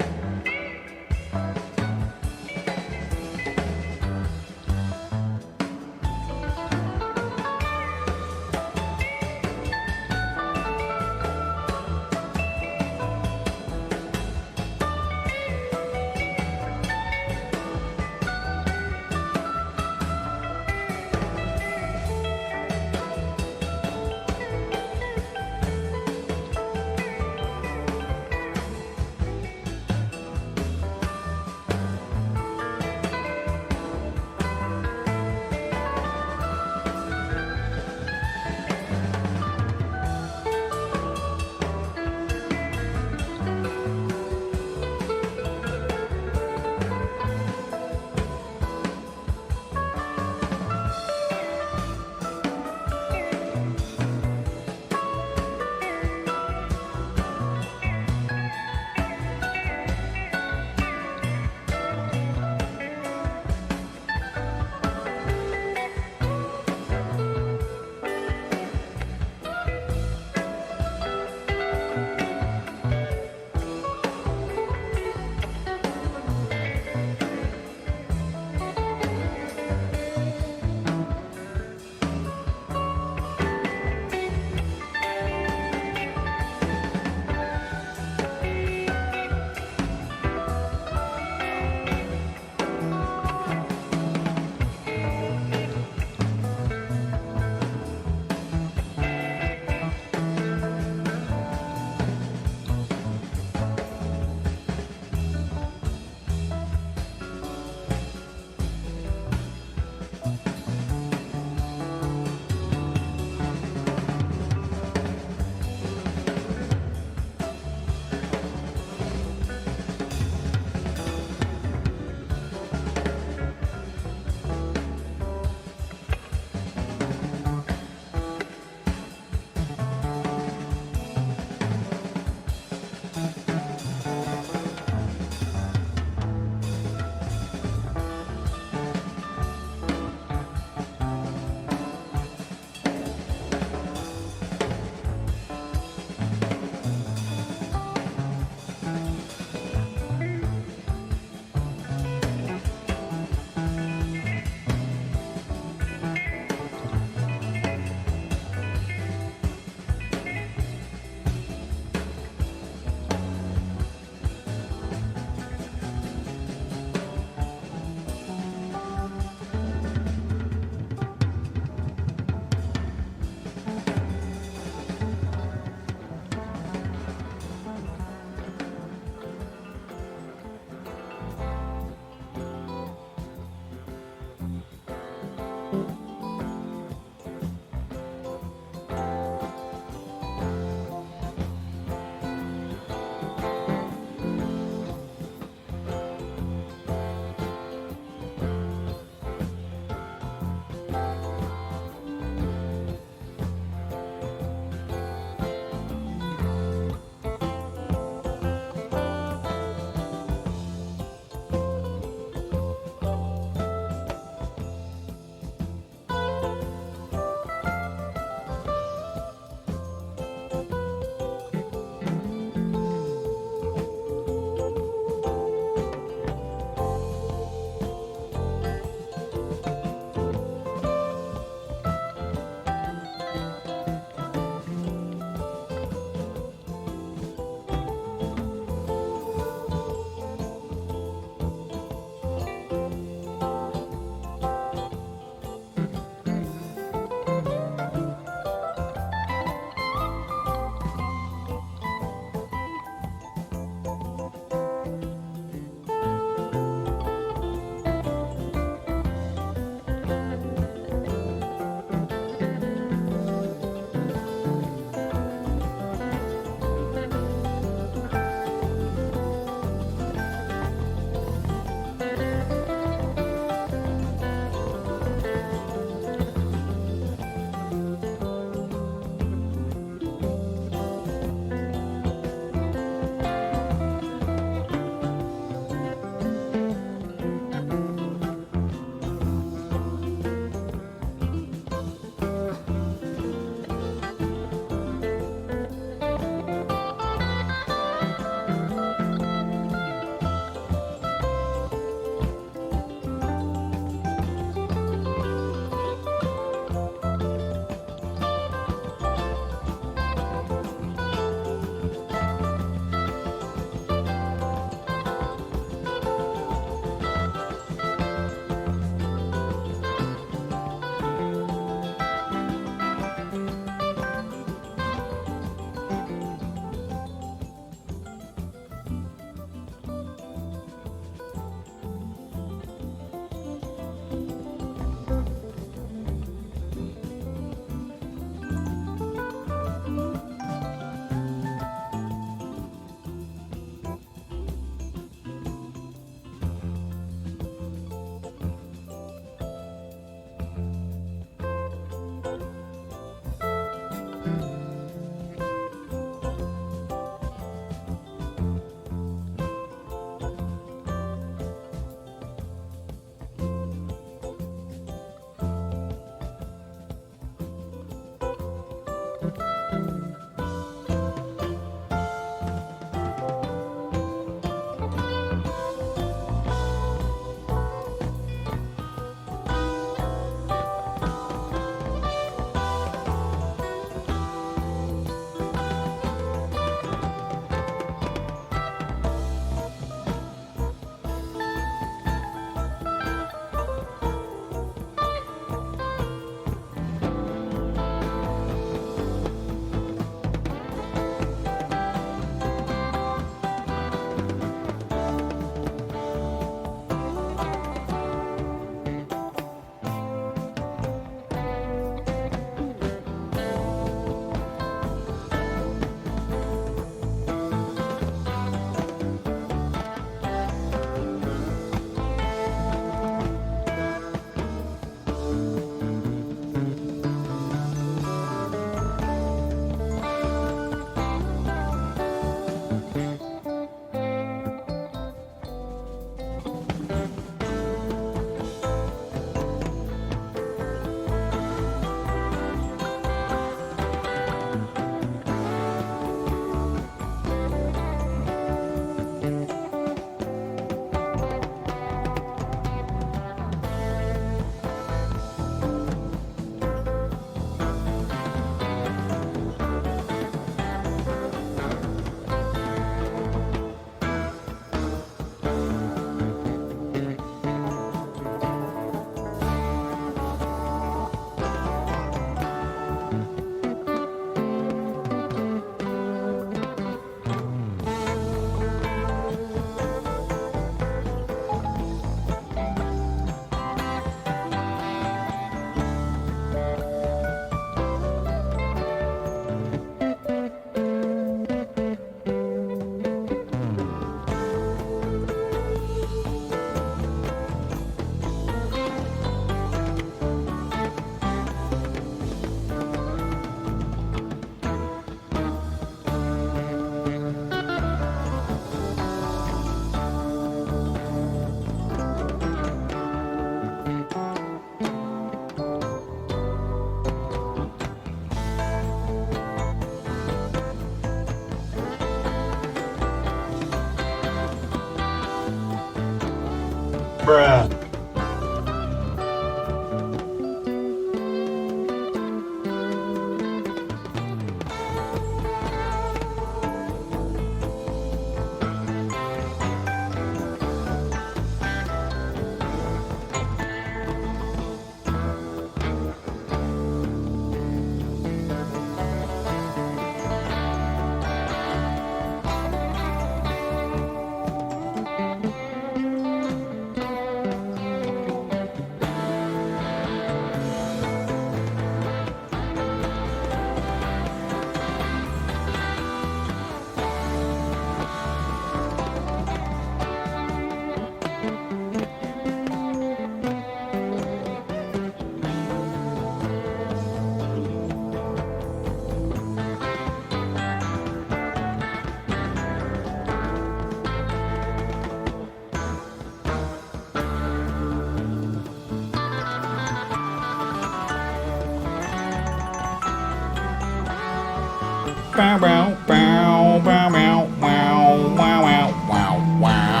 bow, bow, bow, bow, bow, wow, wow, wow, wow, wow.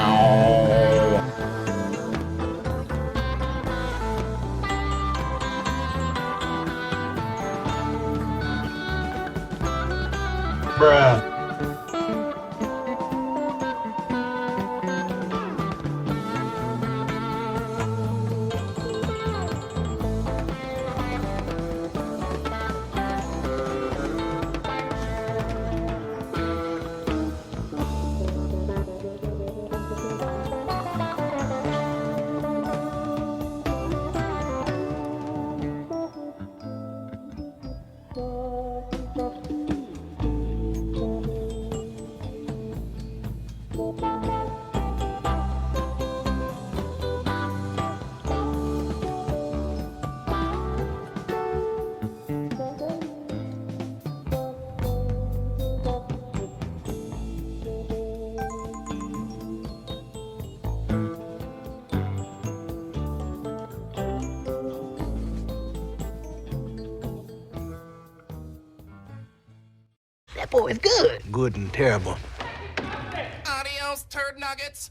Bruh. That boy is good. Good and terrible. Adios, turd nuggets.